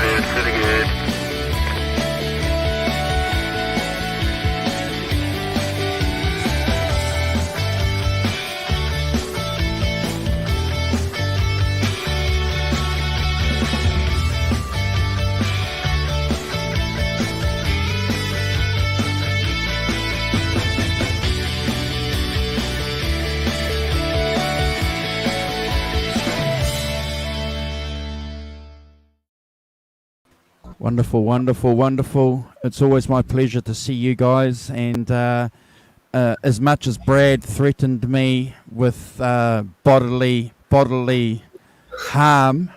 it is pretty good. Wonderful, wonderful, wonderful. It's always my pleasure to see you guys. And as much as Brad threatened me with bodily harm,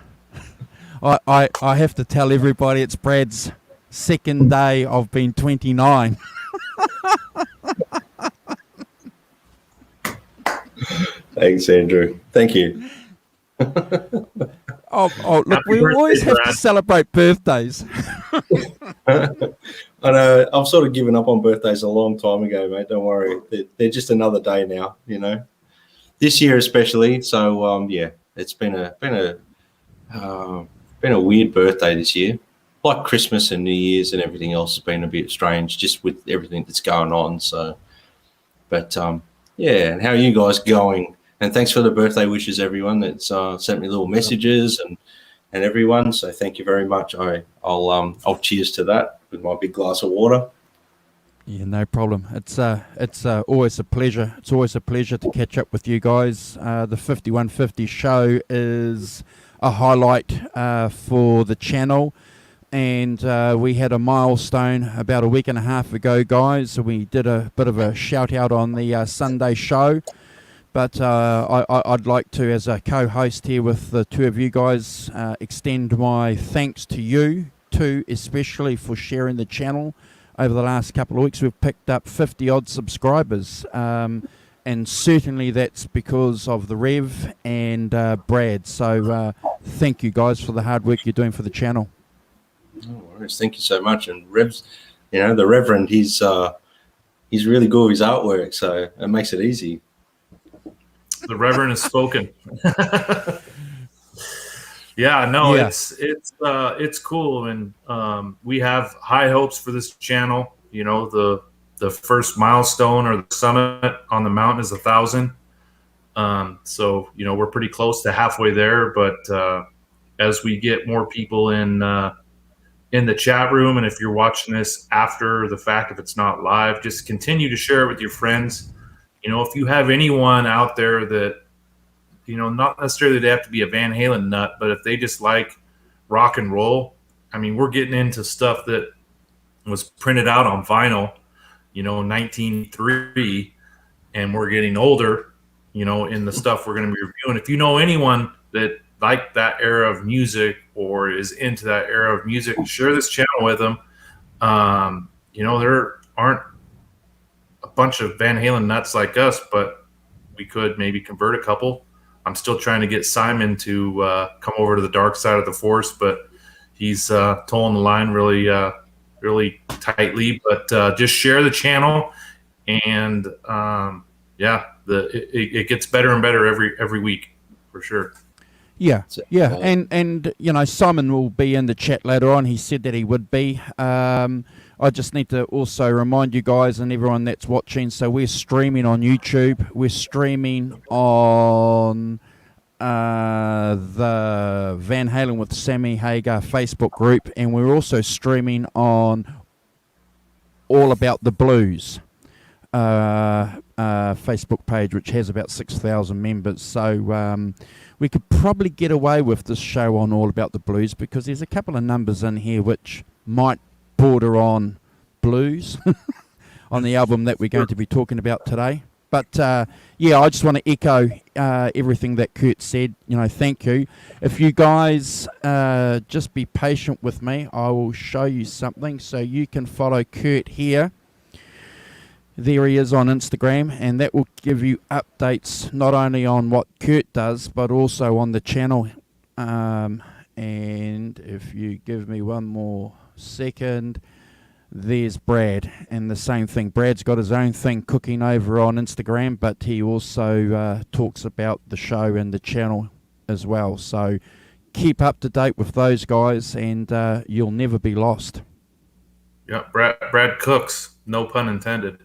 I have to tell everybody it's Brad's second day of being 29. Thanks, Andrew. Thank you. Oh, look, we always have to celebrate birthdays. I know. I've sort of given up on birthdays a long time ago, mate. Don't worry. They're just another day now, you know. This year especially. So yeah, it's been a weird birthday this year. Like Christmas and New Year's and everything else has been a bit strange, just with everything that's going on. So, but yeah. And how are you guys going? And thanks for the birthday wishes, everyone that's sent me little messages and everyone. So thank you very much. I'll cheers to that with my big glass of water. Yeah, no problem. It's always a pleasure. It's always a pleasure to catch up with you guys. The 5150 show is a highlight for the channel. And we had a milestone about a week and a half ago, guys. So we did a bit of a shout out on the Sunday show. But I'd like to, as a co-host here with the two of you guys, extend my thanks to you two, especially for sharing the channel. Over the last couple of weeks, we've picked up 50-odd subscribers. And certainly that's because of the Rev and Brad. So thank you guys for the hard work you're doing for the channel. No worries. Thank you so much. And Rev's, you know, the Reverend, he's really good with his artwork, so it makes it easy. The Reverend has spoken. Yeah, it's cool, and we have high hopes for this channel. You know, the first milestone or the summit on the mountain is 1,000. So you know, we're pretty close to halfway there. But as we get more people in the chat room, and if you're watching this after the fact, if it's not live, just continue to share it with your friends. You know, if you have anyone out there that, you know, not necessarily they have to be a Van Halen nut, but if they just like rock and roll, I mean, we're getting into stuff that was printed out on vinyl, you know, 1903, and we're getting older, you know, in the stuff we're going to be reviewing. If you know anyone that like that era of music or is into that era of music, share this channel with them. You know, there aren't a bunch of Van Halen nuts like us, but we could maybe convert a couple. I'm still trying to get Simon to come over to the dark side of the force, but he's towing the line really tightly. But just share the channel, and it gets better and better every week for sure. Yeah, and you know, Simon will be in the chat later on. He said that he would be. I just need to also remind you guys and everyone that's watching, so we're streaming on YouTube. We're streaming on the Van Halen with Sammy Hagar Facebook group, and we're also streaming on All About the Blues Facebook page, which has about 6,000 members. So we could probably get away with this show on All About the Blues because there's a couple of numbers in here which might border on blues on the album that we're going to be talking about today. But yeah, I just want to echo everything that Kurt said. You know, thank you. If you guys just be patient with me, I will show you something. So you can follow Kurt here. There he is on Instagram, and that will give you updates not only on what Kurt does, but also on the channel. And if you give me one more second, there's Brad, and the same thing. Brad's got his own thing cooking over on Instagram, but he also talks about the show and the channel as well. So keep up to date with those guys, and you'll never be lost. Yeah, Brad Cooks, no pun intended.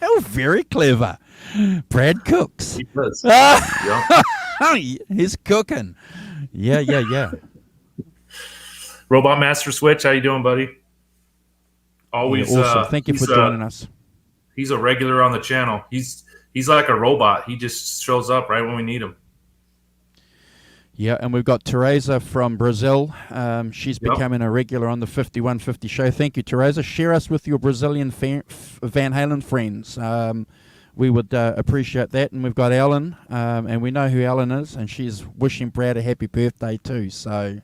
Oh, very clever. Brad Cooks. He does. He's cooking. Yeah. Robot Master Switch, how you doing, buddy? Always awesome. Thank you for joining us. He's a regular on the channel. He's like a robot. He just shows up right when we need him. Yeah, and we've got Teresa from Brazil. She's becoming a regular on the 5150 show. Thank you, Teresa. Share us with your Brazilian Van Halen friends. We would appreciate that. And we've got Ellen, and we know who Ellen is, and she's wishing Brad a happy birthday too. So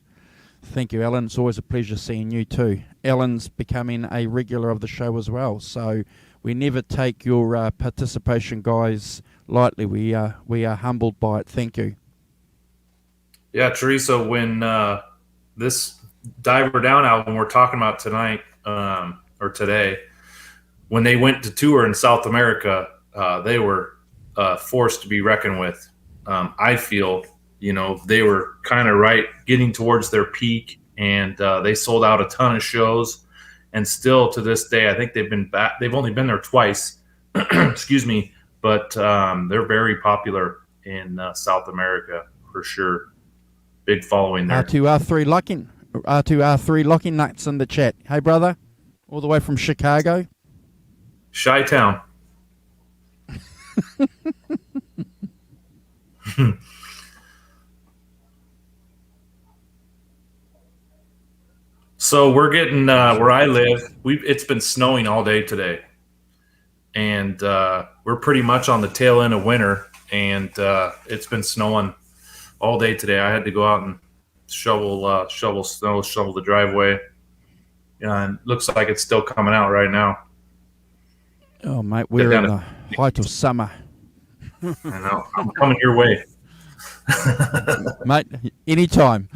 thank you, Ellen. It's always a pleasure seeing you too. Ellen's becoming a regular of the show as well. So we never take your participation, guys, lightly. We are humbled by it. Thank you. Yeah, Teresa, when this Diver Down album we're talking about tonight or today, when they went to tour in South America, they were forced to be reckoned with. I feel, they were kind of getting towards their peak, and they sold out a ton of shows. And still to this day, I think they've been back. They've only been there twice, excuse me, but they're very popular in South America for sure. Big following there. R2R3 locking nuts in the chat. Hey, brother, all the way from Chicago. Chi-Town. So we're getting where I live. It's been snowing all day today, and we're pretty much on the tail end of winter. And it's been snowing all day today. I had to go out and shovel snow, shovel the driveway. And it looks like it's still coming out right now. Oh, mate, we're in the height of summer. I know. I'm coming your way. Mate, anytime.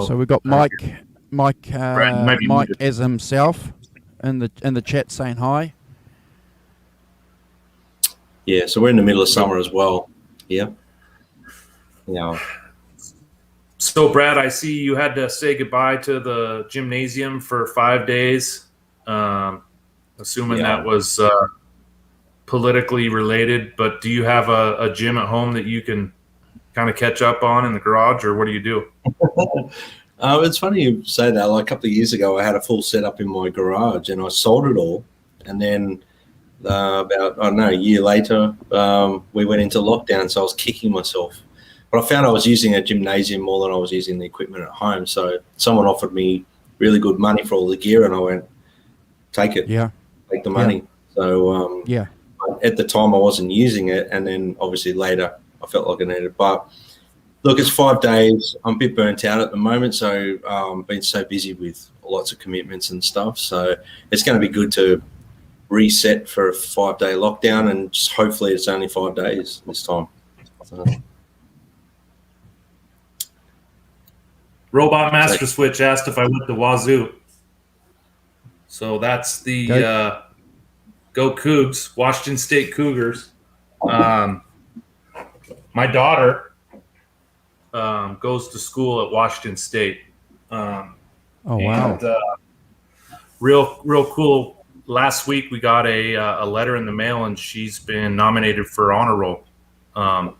So we've got Mike as himself in the chat saying hi. Yeah, so we're in the middle of summer as well. Yeah. So, Brad, I see you had to say goodbye to the gymnasium for 5 days. Assuming that was politically related, but do you have a gym at home that you can kind of catch up on in the garage, or what do you do? It's funny you say that. Like a couple of years ago, I had a full setup in my garage, and I sold it all. And then about, a year later, we went into lockdown, so I was kicking myself. But I found I was using a gymnasium more than I was using the equipment at home. So someone offered me really good money for all the gear, and I went, take it. Yeah. Take the money. So, at the time, I wasn't using it. And then obviously later, I felt like I needed it. But look, it's 5 days. I'm a bit burnt out at the moment. So I've been so busy with lots of commitments and stuff. So it's going to be good to reset for a 5-day lockdown, and just hopefully it's only 5 days this time. So. Robot Master Switch asked if I went to Wazoo. So that's the Go Cougs, Washington State Cougars. My daughter goes to school at Washington State. Oh, wow. And, real cool. Last week we got a letter in the mail, and she's been nominated for honor roll at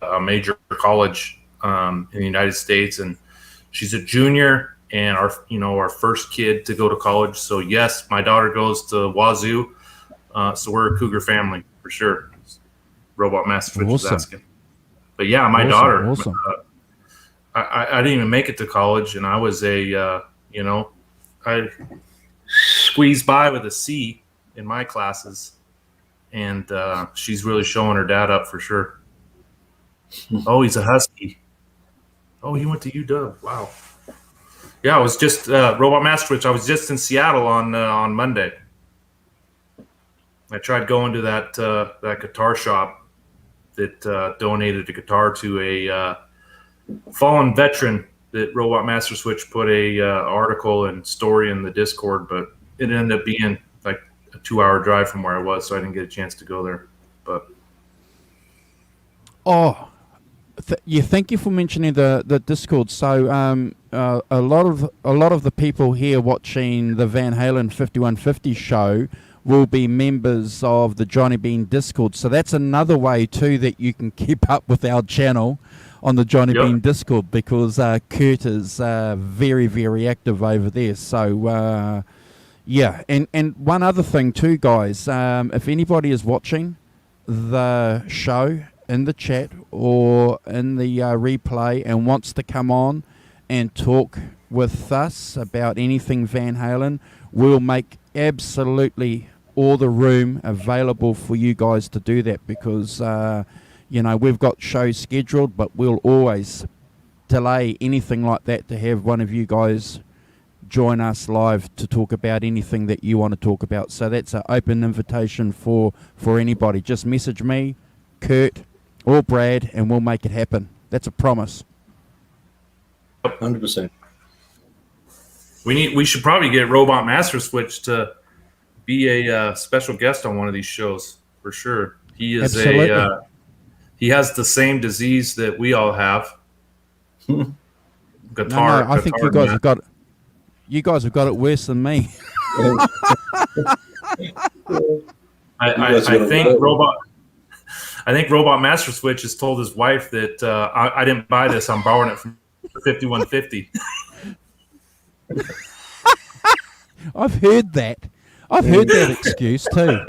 a major college in the United States, and she's a junior and our first kid to go to college. So yes, my daughter goes to Wazoo. So we're a Cougar family for sure. Robot Master Switch was asking. But yeah, my daughter. Awesome. I didn't even make it to college, and I was I squeezed by with a C in my classes, and she's really showing her dad up for sure. Oh, he's a Husky. Oh, he went to UW. Wow. Yeah, I was just Robot Master Switch. I was just in Seattle on Monday. I tried going to that guitar shop that donated a guitar to a fallen veteran that Robot Master Switch put a article and story in the Discord, but it ended up being like a 2-hour drive from where I was, so I didn't get a chance to go there. But thank you for mentioning the Discord. So a lot of the people here watching the Van Halen 5150 show will be members of the Johnny Bean Discord. So that's another way too that you can keep up with our channel on the Johnny Bean Discord, because Kurt is very, very active over there. So yeah, and one other thing too, guys, if anybody is watching the show in the chat or in the replay and wants to come on and talk with us about anything Van Halen, we'll make absolutely all the room available for you guys to do that, because we've got shows scheduled, but we'll always delay anything like that to have one of you guys join us live to talk about anything that you want to talk about. So that's an open invitation for anybody. Just message me, Kurt, or Brad, and we'll make it happen. That's a promise. 100%. We should probably get Robot Master Switch to be a special guest on one of these shows for sure. He is he has the same disease that we all have. Guitar. No, I think you guys have got it. You guys have got it worse than me. I think Robot Master Switch has told his wife that I didn't buy this. I'm borrowing it from 5150. I've heard that. I've heard that excuse too.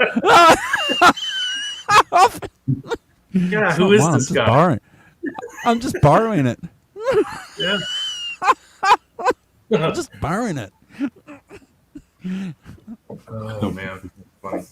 Yeah, who is this guy? I'm just borrowing it. Yeah. I'm just borrowing it. Oh man, funny.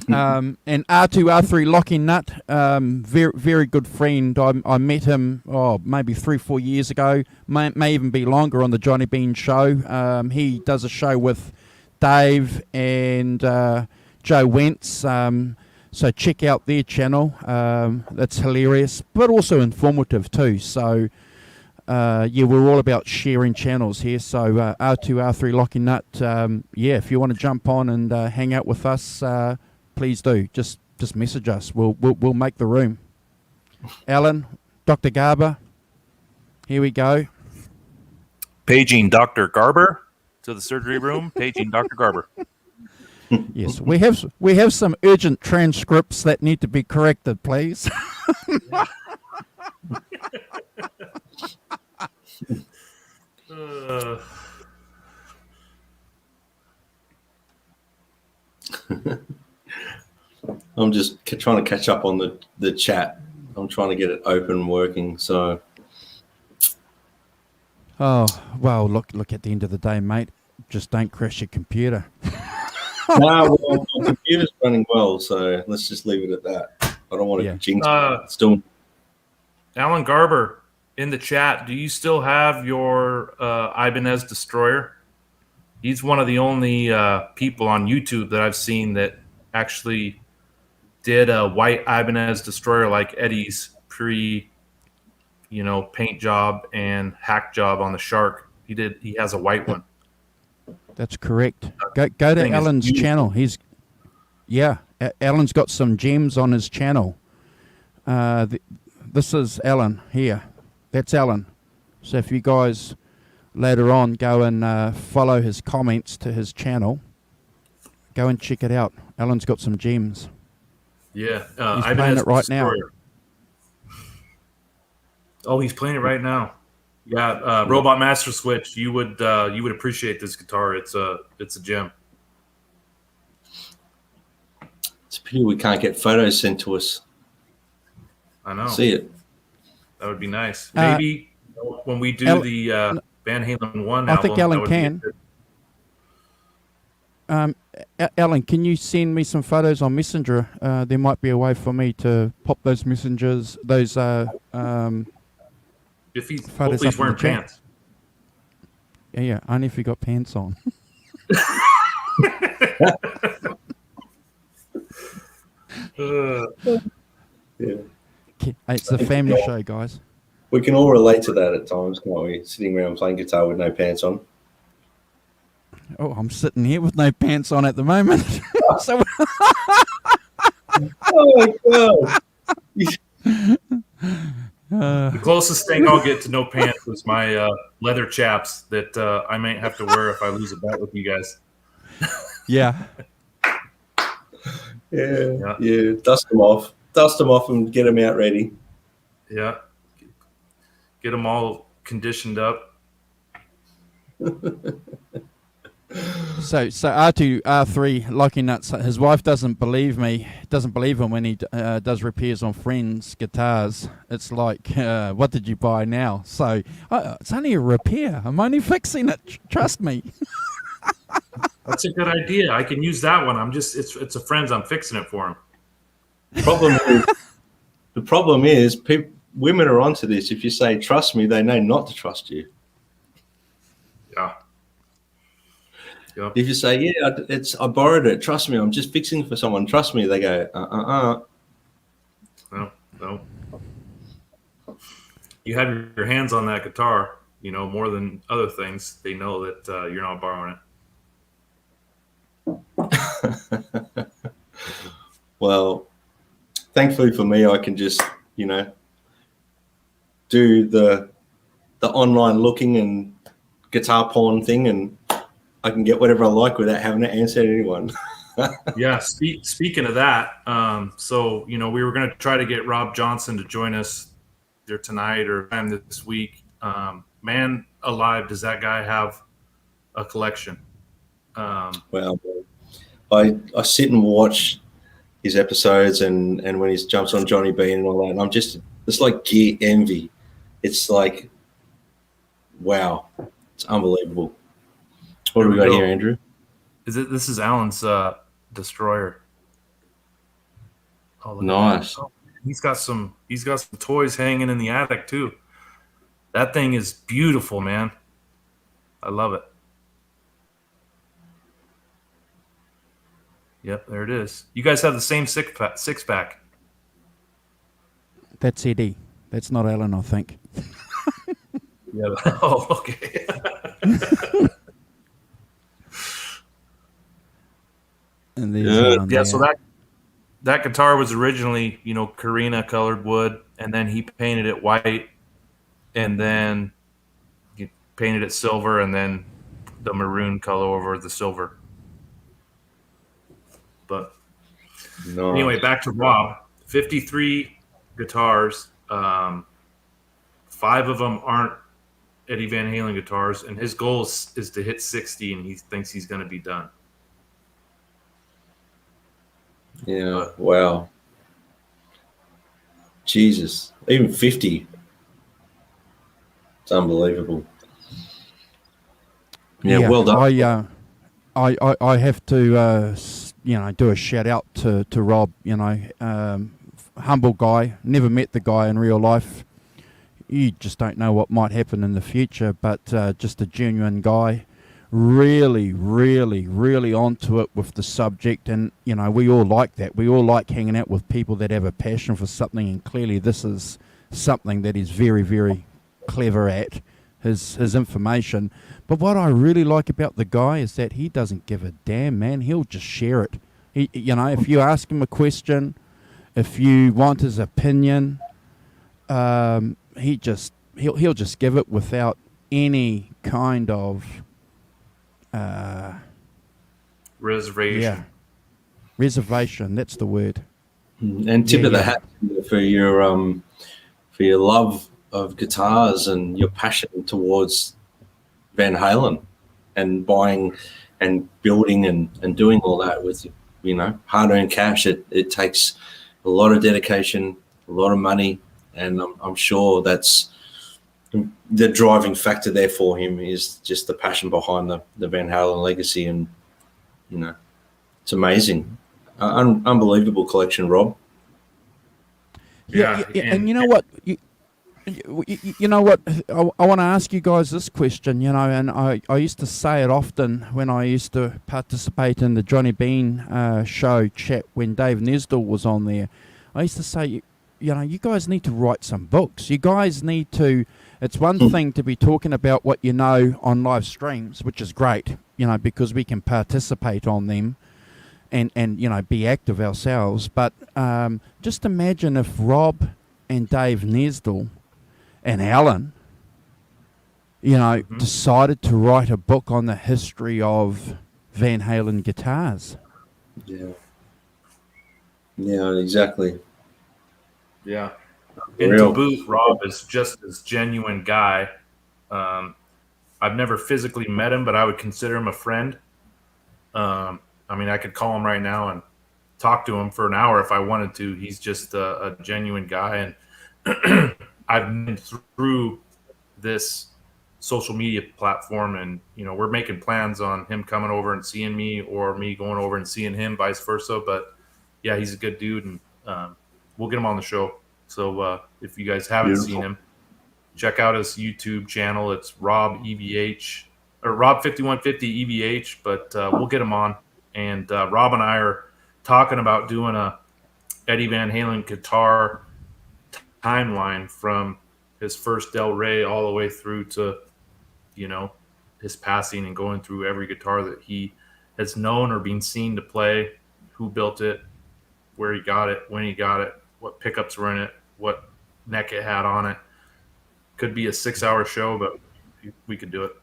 And R2R3 Locking Nut, very, very good friend. I met him maybe 3-4 years ago, may even be longer, on the Johnny Bean show. He does a show with Dave and Joe Wentz, so check out their channel. That's hilarious, but also informative too. So we're all about sharing channels here. So R2R3 Locking Nut, if you want to jump on and hang out with us, please do. Just message us. We'll make the room. Alan, Dr. Garber, here we go. Paging Dr. Garber to the surgery room. Paging Dr. Garber. Yes, we have some urgent transcripts that need to be corrected, please. I'm just trying to catch up on the chat. I'm trying to get it open and working. So, oh well, look at the end of the day, mate. Just don't crash your computer. no, well, my computer's running well, so let's just leave it at that. I don't want to jinx it. Still, Alan Garber in the chat. Do you still have your Ibanez Destroyer? He's one of the only people on YouTube that I've seen that actually did a white Ibanez Destroyer like Eddie's paint job and hack job on the Shark. He has a white one. That's correct. Go to Alan's channel. Alan's got some gems on his channel. This is Alan here. That's Alan. So if you guys later on go and follow his comments to his channel, go and check it out. Alan's got some gems. Yeah, he's playing it right now. Oh, he's playing it right now. Yeah, Robot Master Switch. You would appreciate this guitar. It's a gem. It's a pity we can't get photos sent to us. I know. See it. That would be nice. Maybe when we do the Van Halen 1 album. I think Alan can. Alan, can you send me some photos on Messenger? There might be a way for me to pop those messengers, those if he's photos hopefully up he's wearing in the chat. pants. Yeah, only if you got pants on. It's a family show, guys. We can all relate to that at times, can't we? Sitting around playing guitar with no pants on. Oh, I'm sitting here with no pants on at the moment. So Oh my god! The closest thing I'll get to no pants is my leather chaps that I might have to wear if I lose a bet with you guys. yeah. Yeah. Dust them off, and get them out ready. Yeah. Get them all conditioned up. So R3 Lucky Nuts, his wife doesn't believe him when he does repairs on friends' guitars. It's like, what did you buy now? So it's only a repair. I'm only fixing it. Trust me. That's a good idea. I can use that one. It's a friend's. I'm fixing it for him. The problem is women are onto this. If you say trust me, they know not to trust you. Yeah. Yep. If you say, yeah, I borrowed it. Trust me, I'm just fixing it for someone. Trust me. They go, No. You have your hands on that guitar, more than other things. They know that you're not borrowing it. Well, thankfully for me, I can just, do the online looking and guitar porn thing, and I can get whatever I like without having to answer to anyone. Yeah. Speaking of that, so we were going to try to get Rob Johnson to join us either tonight or time this week. Man alive, does that guy have a collection? Well, I sit and watch his episodes and when he jumps on Johnny Bean and all that, and it's like gear envy. It's like, wow, it's unbelievable. What do we got here, Andrew? This is Alan's Destroyer. Oh, nice. He's got some toys hanging in the attic too. That thing is beautiful, man. I love it. Yep, there it is. You guys have the same six pack. That's Eddie. That's not Alan, I think. Yeah. Oh, okay. And there's yeah. So that guitar was originally, Carina colored wood, and then he painted it white, and then he painted it silver, and then the maroon color over the silver. But anyway, back to Rob. 53 guitars. 5 of them aren't Eddie Van Halen guitars, and his goal is to hit 60, and he thinks he's going to be done. Yeah, wow. Jesus, even 50. It's unbelievable. Yeah, well done. I have to do a shout out to Rob. Humble guy. Never met the guy in real life. You just don't know what might happen in the future, but just a genuine guy. Really, really, really onto it with the subject, and we all like that. We all like hanging out with people that have a passion for something, and clearly this is something that he's very, very clever at, his information. But what I really like about the guy is that he doesn't give a damn, man. He'll just share it. If you ask him a question, if you want his opinion, he'll just give it without any kind of reservation. Yeah, reservation. That's the word. And tip of the hat for your love of guitars and your passion towards Van Halen, and buying and building and doing all that with hard-earned cash. It takes a lot of dedication, a lot of money, and I'm sure that's the driving factor there for him is just the passion behind the Van Halen legacy. And it's amazing. Unbelievable collection, Rob. Yeah. And you know what? You know what? I want to ask you guys this question, and I used to say it often when I used to participate in the Johnny Bean show chat when Dave Nesdall was on there. I used to say, you guys need to write some books. You guys need to. It's one thing to be talking about what you know on live streams, which is great, because we can participate on them and be active ourselves. But just imagine if Rob and Dave Nesdell and Alan, decided to write a book on the history of Van Halen guitars. Yeah. Yeah, exactly. Yeah. And to boot, Rob is just as genuine guy. I've never physically met him, but I would consider him a friend. I could call him right now and talk to him for an hour if I wanted to. He's just a genuine guy. And I've been through this social media platform, and, we're making plans on him coming over and seeing me, or me going over and seeing him, vice versa. But yeah, he's a good dude, and we'll get him on the show. So if you guys haven't seen him, check out his YouTube channel. It's Rob EVH or Rob 5150 EVH. But we'll get him on. And Rob and I are talking about doing a Eddie Van Halen guitar timeline from his first Del Rey all the way through to, his passing, and going through every guitar that he has known or been seen to play, who built it, where he got it, when he got it, what pickups were in it, what neck it had on it. Could be a 6-hour show, but we could do it.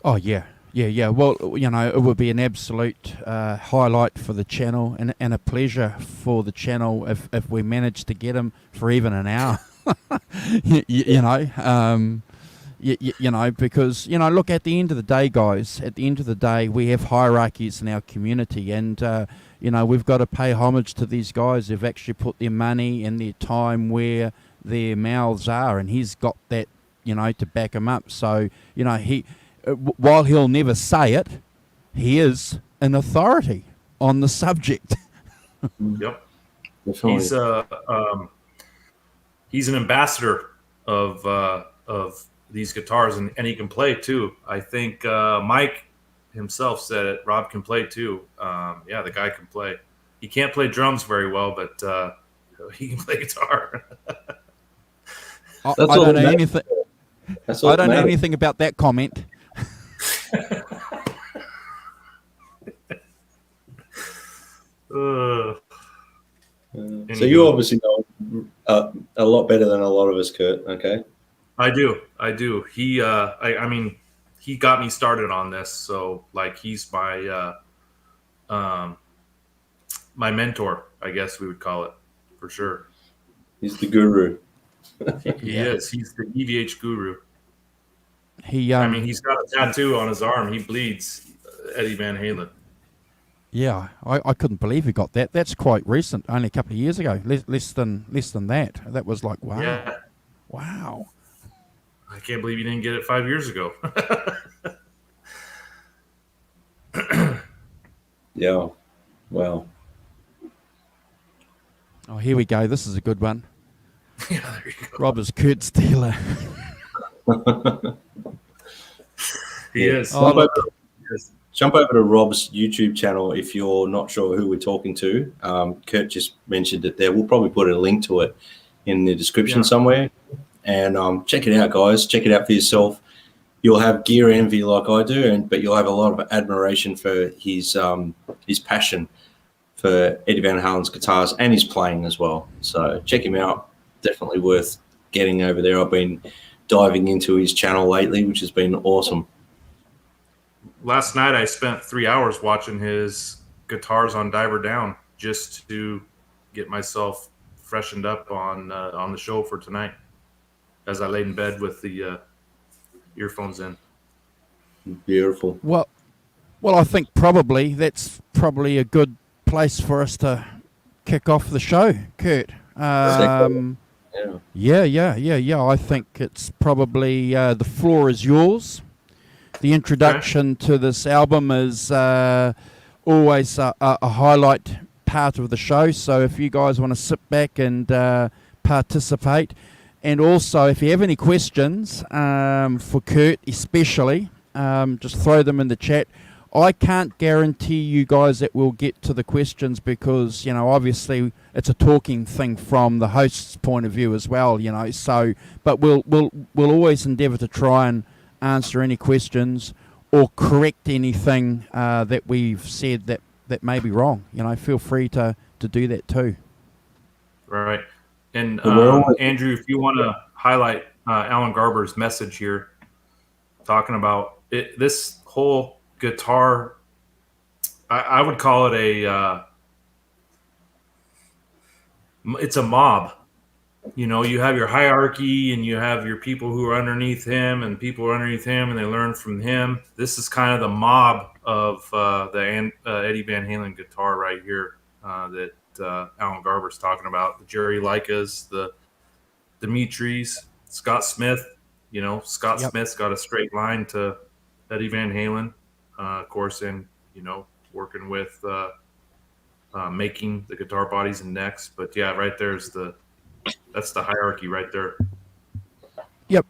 Oh, yeah. Yeah. Well, it would be an absolute highlight for the channel, and a pleasure for the channel if we manage to get him for even an hour. Because, look, at the end of the day, guys, we have hierarchies in our community, and, we've got to pay homage to these guys who've actually put their money and their time where their mouths are, and he's got that, to back him up. So, while he'll never say it, he is an authority on the subject. Yep. He's an ambassador of these guitars, and he can play too. I think Mike himself said it. Rob can play too. The guy can play. He can't play drums very well, but he can play guitar. I don't know anything. I don't know anything about that comment. So you obviously know a lot better than a lot of us, Kurt. Okay. I do. He, he got me started on this, so he's my my mentor, I guess we would call it, for sure. He's the guru. He is. He's the EVH guru. He's got a tattoo on his arm. He bleeds Eddie Van Halen. Yeah, I couldn't believe he got that. That's quite recent, only a couple of years ago. Less than that. That was like, wow. Yeah. Wow. I can't believe you didn't get it 5 years ago. Yeah. Wow. Oh, here we go. This is a good one. Yeah, there you go. Rob is Kurt Steeler. He is. Jump over to Rob's YouTube channel if you're not sure who we're talking to. Kurt just mentioned it there. We'll probably put a link to it in the description somewhere. And check it out, guys. Check it out for yourself. You'll have gear envy like I do, but you'll have a lot of admiration for his passion for Eddie Van Halen's guitars and his playing as well. So check him out. Definitely worth getting over there. I've been diving into his channel lately, which has been awesome. Last night I spent 3 hours watching his guitars on Diver Down just to get myself freshened up on the show for tonight, as I laid in bed with the earphones in. Beautiful. Well, I think that's probably a good place for us to kick off the show, Kurt. Yeah. I think it's probably the floor is yours. The introduction to this album is always a highlight part of the show. So if you guys want to sit back and participate, and also if you have any questions for Kurt especially, just throw them in the chat. I can't guarantee you guys that we'll get to the questions because, obviously it's a talking thing from the host's point of view as well, So, but we'll always endeavour to try and answer any questions or correct anything that we've said that may be wrong. Feel free to do that too. Right. And Well, Andrew, if you want to highlight Alan Garber's message here, talking about it, this whole guitar, I would call it it's a mob. You have your hierarchy and you have your people who are underneath him and people are underneath him and they learn from him. This is kind of the mob of the Eddie Van Halen guitar right here that Alan Garber's talking about. The Jerry Likas, the Dimitris, Scott Smith. Scott Yep. Smith's got a straight line to Eddie Van Halen, of course, and working with making the guitar bodies and necks. But yeah, right there's that's the hierarchy right there. Yep.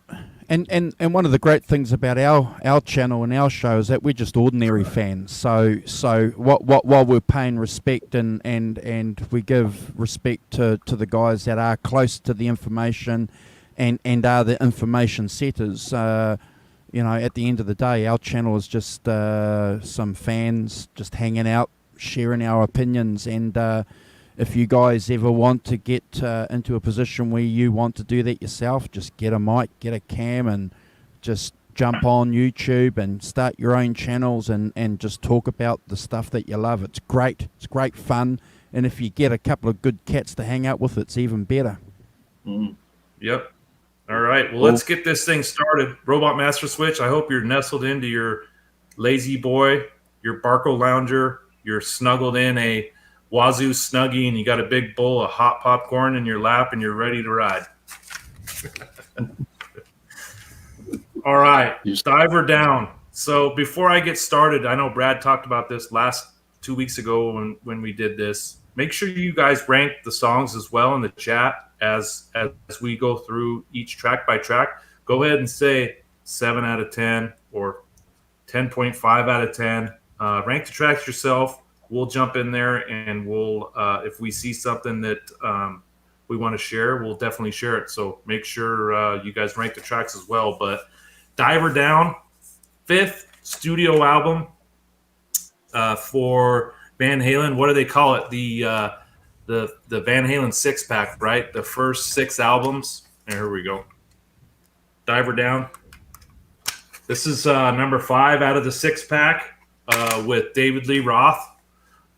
And one of the great things about our channel and our show is that we're just ordinary fans. So while we're paying respect and we give respect to the guys that are close to the information and are the information setters, at the end of the day, our channel is just some fans just hanging out, sharing our opinions. And if you guys ever want to get into a position where you want to do that yourself, just get a mic, get a cam, and just jump on YouTube and start your own channels and just talk about the stuff that you love. It's great. It's great fun. And if you get a couple of good cats to hang out with, it's even better. Mm. Yep. All right. Well, let's get this thing started. Robot Master Switch, I hope you're nestled into your lazy boy, your Barco Lounger, you're snuggled in a Wazoo Snuggie, and you got a big bowl of hot popcorn in your lap, and you're ready to ride. All right. Diver down. So before I get started, I know Brad talked about this last 2 weeks ago when we did this. Make sure you guys rank the songs as well in the chat as we go through each track by track. Go ahead and say 7 out of 10 or 10.5 out of 10. Rank the tracks yourself. We'll jump in there and we'll, if we see something that we want to share, we'll definitely share it. So make sure you guys rank the tracks as well. But Diver Down, 5th studio album for Van Halen. What do they call it? The Van Halen 6-pack, right? The first 6 albums. Here we go. Diver Down. This is number 5 out of the 6-pack with David Lee Roth.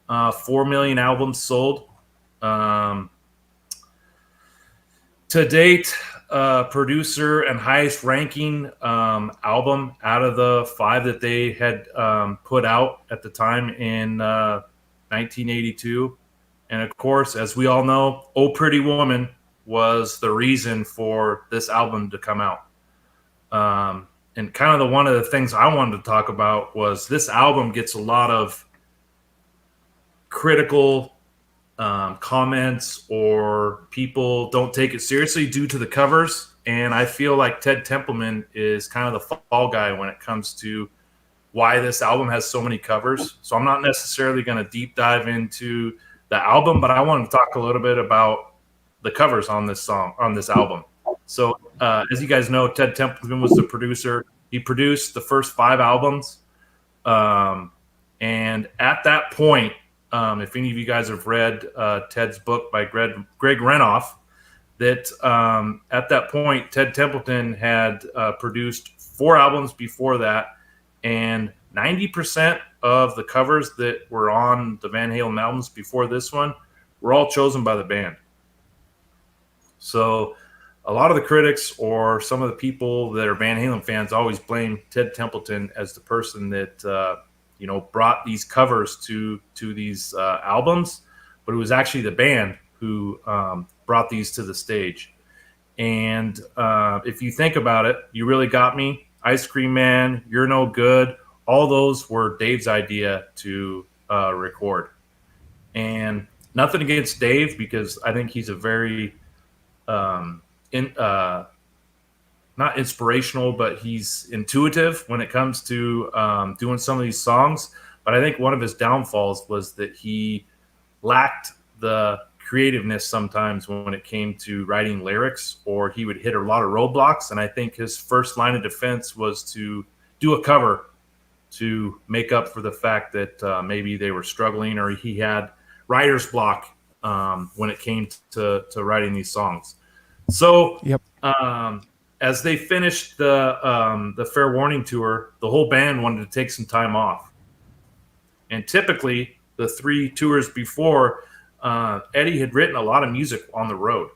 4 million albums sold. To date, producer and highest ranking album out of the 5 that they had put out at the time in 1982. And of course, as we all know, Oh Pretty Woman was the reason for this album to come out. And kind of one of the things I wanted to talk about was this album gets a lot of critical comments, or people don't take it seriously due to the covers. And I feel like Ted Templeman is kind of the fall guy when it comes to why this album has so many covers. So I'm not necessarily going to deep dive into the album, but I want to talk a little bit about the covers on this album. So as you guys know, Ted Templeman was the producer. He produced the first 5 albums. And at that point, if any of you guys have read Ted's book by Greg Renoff, that at that point, Ted Templeton had produced 4 albums before that, and 90% of the covers that were on the Van Halen albums before this one were all chosen by the band. So a lot of the critics or some of the people that are Van Halen fans always blame Ted Templeton as the person that brought these covers to these albums, but it was actually the band who brought these to the stage. And if you think about it, You Really Got Me, Ice Cream Man, You're No Good, all those were Dave's idea to record. And nothing against Dave, because I think he's a very not inspirational, but he's intuitive when it comes to doing some of these songs. But I think one of his downfalls was that he lacked the creativeness sometimes when it came to writing lyrics, or he would hit a lot of roadblocks. And I think his first line of defense was to do a cover to make up for the fact that maybe they were struggling, or he had writer's block when it came to writing these songs. So Yep. as they finished the Fair Warning tour, the whole band wanted to take some time off. And typically, the 3 tours before, Eddie had written a lot of music on the road.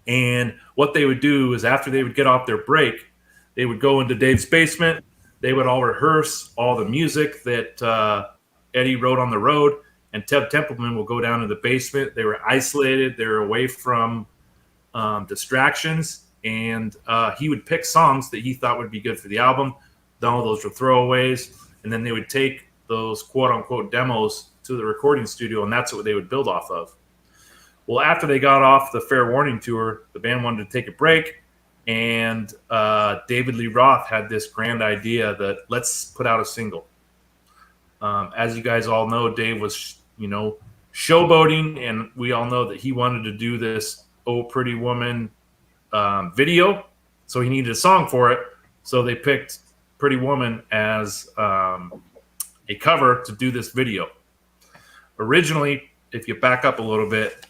And what they would do is after they would get off their break, they would go into Dave's basement. They would all rehearse all the music that Eddie wrote on the road. And Ted Templeman will go down to the basement. They were isolated. They were away from distractions. And he would pick songs that he thought would be good for the album. All those were throwaways. And then they would take those quote-unquote demos to the recording studio, and that's what they would build off of. Well, after they got off the Fair Warning tour, the band wanted to take a break, and David Lee Roth had this grand idea that let's put out a single. As you guys all know, Dave was, showboating, and we all know that he wanted to do this "Oh Pretty Woman" video, so he needed a song for it. So they picked "Pretty Woman" as a cover to do this video. Originally, if you back up a little bit,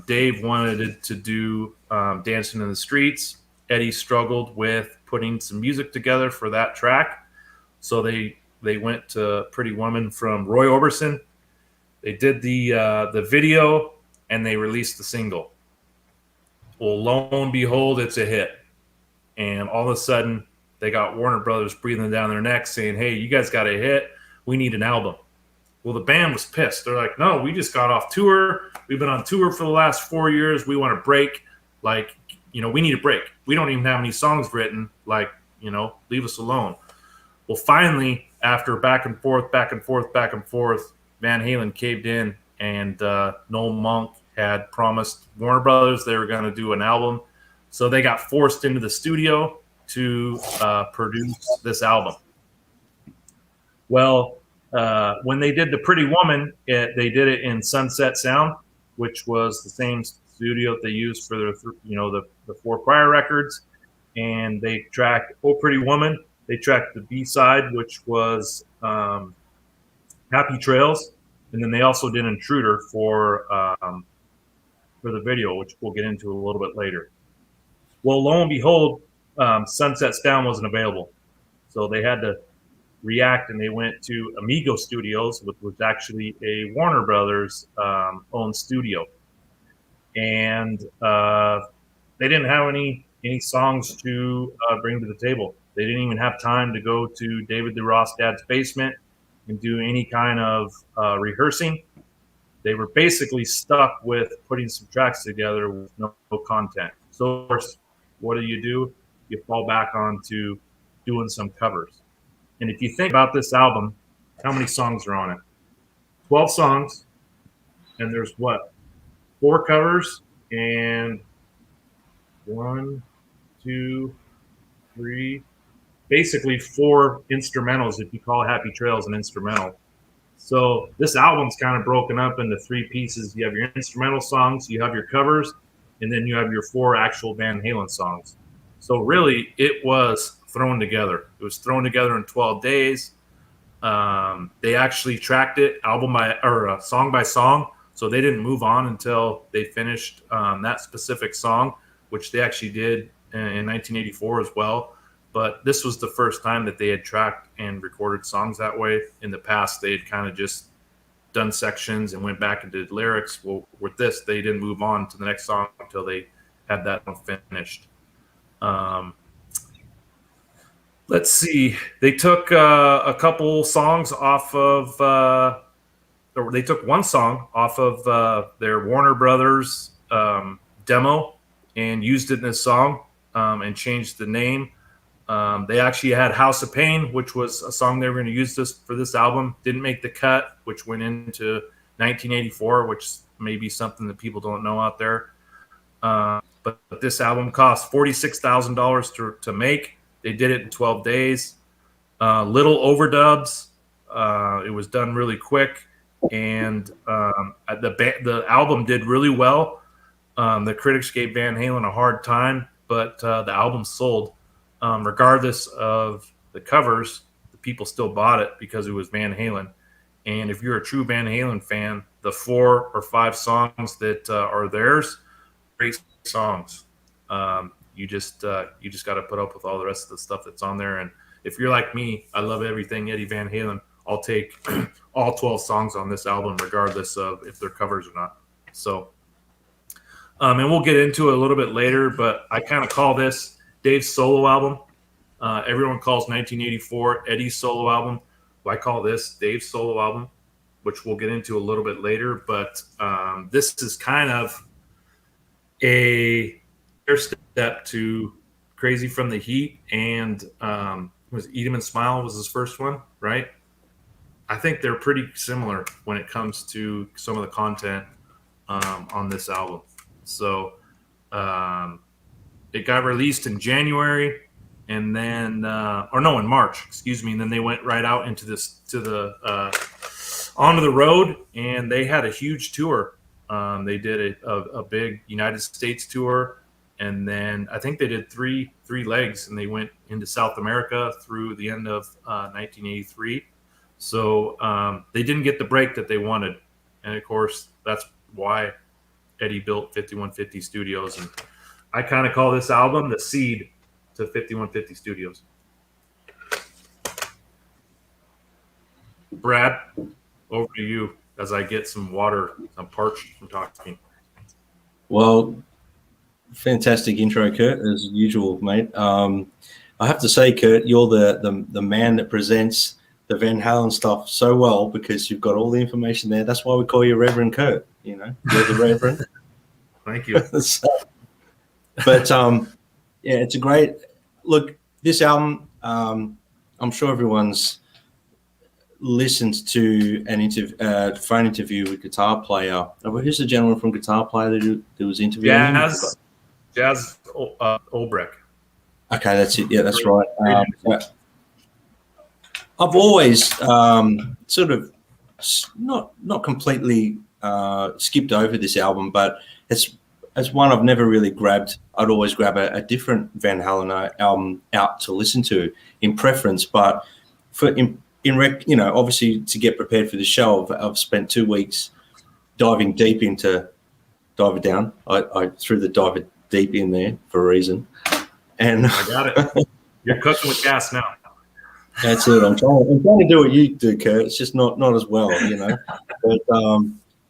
Dave wanted to do Dancing in the Streets. Eddie struggled with putting some music together for that track. So they went to Pretty Woman from Roy Orbison. They did the video, and they released the single. Well, lo and behold, it's a hit. And all of a sudden, they got Warner Brothers breathing down their necks saying, hey, you guys got a hit. We need an album. Well, the band was pissed. They're like, no, we just got off tour. We've been on tour for the last 4 years. We want a break. We need a break. We don't even have any songs written. Leave us alone. Well, finally, after back and forth, Van Halen caved in, and Noel Monk had promised Warner Brothers they were going to do an album. So they got forced into the studio to produce this album. Well, when they did the Pretty Woman, they did it in Sunset Sound, which was the same studio that they used for the 4 prior records. And they tracked "Oh Pretty Woman." They tracked the B-side, which was "Happy Trails," and then they also did "Intruder" for the video, which we'll get into a little bit later. Well, lo and behold, Sunset Sound wasn't available, so they had to react, and they went to Amigo Studios, which was actually a Warner Brothers owned studio. And they didn't have any songs to bring to the table. They didn't even have time to go to David Lee Roth's dad's basement and do any kind of rehearsing. They were basically stuck with putting some tracks together with no content. So, of course, what do? You fall back onto doing some covers. And if you think about this album, how many songs are on it? 12 songs, and there's 4 covers, and 1, 2, 3, basically 4 instrumentals, if you call Happy Trails an instrumental. So this album's kind of broken up into 3 pieces. You have your instrumental songs, you have your covers, and then you have your 4 actual Van Halen songs. So really, it was thrown together. It was thrown together in 12 days. They actually tracked it song by song, so they didn't move on until they finished that specific song, which they actually did in 1984 as well. But this was the first time that they had tracked and recorded songs that way. In the past, they had kind of just done sections and went back and did lyrics. Well, with this, they didn't move on to the next song until they had that one finished. Let's see. They took a couple songs off of, or they took one song off of their Warner Brothers demo and used it in this song and changed the name. They actually had "House of Pain," which was a song they were going to use for this album. Didn't make the cut, which went into 1984, which may be something that people don't know out there. but this album cost $46,000 to make. They did it in 12 days. Little overdubs. It was done really quick, and the album did really well. The critics gave Van Halen a hard time, but the album sold. Regardless of the covers, the people still bought it because it was Van Halen. And if you're a true Van Halen fan, the 4 or 5 songs that are theirs, great songs. You just got to put up with all the rest of the stuff that's on there. And if you're like me, I love everything Eddie Van Halen. I'll take all 12 songs on this album, regardless of if they're covers or not. So, and we'll get into it a little bit later, but I kind of call this Dave's solo album. Everyone calls 1984 Eddie's solo album. I call this Dave's solo album, which we'll get into a little bit later. But this is kind of a step to Crazy from the Heat, and was Eat 'Em and Smile was his first one, right? I think they're pretty similar when it comes to some of the content on this album. So it got released in January. And then, in March, excuse me. And then they went right out onto the road, and they had a huge tour. They did a big United States tour, and then I think they did three legs, and they went into South America through the end of 1983. So they didn't get the break that they wanted, and of course that's why Eddie built 5150 Studios. And I kind of call this album the seed to 5150 Studios. Brad, over to you as I get some water. I'm parched from talking. Well, fantastic intro, Kurt, as usual, mate. I have to say, Kurt, you're the man that presents the Van Halen stuff so well, because you've got all the information there. That's why we call you Reverend Kurt. You know, you're the Reverend. Thank you. But yeah, it's a great look. This album, I'm sure everyone's listened to an phone interview with Guitar Player. Who's the gentleman from Guitar Player that was interviewing him? Jazz Olbrich. Okay, that's it. Yeah, that's right. I've always sort of not completely skipped over this album, but it's one I've never really grabbed. I'd always grab a different Van Halen album out to listen to in preference. But obviously to get prepared for the show, I've spent 2 weeks diving deep into Diver Down. I threw the Diver Deep in there for a reason. And I got it. You're cooking with gas now. That's it. I'm trying to do what you do, Kurt. It's just not as well, you know. But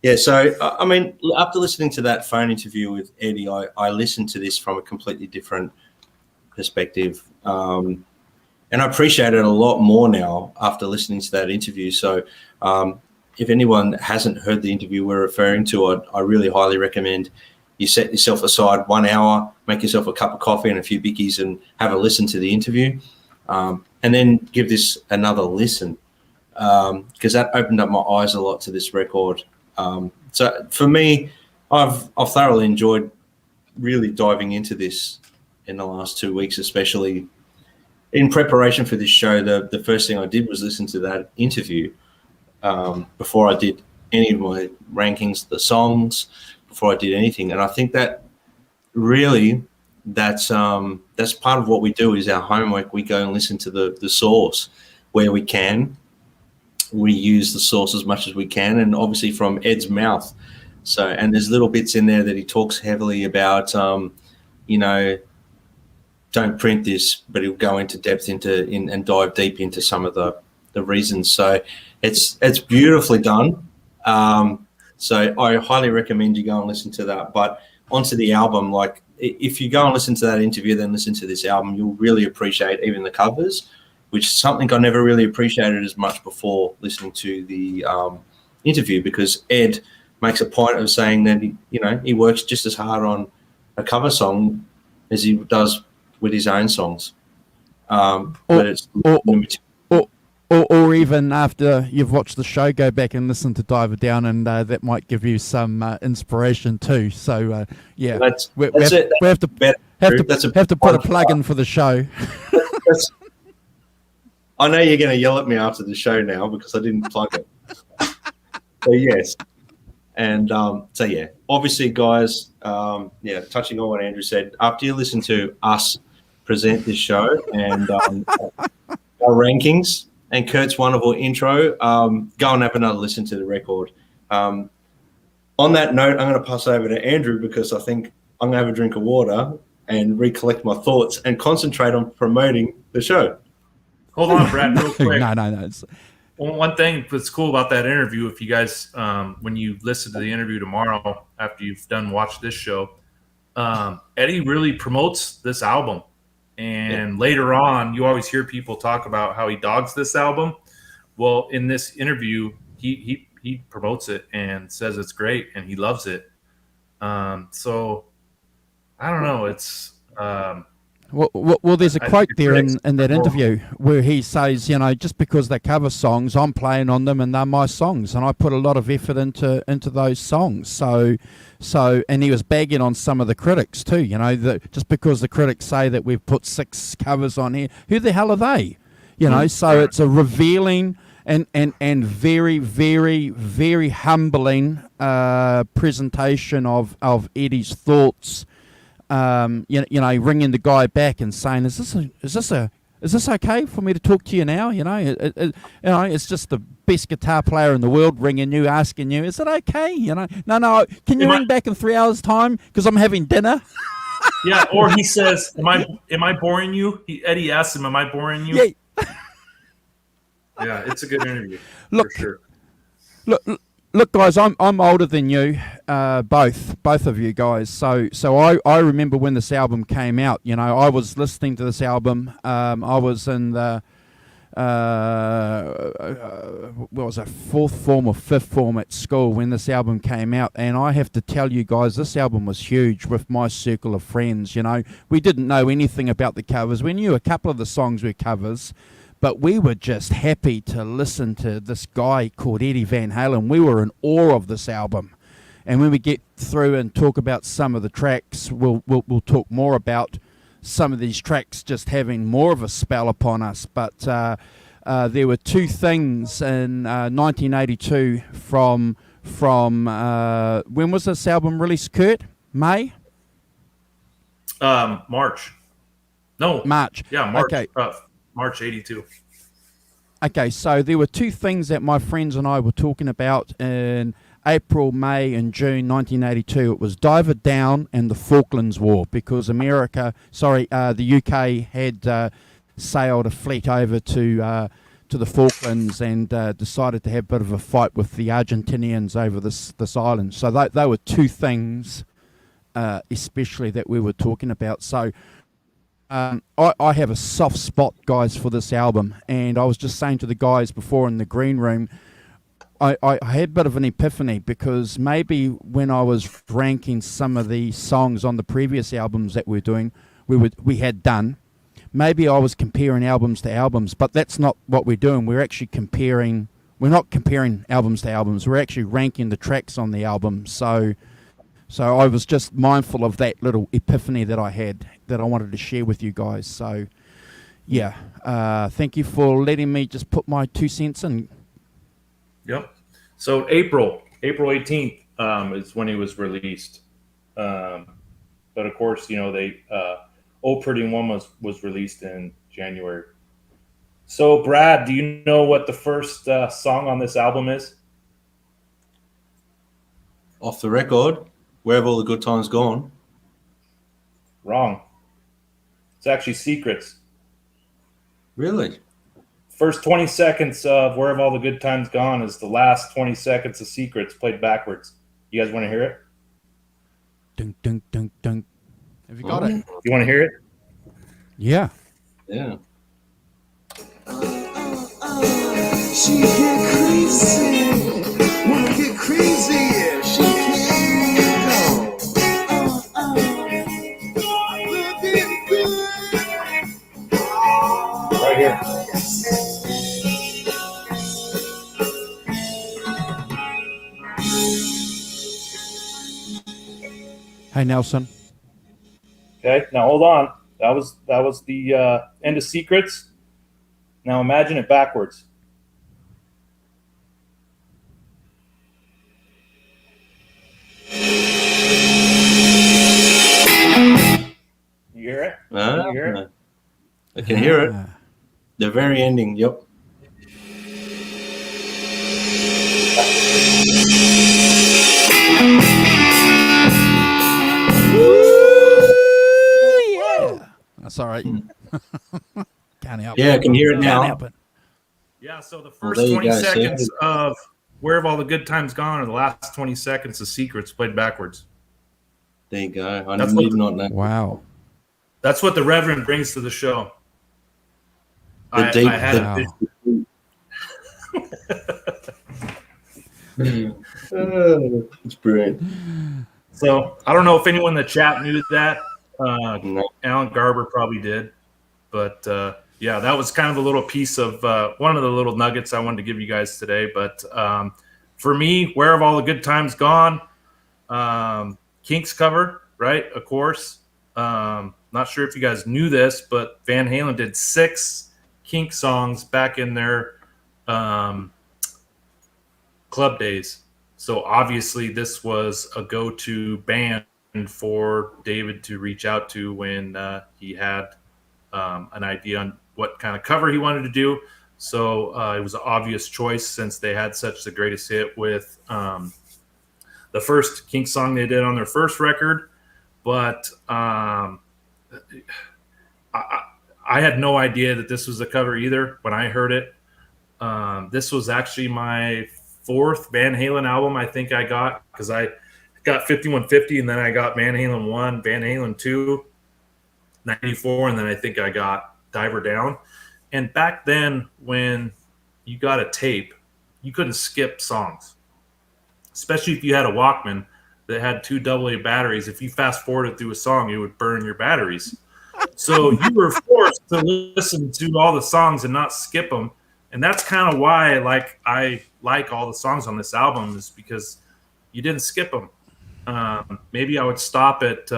yeah, so I mean, after listening to that phone interview with Eddie, I listened to this from a completely different perspective, and I appreciate it a lot more now after listening to that interview. So if anyone hasn't heard the interview we're referring to, I really highly recommend you set yourself aside 1 hour, make yourself a cup of coffee and a few bickies, and have a listen to the interview. And then give this another listen, because that opened up my eyes a lot to this record. So for me, I've thoroughly enjoyed really diving into this in the last 2 weeks, especially in preparation for this show. The first thing I did was listen to that interview before I did any of my rankings, the songs, before I did anything. And I think that really that's part of what we do is our homework. We go and listen to the source where we can. We use the source as much as we can, and obviously from Ed's mouth. So, and there's little bits in there that he talks heavily about, don't print this, but he'll go into depth and dive deep into some of the reasons. So it's beautifully done. So I highly recommend you go and listen to that. But onto the album, like if you go and listen to that interview, then listen to this album, you'll really appreciate even the covers, which is something I never really appreciated as much before listening to the interview, because Ed makes a point of saying that he works just as hard on a cover song as he does with his own songs. But it's or even after you've watched the show, go back and listen to Diver Down, and that might give you some inspiration too. So yeah, That's we it. have to Better. have to put a plug in for the show. I know you're going to yell at me after the show now because I didn't plug it. So yes, and so yeah, obviously, guys, touching on what Andrew said, after you listen to us present this show and our rankings and Kurt's wonderful intro, go and have another listen to the record. On that note, I'm going to pass over to Andrew because I think I'm going to have a drink of water and recollect my thoughts and concentrate on promoting the show. Hold on, Brad, real quick. No. One thing that's cool about that interview, if you guys, when you listen to the interview tomorrow after you've watch this show, Eddie really promotes this album. And later on, you always hear people talk about how he dogs this album. Well, in this interview, he promotes it and says it's great and he loves it. So I don't know. It's well, there's a quote there in that interview where he says, just because they're cover songs, I'm playing on them and they're my songs, and I put a lot of effort into those songs. So, and he was bagging on some of the critics too. That just because the critics say that we've put 6 covers on here, who the hell are they? So it's a revealing and very, very, very humbling presentation of Eddie's thoughts. Ringing the guy back and saying, "Is this okay for me to talk to you now?" It's just the best guitar player in the world ringing you, asking you, "Is it okay?" No. Can you ring back in 3 hours' time because I'm having dinner? Yeah, or he says, "Am I boring you?" Eddie asks him, "Am I boring you?" Yeah. Yeah, it's a good interview. Look, for sure. Look, guys, I'm older than you, both of you guys. So I remember when this album came out. I was listening to this album. I was in the what was it, 4th form or 5th form at school when this album came out, and I have to tell you guys, this album was huge with my circle of friends. We didn't know anything about the covers. We knew a couple of the songs were covers, but we were just happy to listen to this guy called Eddie Van Halen. We were in awe of this album. And when we get through and talk about some of the tracks, we'll talk more about some of these tracks just having more of a spell upon us. But there were 2 things in 1982 from when was this album released, Kurt? May? March. No. March. Yeah, March. Okay. March 82. Okay, so there were 2 things that my friends and I were talking about in April, May, and June 1982. It was Diver Down and the Falklands War, because the UK had sailed a fleet over to the Falklands and decided to have a bit of a fight with the Argentinians over this island. So they were 2 things, especially that we were talking about. So. I have a soft spot, guys, for this album, and I was just saying to the guys before in the green room, I had a bit of an epiphany, because maybe when I was ranking some of the songs on the previous albums that we had done, maybe I was comparing albums to albums, but that's not what we're doing. We're not comparing albums to albums. We're actually ranking the tracks on the album. So I was just mindful of that little epiphany that I had that I wanted to share with you guys. So, yeah, thank you for letting me just put my 2 cents in. Yep. So April 18th is when he was released. But of course, they Oh Pretty One was released in January. So Brad, do you know what the first song on this album is? Off the record, Where Have All the Good Times Gone? Wrong. It's actually Secrets. Really? First 20 seconds of Where Have All the Good Times Gone is the last 20 seconds of Secrets played backwards. You guys want to hear it? Dun, dun, dun, dun. Have you got it? You want to hear it? Yeah. Yeah. She get crazy. Wanna get crazy. She can't go. Right here. Hey, Nelson. Okay, now hold on. That was the end of Secrets. Now imagine it backwards. You hear it? Can you hear it? I can hear it. Ah. The very ending. Yep. Yeah. That's all right. Can't help Yeah, I it. can hear it Can't now. help it. Yeah, so the Well, first there you 20 go, see? seconds of Where Have All the Good Times Gone, or the last 20 seconds of Secrets played backwards. There you go. I That's did what- not know. Wow. That's what the Reverend brings to the show. The I deep. had Wow. It's brilliant. So I don't know if anyone in the chat knew that. No. Alan Garber probably did, but yeah, that was kind of a little piece of one of the little nuggets I wanted to give you guys today. But for me, Where Have All the Good Times Gone? Kinks cover, right? Of course. Not sure if you guys knew this, but Van Halen did 6 Kink songs back in their club days. So obviously this was a go-to band for David to reach out to when he had an idea on what kind of cover he wanted to do. So it was an obvious choice since they had such the greatest hit with the first Kink song they did on their first record. But I had no idea that this was a cover either when I heard it. This was actually my 4th Van Halen album I think I got, because I got 5150 and then I got Van Halen 1, Van Halen 2, 94, and then I think I got Diver Down. And back then when you got a tape, you couldn't skip songs, especially if you had a Walkman that had 2 AA batteries. If you fast forwarded through a song, it would burn your batteries. So you were forced to listen to all the songs and not skip them. And that's kind of why I like all the songs on this album, is because you didn't skip them. Maybe I would stop at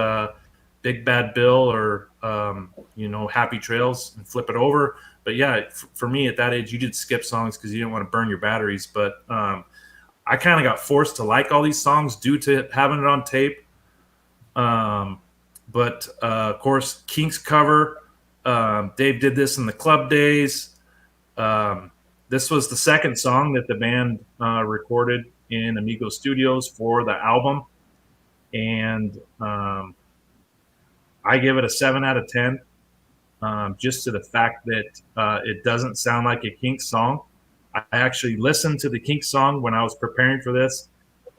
Big Bad Bill or Happy Trails and flip it over. But yeah, for me at that age, you did skip songs because you didn't want to burn your batteries. But I kind of got forced to like all these songs due to having it on tape. But of course, Kinks cover. Dave did this in the club days. This was the second song that the band recorded in Amigo Studios for the album. And I give it a 7 out of 10, just to the fact that it doesn't sound like a Kinks song. I actually listened to the Kinks song when I was preparing for this,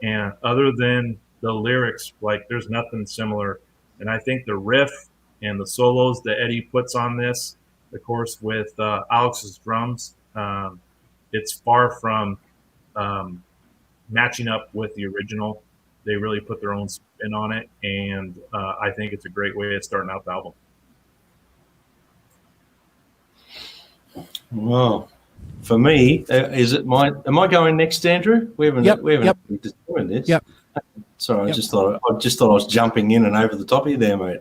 and other than the lyrics, there's nothing similar. And I think the riff and the solos that Eddie puts on this, of course, with Alex's drums, it's far from matching up with the original. They really put their own spin on it, and I think it's a great way of starting out the album. Well, for me, is it my? Am I going next, Andrew? We haven't determined this. Yep. Sorry, Yep. I just thought I was jumping in and over the top of you there, mate.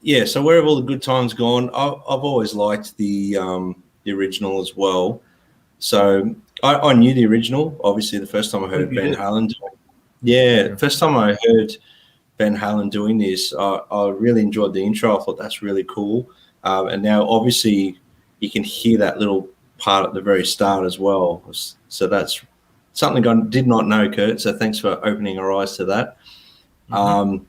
Yeah. So Where Have All the Good Times Gone? I've always liked the original as well. So I knew the original. Obviously, the first time I heard Van Halen. First time I heard Van Halen doing this, I really enjoyed the intro. I thought that's really cool. And now, obviously, you can hear that little part at the very start as well. So that's something I did not know, Kurt. So thanks for opening our eyes to that. Mm-hmm.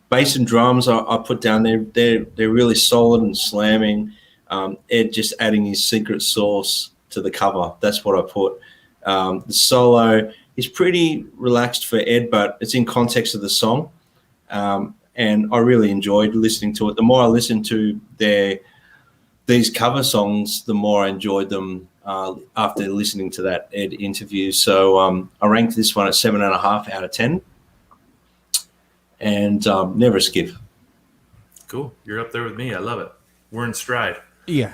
Bass and drums I put down there. They're really solid and slamming. Ed just adding his secret sauce to the cover. That's what I put. The solo is pretty relaxed for Ed, but it's in context of the song. And I really enjoyed listening to it. The more I listened to these cover songs, the more I enjoyed them after listening to that Ed interview. So I ranked this one at 7.5 out of 10. And never skip. Cool. You're up there with me. I love it. We're in stride. Yeah.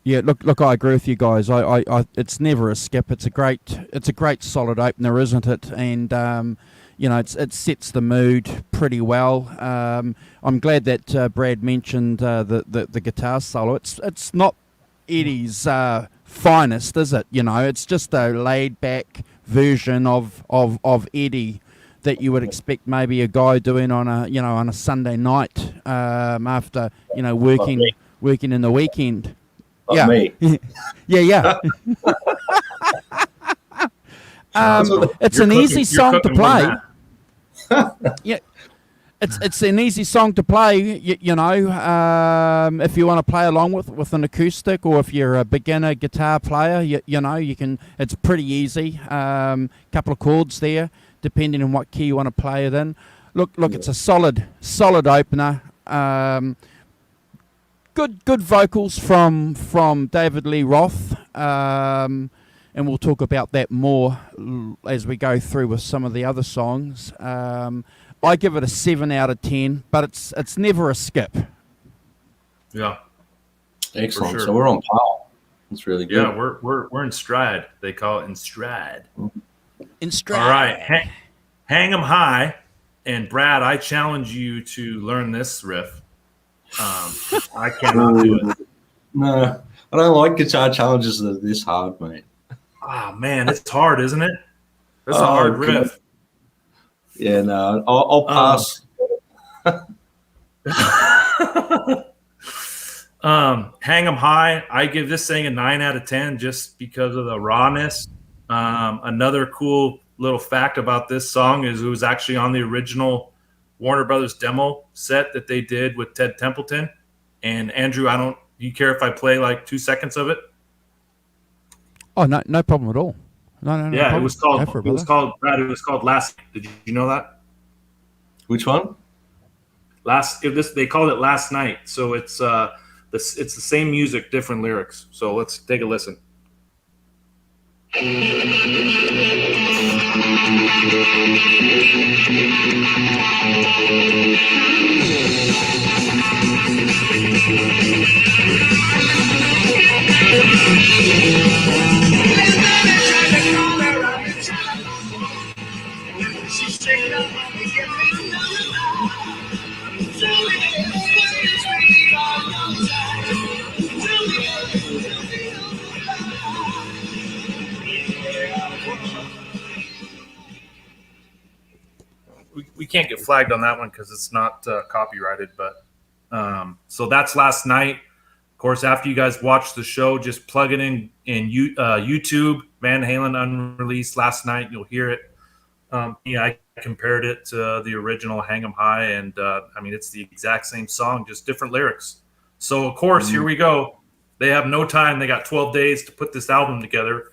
Yeah, look, I agree with you guys. It's never a skip. It's a great solid opener, isn't it? And it sets the mood pretty well. I'm glad that Brad mentioned the guitar solo. It's not Eddie's finest, is it? It's just a laid back version of Eddie that you would expect maybe a guy doing on a Sunday night after working in the weekend. Not me. Yeah. It's an easy song to play. Yeah, it's an easy song to play. If you want to play along with an acoustic, or if you're a beginner guitar player, you can. It's pretty easy. Couple of chords there, depending on what key you want to play it in. Look, it's a solid opener. Good vocals from David Lee Roth, and we'll talk about that more as we go through with some of the other songs. I give it a 7 out of 10, but it's never a skip. Yeah, Excellent. For sure. So we're on par. It's really good. Yeah, we're in stride. They call it in stride. In stride. All right, hang 'em high, and Brad, I challenge you to learn this riff. I cannot do it. No, I don't like guitar challenges that are this hard, mate. Oh man, it's hard, isn't it? That's a hard riff. Yeah, no, I'll pass. Hang 'em high. I give this thing a 9 out of 10 just because of the rawness. Another cool little fact about this song is it was actually on the original Warner Brothers demo set that they did with Ted Templeton. And Andrew, do you care if I play like 2 seconds of it? Oh, no problem at all. No. Yeah, problem. it was called. Go for It was called. Brad, it was called Last. Did you know that? Which one? They called it Last Night. So it's the same music, different lyrics. So let's take a listen. We can't get flagged on that one because it's not copyrighted. But so that's Last Night. Of course, after you guys watch the show, just plug it in YouTube. Van Halen unreleased Last Night. You'll hear it. I compared it to the original Hang 'em High, and it's the exact same song, just different lyrics. So of course, here we go. They have no time. They got 12 days to put this album together.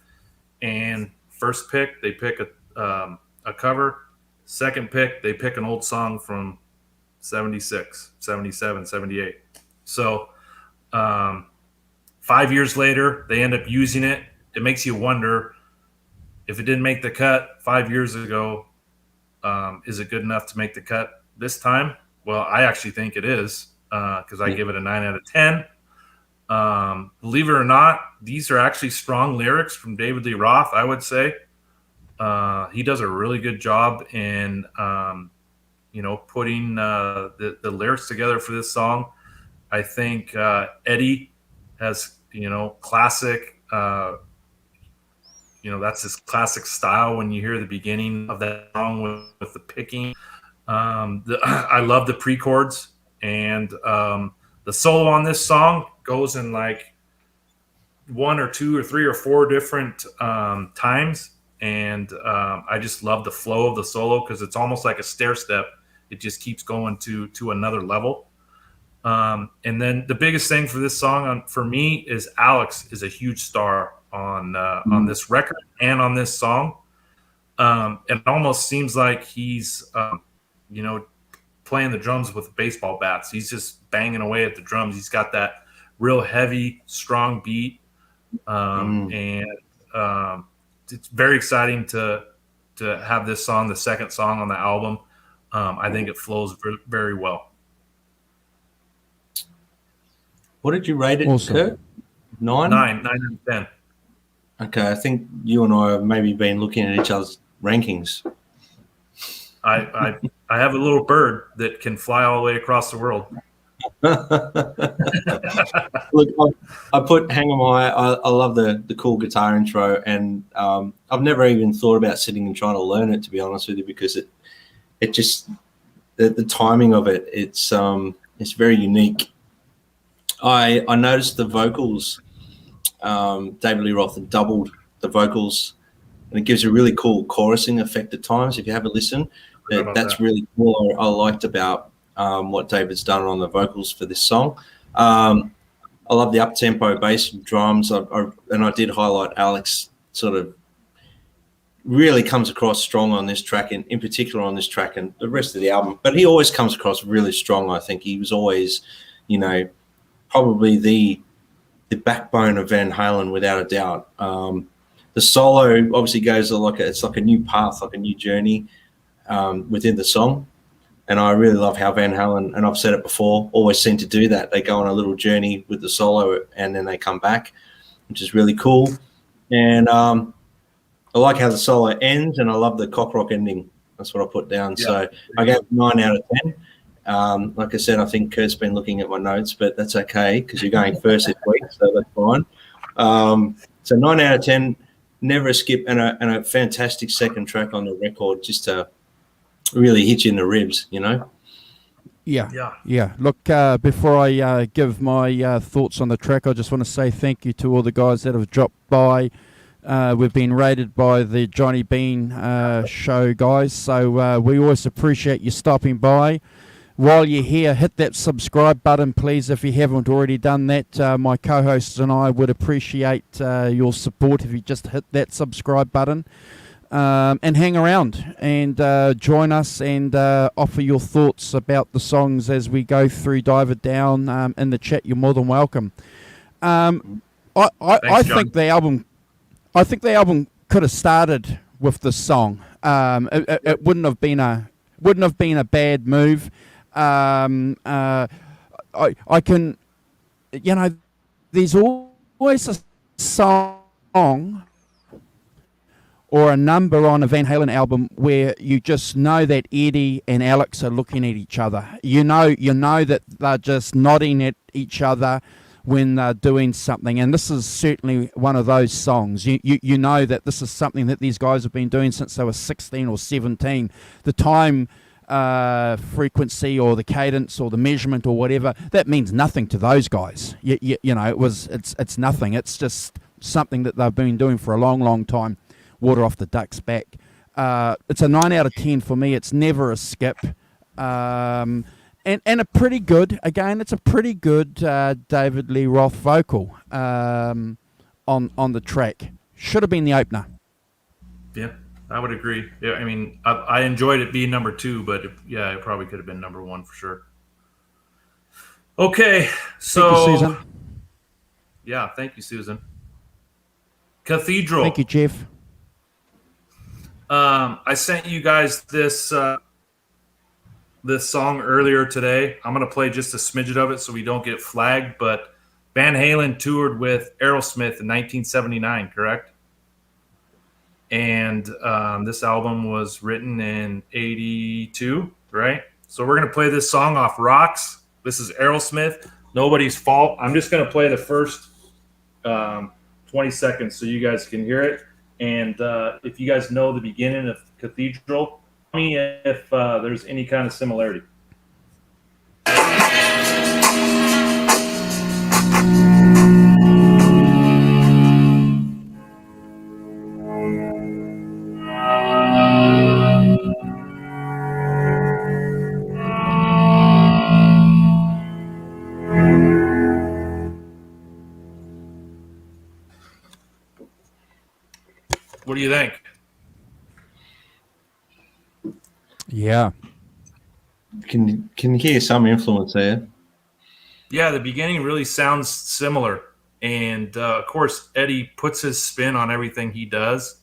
And first pick, they pick a cover. Second pick, they pick an old song from 76, 77, 78. So 5 years later, they end up using it. It makes you wonder, if it didn't make the cut 5 years ago, is it good enough to make the cut this time? Well, I actually think it is, because I give it a 9 out of 10. Believe it or not, these are actually strong lyrics from David Lee Roth, I would say. He does a really good job in, putting the lyrics together for this song. I think Eddie has, classic, that's his classic style when you hear the beginning of that song with the picking. I love the pre-chords, and the solo on this song goes in like 1 or 2 or 3 or 4 different times. And I just love the flow of the solo because it's almost like a stair step. It just keeps going to another level. And then the biggest thing for this song for me is Alex is a huge star on this record and on this song. It almost seems like he's, playing the drums with baseball bats. He's just banging away at the drums. He's got that real heavy, strong beat. It's very exciting to have this song, the second song on the album. I think it flows very well. What did you rate it, Awesome. Kurt? 9? 9 out of 10. Okay, I think you and I have maybe been looking at each other's rankings. I have a little bird that can fly all the way across the world. Look, I put Hang 'Em High. I love the cool guitar intro, and I've never even thought about sitting and trying to learn it, to be honest with you, because it just the timing of it's very unique. I noticed the vocals. David Lee Roth doubled the vocals, and it gives a really cool chorusing effect at times. If you have a listen, that's really cool. I liked about what David's done on the vocals for this song. I love the up-tempo bass and drums, and I did highlight Alex sort of really comes across strong on this track, and in particular on this track and the rest of the album. But he always comes across really strong. I think he was always, probably the backbone of Van Halen without a doubt. The solo obviously goes it's like a new path, like a new journey within the song. And I really love how Van Halen, and I've said it before, always seem to do that. They go on a little journey with the solo and then they come back, which is really cool. And I like how the solo ends, and I love the cock rock ending. That's what I put down. Yeah. So I gave 9 out of 10. Like I said, I think Kurt's been looking at my notes, but that's okay because you're going first this week, so that's fine. So 9 out of 10, never a skip, and a fantastic second track on the record, just to really hit you in the ribs, Yeah. Look, before I give my thoughts on the track, I just want to say thank you to all the guys that have dropped by. We've been rated by the Johnny Bean show guys, so we always appreciate you stopping by. While you're here, hit that subscribe button, please, if you haven't already done that. My co-hosts and I would appreciate your support if you just hit that subscribe button. And hang around and join us and offer your thoughts about the songs as we go through, dive it down in the chat. You're more than welcome. I think the album could have started with this song. It wouldn't have been a bad move. I can, there's always a song or a number on a Van Halen album where you just know that Eddie and Alex are looking at each other. You know that they're just nodding at each other when they're doing something, and this is certainly one of those songs. You know that this is something that these guys have been doing since they were 16 or 17. The time frequency or the cadence or the measurement or whatever, that means nothing to those guys. It's nothing. It's just something that they've been doing for a long time. Water off the duck's back. It's a 9 out of 10 for me. It's never a skip. And a pretty good, again, it's a pretty good David Lee Roth vocal on the track. Should have been the opener. Yeah, I would agree. Yeah, I mean, I enjoyed it being number 2, but it probably could have been number 1 for sure. Okay, so. Thank you, Susan. Yeah, thank you, Susan. Cathedral. Thank you, Jeff. I sent you guys this song earlier today. I'm going to play just a smidget of it so we don't get flagged. But Van Halen toured with Aerosmith in 1979, correct? And this album was written in 82, right? So we're going to play this song off Rocks. This is Aerosmith, Nobody's Fault. I'm just going to play the first 20 seconds so you guys can hear it. And if you guys know the beginning of Cathedral, tell me if there's any kind of similarity. What do you think? Yeah. Can you hear some influence there? Yeah, the beginning really sounds similar. And, of course, Eddie puts his spin on everything he does.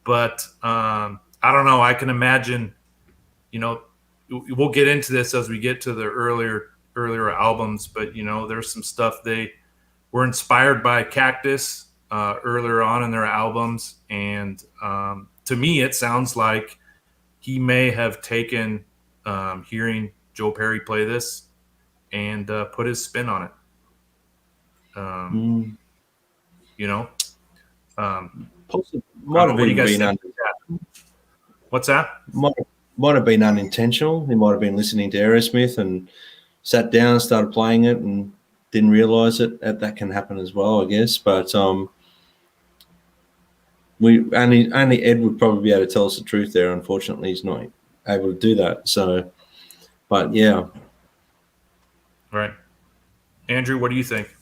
But I don't know. I can imagine, we'll get into this as we get to the earlier albums. But, there's some stuff they were inspired by Cactus earlier on in their albums, and to me, it sounds like he may have taken hearing Joe Perry play this and put his spin on it. You know, Possibly, might have what do you even guys been think? What's that? might have been unintentional. He might have been listening to Aerosmith and sat down, started playing it, and didn't realize it. That can happen as well, I guess. But we only Ed would probably be able to tell us the truth there. Unfortunately, he's not able to do that. So, but yeah, Right, Andrew, what do you think?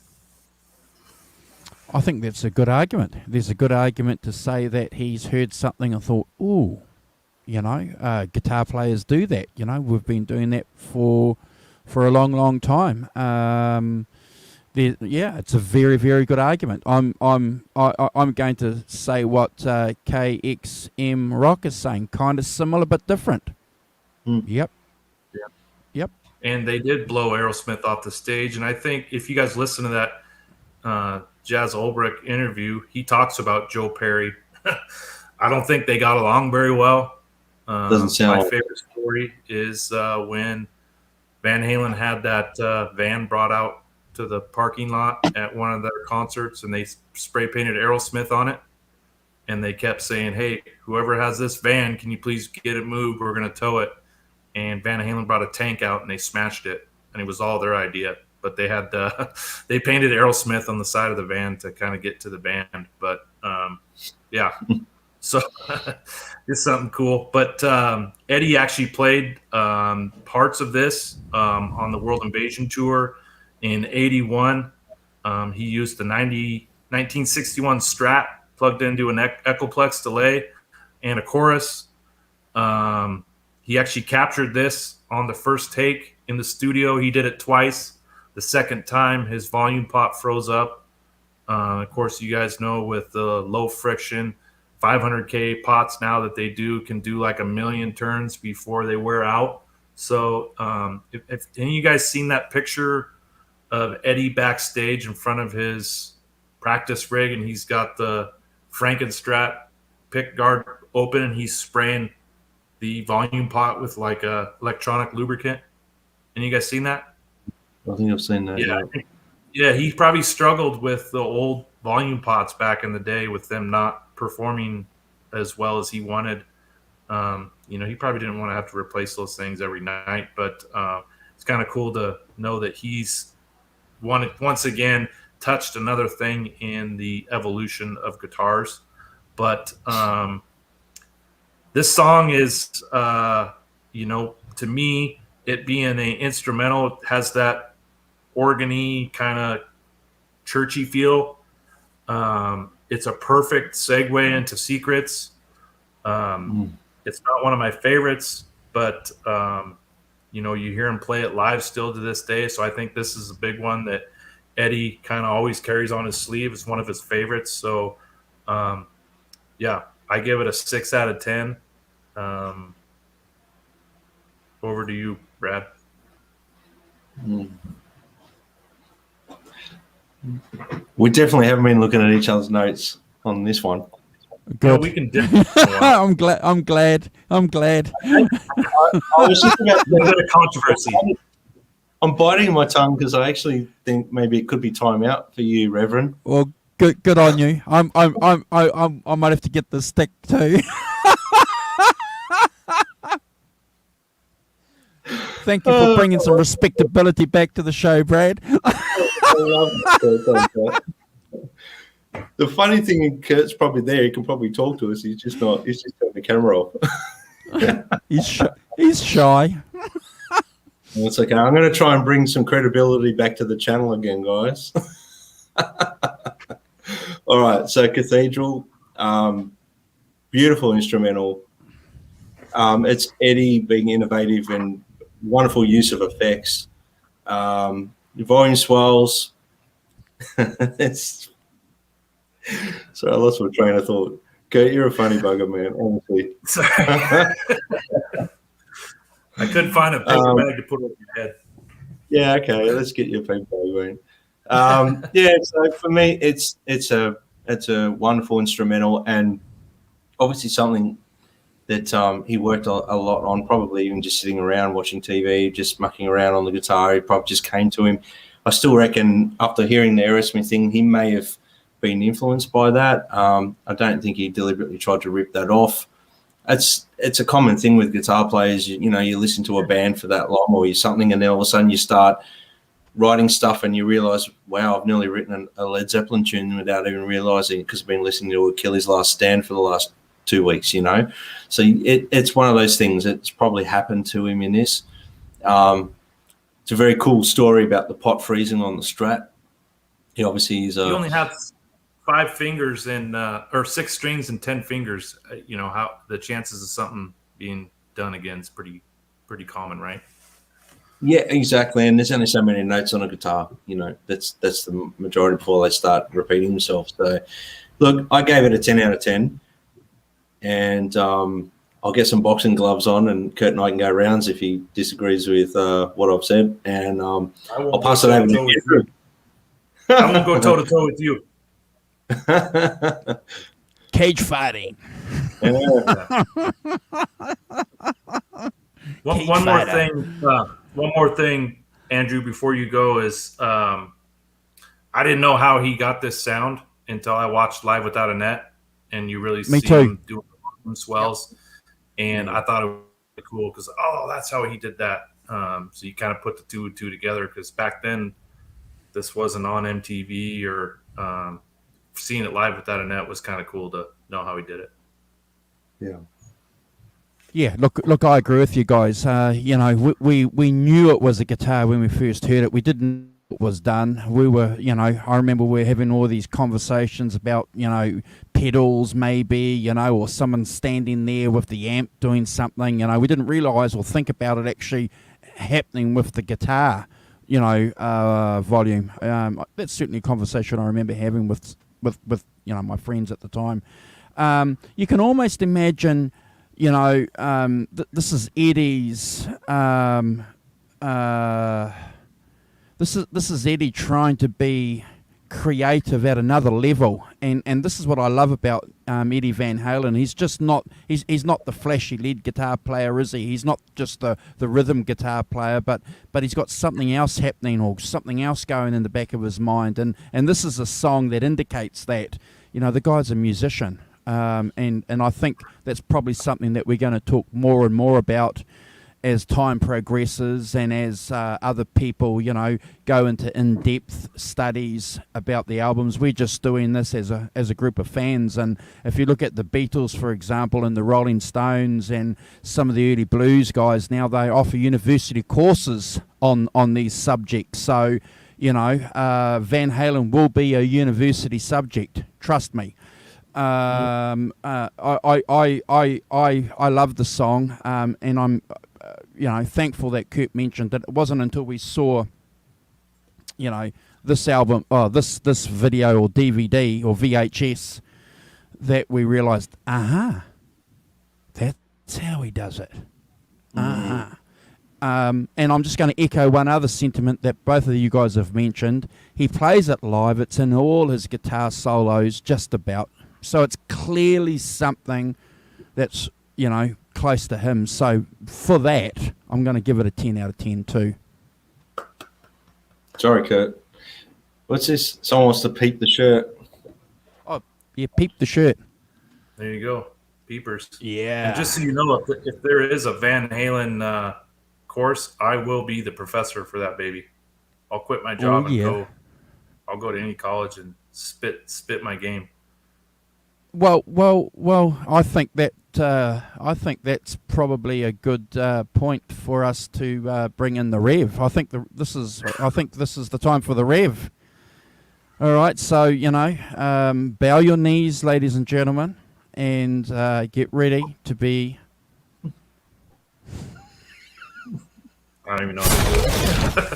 I think that's a good argument. There's a good argument to say that he's heard something and thought, ooh, guitar players do that. We've been doing that for a long, long time. It's a very, very good argument. I'm going to say what KXM Rock is saying, kind of similar but different. Yep. And they did blow Aerosmith off the stage. And I think if you guys listen to that Jazz Ulbrich interview, he talks about Joe Perry. I don't think they got along very well. Doesn't sound my like favorite story is when Van Halen had that van brought out to the parking lot at one of their concerts, and they spray painted Aerosmith on it. And they kept saying, "Hey, whoever has this van, can you please get it moved? We're going to tow it." And Van Halen brought a tank out and they smashed it, and it was all their idea. But they had they painted Aerosmith on the side of the van to kind of get to the band. But so it's something cool. But Eddie actually played parts of this on the World Invasion tour in '81. He used the 1961 Strat plugged into an Echoplex delay and a chorus. He actually captured this on the first take in the studio. He did it twice. The second time, his volume pot froze up. Of course, you guys know with the low friction 500K pots now that they can do like 1 million turns before they wear out. So if any of you guys seen that picture of Eddie backstage in front of his practice rig, and he's got the Frankenstrat pick guard open and he's spraying the volume pot with like a electronic lubricant. Any of you guys seen that? I think I've seen that. Yeah, he probably struggled with the old volume pots back in the day with them not performing as well as he wanted. He probably didn't want to have to replace those things every night, but it's kind of cool to know that he's once again touched another thing in the evolution of guitars. But this song is, to me, it being an instrumental, it has that organ-y kind of churchy feel. It's a perfect segue into Secrets. It's not one of my favorites, but you hear him play it live still to this day. So I think this is a big one that Eddie kind of always carries on his sleeve. It's one of his favorites. So I give it a 6 out of 10. Over to you, Brad. We definitely haven't been looking at each other's notes on this one. Good. We can dip. I'm glad. I was just about A little bit of controversy. I'm biting my tongue because I actually think maybe it could be time out for you, Reverend. Well, good on you. I might have to get the stick too. Thank you for bringing some respectability back to the show, Brad. The funny thing, Kurt's probably there. He can probably talk to us. He's just not. He's just turning the camera off. He's shy. It's okay. I'm going to try and bring some credibility back to the channel again, guys. All right. So Cathedral, beautiful instrumental. It's Eddie being innovative and wonderful use of effects. Volume swells. It's sorry, I lost my train of thought. Kurt, you're a funny bugger, man. Honestly. I couldn't find a paper bag to put over your head. Yeah, okay. Let's get your paper bag, man. Yeah, so for me, it's a wonderful instrumental, and obviously something that he worked a lot on. Probably even just sitting around watching TV, just mucking around on the guitar. It probably just came to him. I still reckon after hearing the Aerosmith thing, he may have been influenced by that. I don't think he deliberately tried to rip that off. It's a common thing with guitar players. You listen to a band for that long or something, and then all of a sudden you start writing stuff and you realize, wow, I've nearly written a Led Zeppelin tune without even realizing it, because I've been listening to Achilles' Last Stand for the last 2 weeks, So it's one of those things. It's probably happened to him in this. It's a very cool story about the pot freezing on the Strat. He obviously is He only has 5 fingers and or 6 strings and 10 fingers. How the chances of something being done again is pretty common, right? Yeah, exactly. And there's only so many notes on a guitar. That's the majority before they start repeating themselves. So, look, I gave it a 10 out of 10, and I'll get some boxing gloves on, and Kurt and I can go rounds if he disagrees with what I've said, and I'll pass it over to you. I won't go toe to toe with you. Cage fighting. One more thing, Andrew, before you go, is I didn't know how he got this sound until I watched Live Without a Net, and you really see him doing swells, and I thought it was really cool because that's how he did that. So you kind of put the two and two together, because back then this wasn't on MTV, or seeing it Live Without a Net was kind of cool to know how he did it. Yeah. Yeah, look, I agree with you guys. We knew it was a guitar when we first heard it. We didn't know it was done. We were, I remember we were having all these conversations about, pedals maybe, or someone standing there with the amp doing something. We didn't realise or think about it actually happening with the guitar, volume. That's certainly a conversation I remember having with my friends at the time. You can almost imagine. This is Eddie's. This is Eddie trying to be creative at another level, and this is what I love about Eddie Van Halen. He's just not. He's not the flashy lead guitar player, is he? He's not just the rhythm guitar player, but he's got something else happening, or something else going in the back of his mind, and this is a song that indicates that. The guy's a musician. And I think that's probably something that we're going to talk more and more about as time progresses, and as other people, go into in-depth studies about the albums. We're just doing this as a group of fans. And if you look at the Beatles, for example, and the Rolling Stones, and some of the early blues guys, now they offer university courses on these subjects. So, Van Halen will be a university subject. Trust me. I love the song, and I'm thankful that Kurt mentioned that. It wasn't until we saw this album, this video or DVD or VHS, that we realized, that's how he does it. And I'm just going to echo one other sentiment that both of you guys have mentioned. He plays it live. It's in all his guitar solos, just about. So it's clearly something that's, close to him. So for that, I'm going to give it a 10 out of 10 too. Sorry, Kurt. What's this? Someone wants to peep the shirt. Oh, yeah, peep the shirt. There you go. Peepers. Yeah. And just so you know, if there is a Van Halen course, I will be the professor for that baby. I'll quit my job and I'll go to any college and spit my game. Well. I think that's probably a good point for us to bring in the Rev. I think this is the time for the Rev. All right, so bow your knees, ladies and gentlemen, and get ready to be. I don't even know how to do it.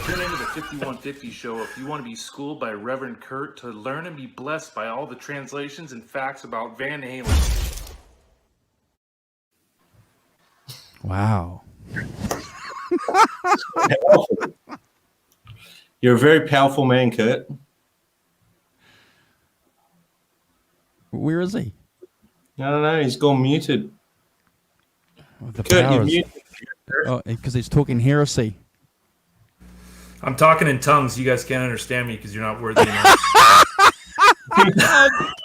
Tune into the 5150 show if you want to be schooled by Reverend Kurt, to learn and be blessed by all the translations and facts about Van Halen. Wow. You're a very powerful man, Kurt. Where is he? I don't know. He's gone muted. The Kurt, you're powers. muted. Oh, because he's talking heresy. I'm talking in tongues. You guys can't understand me because you're not worthy enough.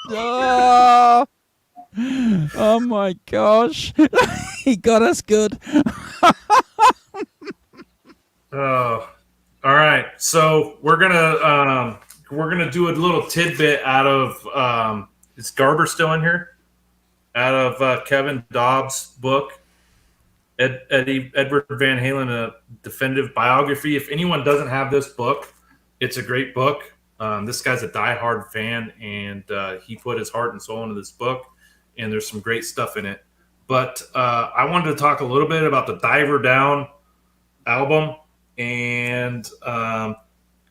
Oh, oh my gosh. He got us good. Oh, all right. So we're gonna do a little tidbit out of is Garber still in here? Out of Kevin Dobbs' book, Edward Van Halen, a definitive biography. If anyone doesn't have this book, it's a great book. This guy's a diehard fan, and he put his heart and soul into this book, and there's some great stuff in it. But I wanted to talk a little bit about the Diver Down album and go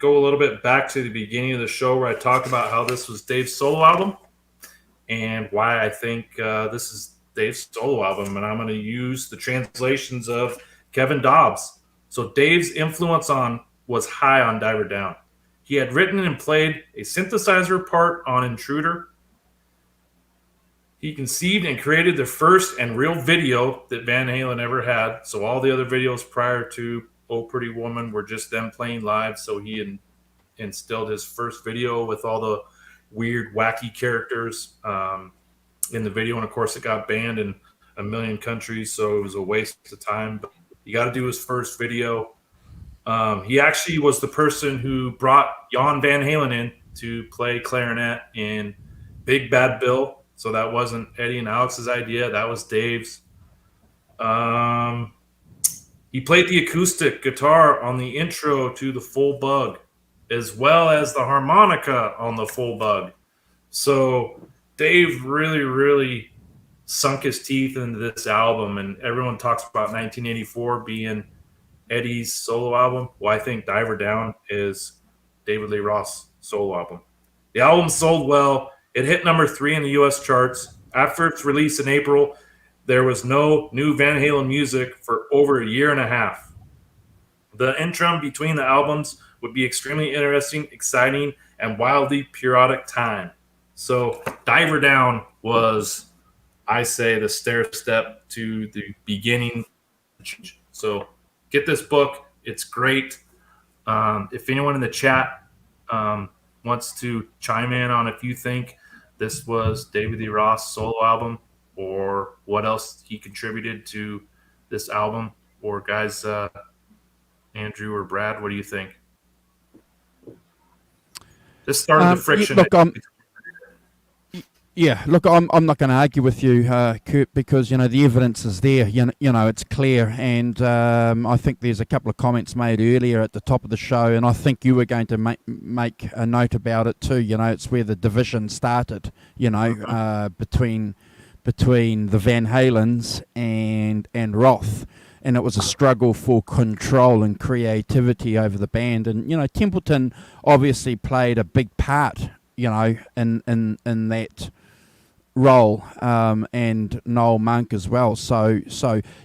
a little bit back to the beginning of the show where I talked about how this was Dave's solo album and why I think this is Dave's solo album. And I'm going to use the translations of Kevin Dobbs. So Dave's influence was high on Diver Down. He had written and played a synthesizer part on Intruder. He conceived and created the first and real video that Van Halen ever had. So all the other videos prior to Oh Pretty Woman were just them playing live. So he instilled his first video with all the weird, wacky characters in the video. And of course, it got banned in a million countries. So it was a waste of time. But you got to do his first video. He actually was the person who brought Jan Van Halen in to play clarinet in Big Bad Bill. So that wasn't Eddie and Alex's idea. That was Dave's. He played the acoustic guitar on the intro to The Full Bug, as well as the harmonica on The Full Bug. So Dave really, really sunk his teeth into this album, and everyone talks about 1984 being Eddie's solo album. Well, I think Diver Down is David Lee Roth's solo album. The album sold well. It hit number 3 in the U.S. charts. After its release in April, there was no new Van Halen music for over a year and a half. The interim between the albums would be extremely interesting, exciting, and wildly periodic time. So Diver Down was, I say, the stair step to the beginning. So get this book. It's great. If anyone in the chat wants to chime in on if you think this was David Lee Roth's solo album or what else he contributed to this album, or guys, Andrew or Brad, what do you think? This started the friction. Look, I'm not going to argue with you, Kurt, because the evidence is there. It's clear, and I think there's a couple of comments made earlier at the top of the show, and I think you were going to make a note about it too. It's where the division started. Between the Van Halens and Roth, and it was a struggle for control and creativity over the band. And Templeton obviously played a big part, in that role, and Noel Monk as well. So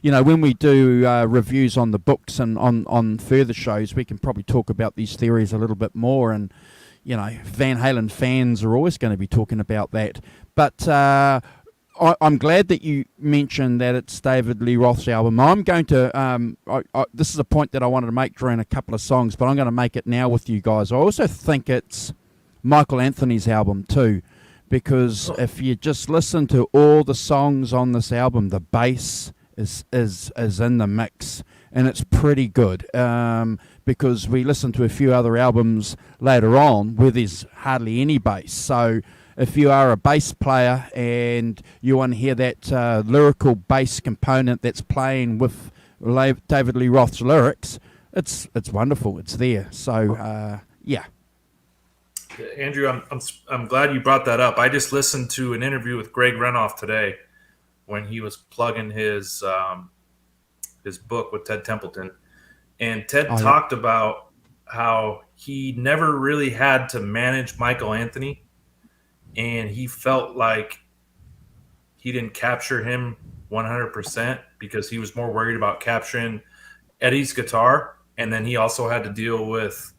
when we do reviews on the books and on further shows, we can probably talk about these theories a little bit more. And Van Halen fans are always going to be talking about that. But I'm glad that you mentioned that it's David Lee Roth's album. I'm going to this is a point that I wanted to make during a couple of songs, but I'm going to make it now with you guys. I also think it's Michael Anthony's album too, because if you just listen to all the songs on this album, the bass is in the mix, and it's pretty good. Because we listened to a few other albums later on where there's hardly any bass. So if you are a bass player and you want to hear that lyrical bass component that's playing with David Lee Roth's lyrics, it's wonderful. It's there. So yeah. Andrew, I'm glad you brought that up. I just listened to an interview with Greg Renoff today when he was plugging his book with Ted Templeton, and Ted talked about how he never really had to manage Michael Anthony, and he felt like he didn't capture him 100% because he was more worried about capturing Eddie's guitar, and then he also had to deal with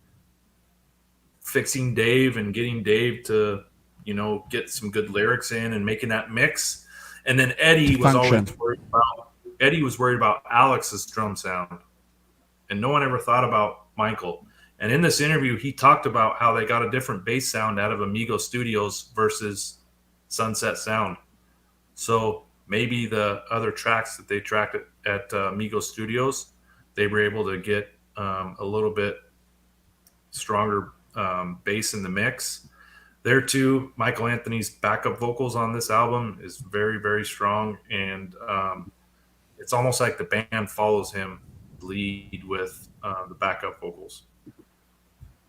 fixing Dave and getting Dave to get some good lyrics in and making that mix. And then Eddie was Function. always worried about Alex's drum sound, and no one ever thought about Michael. And in this interview, he talked about how they got a different bass sound out of Amigo Studios versus Sunset Sound. So maybe the other tracks that they tracked at Amigo Studios, they were able to get a little bit stronger bass in the mix. There too, Michael Anthony's backup vocals on this album is very, very strong, and it's almost like the band follows him lead with the backup vocals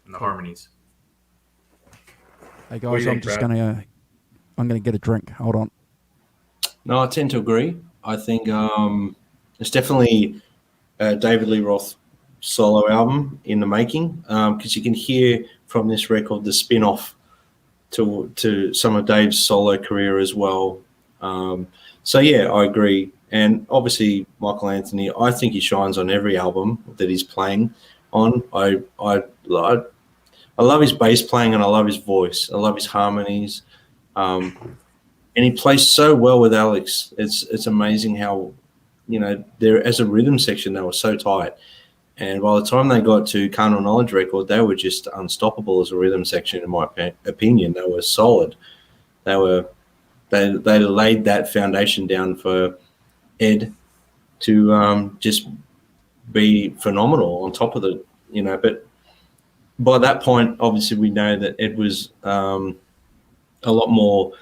and the harmonies. Hey What do guys, you I'm think, just Brad? gonna get a drink. Hold on. No, I tend to agree. I think it's definitely a David Lee Roth solo album in the making, because you can hear from this record the spin-off to some of Dave's solo career as well. So yeah, I agree. And obviously Michael Anthony, I think he shines on every album that he's playing on. I love his bass playing, and I love his voice. I love his harmonies. And he plays so well with Alex. It's amazing how, there as a rhythm section, they were so tight. And by the time they got to Carnal Knowledge record, they were just unstoppable as a rhythm section, in my opinion. They were solid. They laid that foundation down for Ed to just be phenomenal on top of it, But by that point, obviously, we know that Ed was a lot more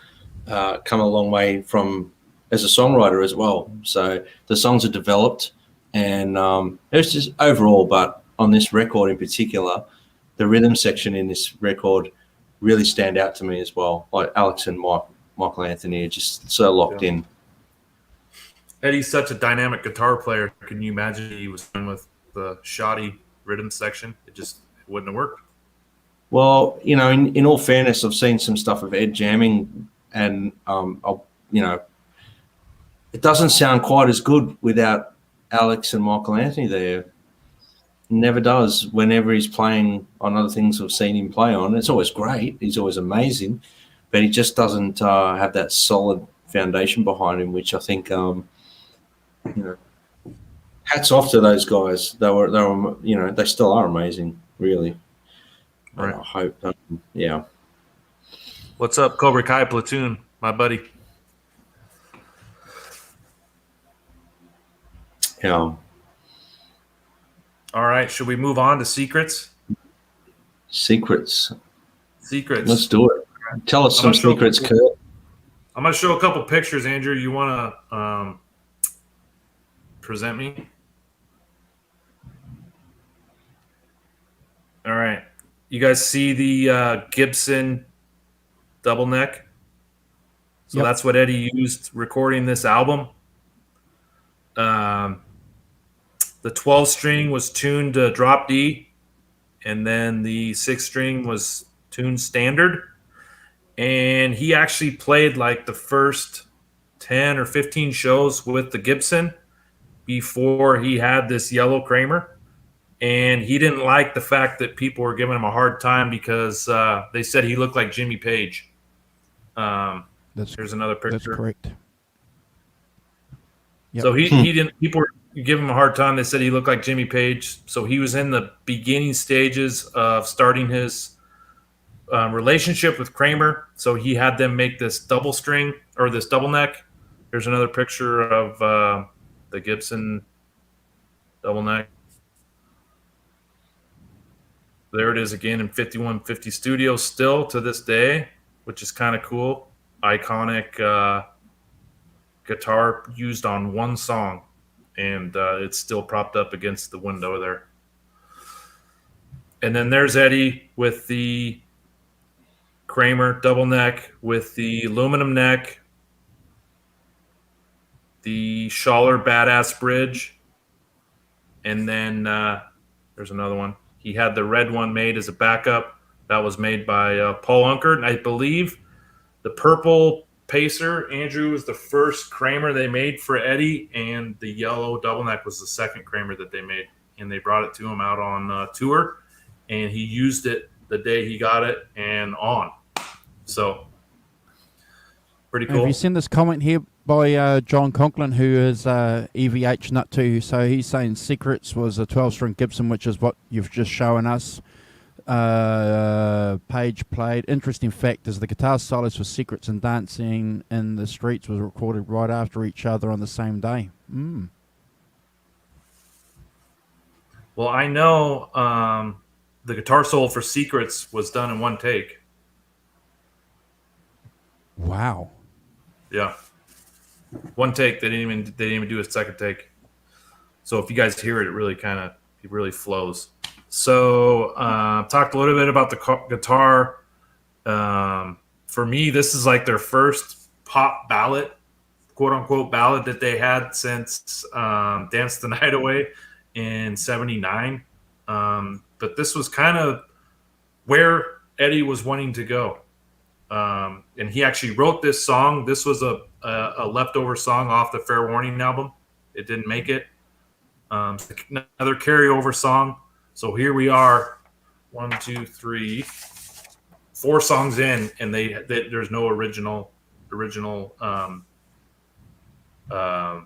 come a long way from as a songwriter as well. So the songs are developed, and it was just overall, but on this record in particular, the rhythm section in this record really stand out to me as well. Like Alex and Michael Anthony are just so locked in. Eddie's such a dynamic guitar player. Can you imagine he was done with the shoddy rhythm section? It wouldn't have worked. Well, in all fairness, I've seen some stuff of Ed jamming, and it doesn't sound quite as good without Alex and Michael Anthony there. It never does. Whenever he's playing on other things I've seen him play on, it's always great. He's always amazing, but he just doesn't have that solid foundation behind him, which I think, hats off to those guys. They were, they still are amazing, really. Right. I hope, yeah. What's up, Cobra Kai Platoon, my buddy? Yeah. All right, should we move on to secrets? Secrets. Secrets. Let's do it. Tell us some secrets, Kurt. I'm going to show a couple pictures, Andrew. You want to present me? All right. You guys see the Gibson double neck? So Yep. that's what Eddie used recording this album. The 12 string was tuned to drop D, and then the 6 string was tuned standard. And he actually played like the first 10 or 15 shows with the Gibson before he had this yellow Kramer. And he didn't like the fact that people were giving him a hard time because they said he looked like Jimmy Page. Here's another picture. That's correct. Yep. So he didn't. People were giving him a hard time. They said he looked like Jimmy Page. So he was in the beginning stages of starting his relationship with Kramer. So he had them make this double string or this double neck. Here's another picture of the Gibson double neck. There it is again in 5150 Studios still to this day, which is kind of cool. Iconic guitar used on one song, and it's still propped up against the window there. And then there's Eddie with the Kramer double neck with the aluminum neck, the Schaller Badass Bridge, and then there's another one. He had the red one made as a backup. That was made by Paul Unkert. And I believe the purple Pacer, Andrew, was the first Kramer they made for Eddie, and the yellow double neck was the second Kramer that they made. And they brought it to him out on tour, and he used it the day he got it and on. So Pretty Have cool. you seen this comment here by John Conklin, who is EVH Nut too? So he's saying Secrets was a 12-string Gibson, which is what you've just shown us. Page played. Interesting fact is the guitar solos for Secrets and Dancing in the Streets was recorded right after each other on the same day. Well, I know the guitar solo for Secrets was done in one take. Wow. Yeah, one take. They didn't even do a second take. So if you guys hear it, it really flows. So talked a little bit about the guitar. For me, this is like their first pop ballad, quote unquote ballad that they had since Dance the Night Away in '79. But this was kind of where Eddie was wanting to go. And he actually wrote this song. This was a leftover song off the Fair Warning album. It didn't make it. Another carryover song. So here we are, 1, 2, 3, 4 songs in, and there's no original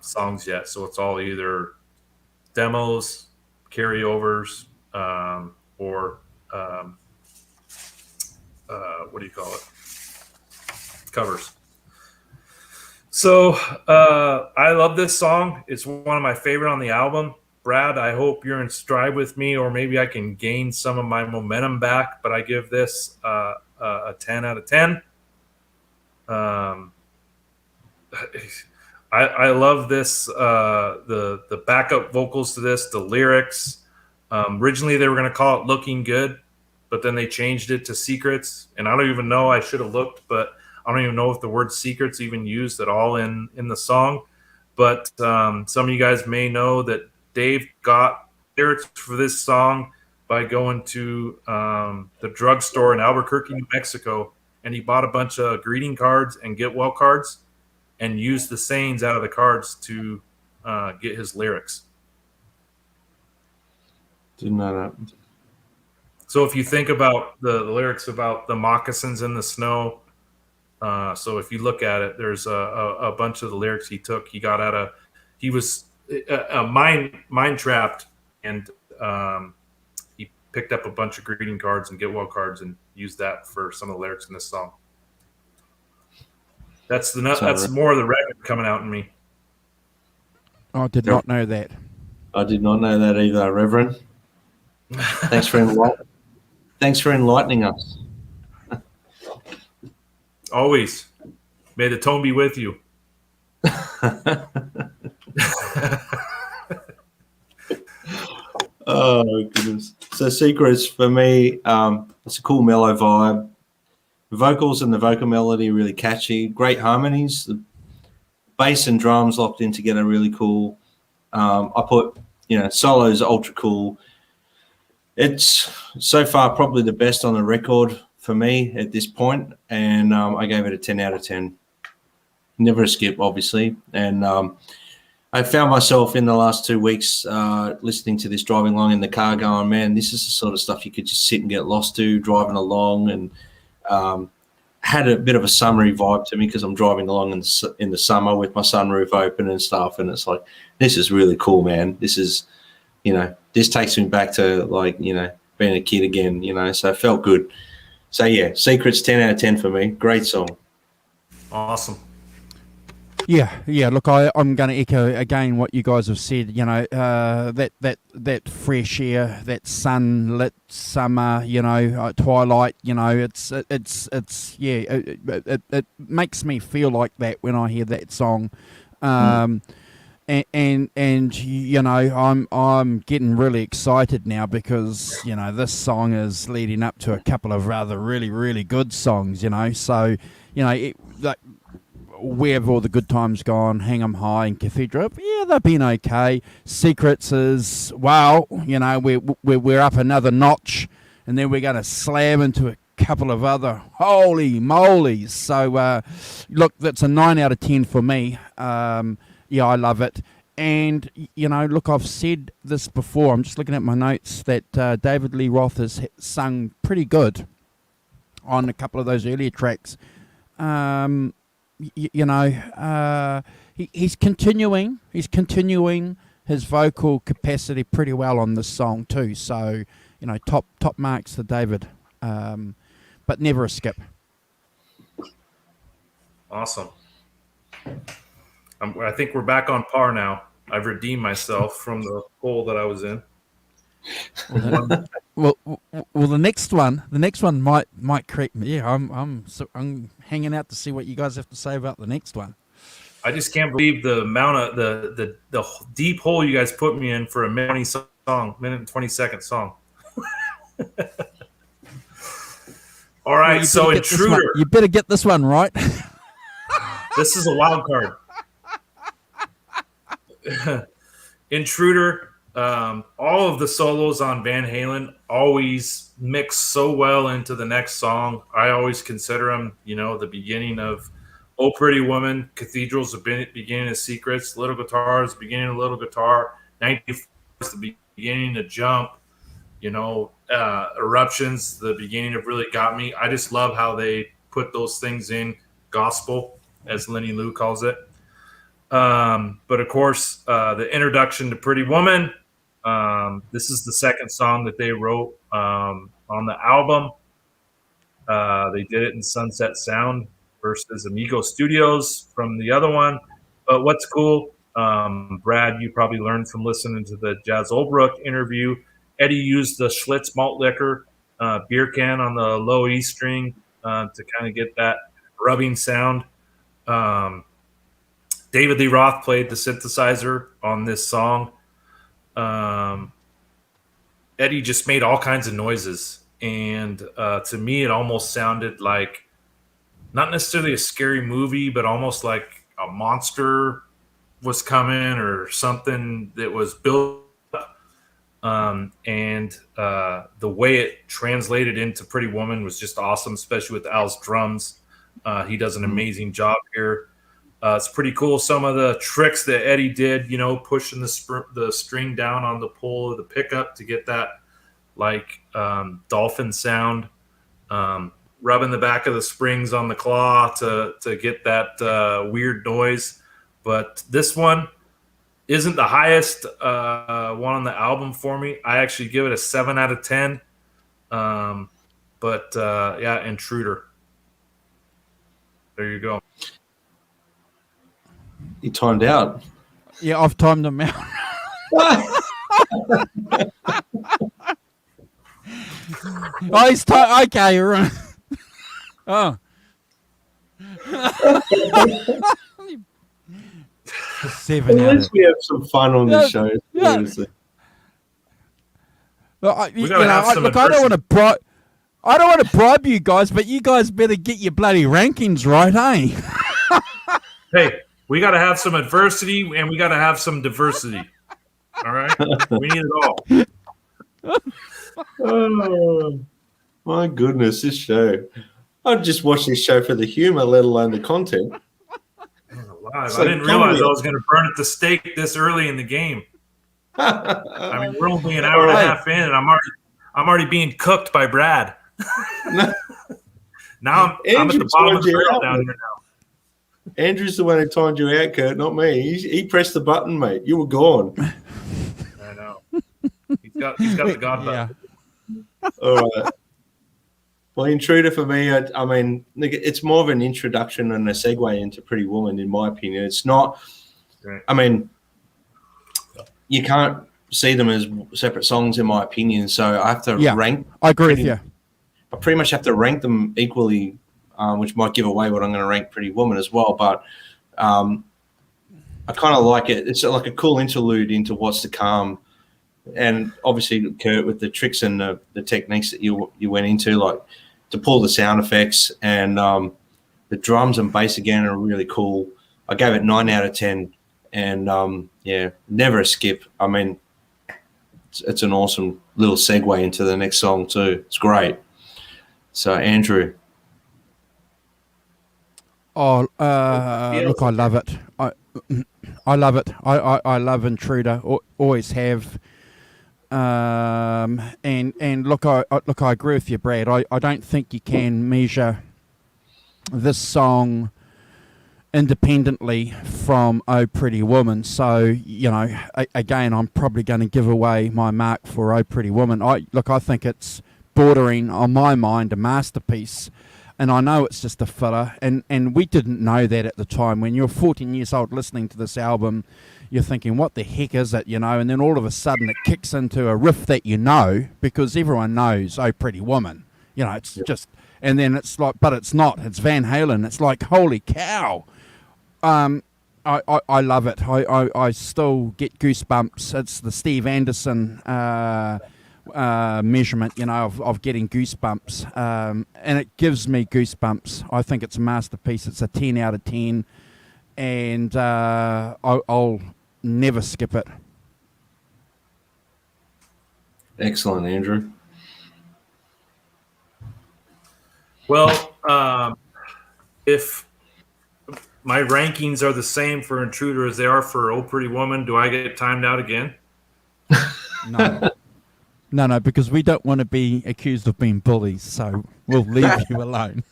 songs yet. So it's all either demos, carryovers, or what do you call it? Covers. So I love this song. It's one of my favorite on the album. Brad, I hope you're in stride with me, or maybe I can gain some of my momentum back, but I give this a 10 out of 10. I love this, the backup vocals to this, the lyrics. Originally, they were going to call it Looking Good, but then they changed it to Secrets. And I don't even know, I should have looked, but I don't even know if the word Secrets even used at all in the song. But some of you guys may know that Dave got lyrics for this song by going to the drugstore in Albuquerque, New Mexico, and he bought a bunch of greeting cards and get well cards and used the sayings out of the cards to get his lyrics. Didn't know that. So if you think about the lyrics about the moccasins in the snow, so if you look at it, there's a bunch of the lyrics he took. He was mind trapped, and he picked up a bunch of greeting cards and get well cards and used that for some of the lyrics in this song. That's more of the record coming out in me. I did not know that. I did not know that either, Reverend. Thanks for enlightening us. Always. May the tone be with you. Oh goodness! So Secrets for me, it's a cool mellow vibe. The vocals and the vocal melody are really catchy. Great harmonies. The bass and drums locked in together, really cool. I put solos ultra cool. It's so far probably the best on the record for me at this point, and I gave it a 10 out of 10. Never a skip, obviously. And I found myself in the last 2 weeks listening to this driving along in the car going, man, this is the sort of stuff you could just sit and get lost to driving along, and had a bit of a summery vibe to me because I'm driving along in the summer with my sunroof open and stuff, and it's like, this is really cool, man. This is, this takes me back to being a kid again, so it felt good. So yeah, Secrets 10 out of 10 for me. Great song. Awesome. Yeah. Look, I'm going to echo again what you guys have said. That fresh air, that sunlit summer, twilight. It makes me feel like that when I hear that song. And I'm getting really excited now because this song is leading up to a couple of other really, really good songs. So where have all the good times gone? Hang 'em High and Cathedral, yeah, they've been okay. Secrets is, we're up another notch, and then we're going to slam into a couple of other holy molies. So look, that's a 9 out of 10 for me. I love it. And, look, I've said this before. I'm just looking at my notes that David Lee Roth has sung pretty good on a couple of those earlier tracks. he's continuing his vocal capacity pretty well on this song too. So, top marks to David, but never a skip. Awesome. I think we're back on par now. I've redeemed myself from the hole that I was in. Well, the next one might creep me. Yeah, I'm hanging out to see what you guys have to say about the next one. I just can't believe the amount of the deep hole you guys put me in for a minute and 20-second song. All right, Well, so Intruder. You better get this one right. This is a wild card. Intruder. All of the solos on Van Halen always mix so well into the next song. I always consider them, the beginning of "Oh Pretty Woman," Cathedral's the beginning of Secrets, Little Guitars, the beginning of Little Guitar, 1994 is the beginning of Jump, Eruptions, the beginning of Really Got Me. I just love how they put those things in gospel, as Lenny Lou calls it. But of course, the introduction to Pretty Woman. This is the second song that they wrote on the album. They did it in Sunset Sound versus Amigo Studios from the other one. But what's cool, Brad, you probably learned from listening to the Jazz Olbrook interview. Eddie used the Schlitz malt liquor beer can on the low E string to kind of get that rubbing sound. David Lee Roth played the synthesizer on this song. Eddie just made all kinds of noises, and to me it almost sounded like not necessarily a scary movie, but almost like a monster was coming or something that was built up. And the way it translated into Pretty Woman was just awesome, especially with Al's drums. He does an amazing job here. It's pretty cool. Some of the tricks that Eddie did, pushing the string down on the pull of the pickup to get that dolphin sound, rubbing the back of the springs on the claw to get that weird noise. But this one isn't the highest one on the album for me. I actually give it a 7 out of 10. Intruder. There you go. You timed out. Yeah, I've timed them out. He's okay, you're right. Oh. 7 At out least we have some fun on this show. Yeah. Seriously. Well, I some don't want to bribe you guys, but you guys better get your bloody rankings right, eh? Hey, we got to have some adversity and we got to have some diversity. All right? We need it all. Oh, my goodness, this show. I'd just watch this show for the humor, let alone the content. I didn't realize I was going to burn at the stake this early in the game. I mean, we're only an hour and a half in, and I'm already being cooked by Brad. Now I'm at the bottom of the barrel down here now. Andrew's the one who timed you out, Kurt, not me. He pressed the button, mate. You were gone. I know. He's got the God button. All right. Well, Intruder for me, I mean, it's more of an introduction and a segue into Pretty Woman, in my opinion. It's not. Right. I mean, you can't see them as separate songs, in my opinion. So I have to rank. I agree with you. I pretty much have to rank them equally, which might give away what I'm going to rank Pretty Woman as well. But I kind of like it. It's like a cool interlude into what's to come. And obviously, Kurt, with the tricks and the techniques that you went into, like to pull the sound effects and the drums and bass again are really cool. I gave it 9 out of 10. And, never a skip. I mean, it's an awesome little segue into the next song too. It's great. So, Andrew. Oh, look, I love it. I love it. I love Intruder. Always have. And look, I agree with you, Brad. I don't think you can measure this song independently from Oh Pretty Woman. So, you know, again, I'm probably going to give away my mark for Oh Pretty Woman. I think it's bordering, on my mind, a masterpiece. And I know it's just a filler, and we didn't know that at the time. When you're 14 years old listening to this album, you're thinking, what the heck is it, you know? And then all of a sudden it kicks into a riff that you know, because everyone knows Oh Pretty Woman. You know, it's just, and then it's like, but it's not. It's Van Halen. It's like, holy cow. I love it. I still get goosebumps. It's the Steve Anderson measurement, you know, of getting goosebumps, and it gives me goosebumps. I think it's a masterpiece. It's a 10 out of 10, and I'll never skip it. Excellent, Andrew. Well, if my rankings are the same for Intruder as they are for Oh Pretty Woman, do I get timed out again? No. No, because we don't want to be accused of being bullies, so we'll leave you alone.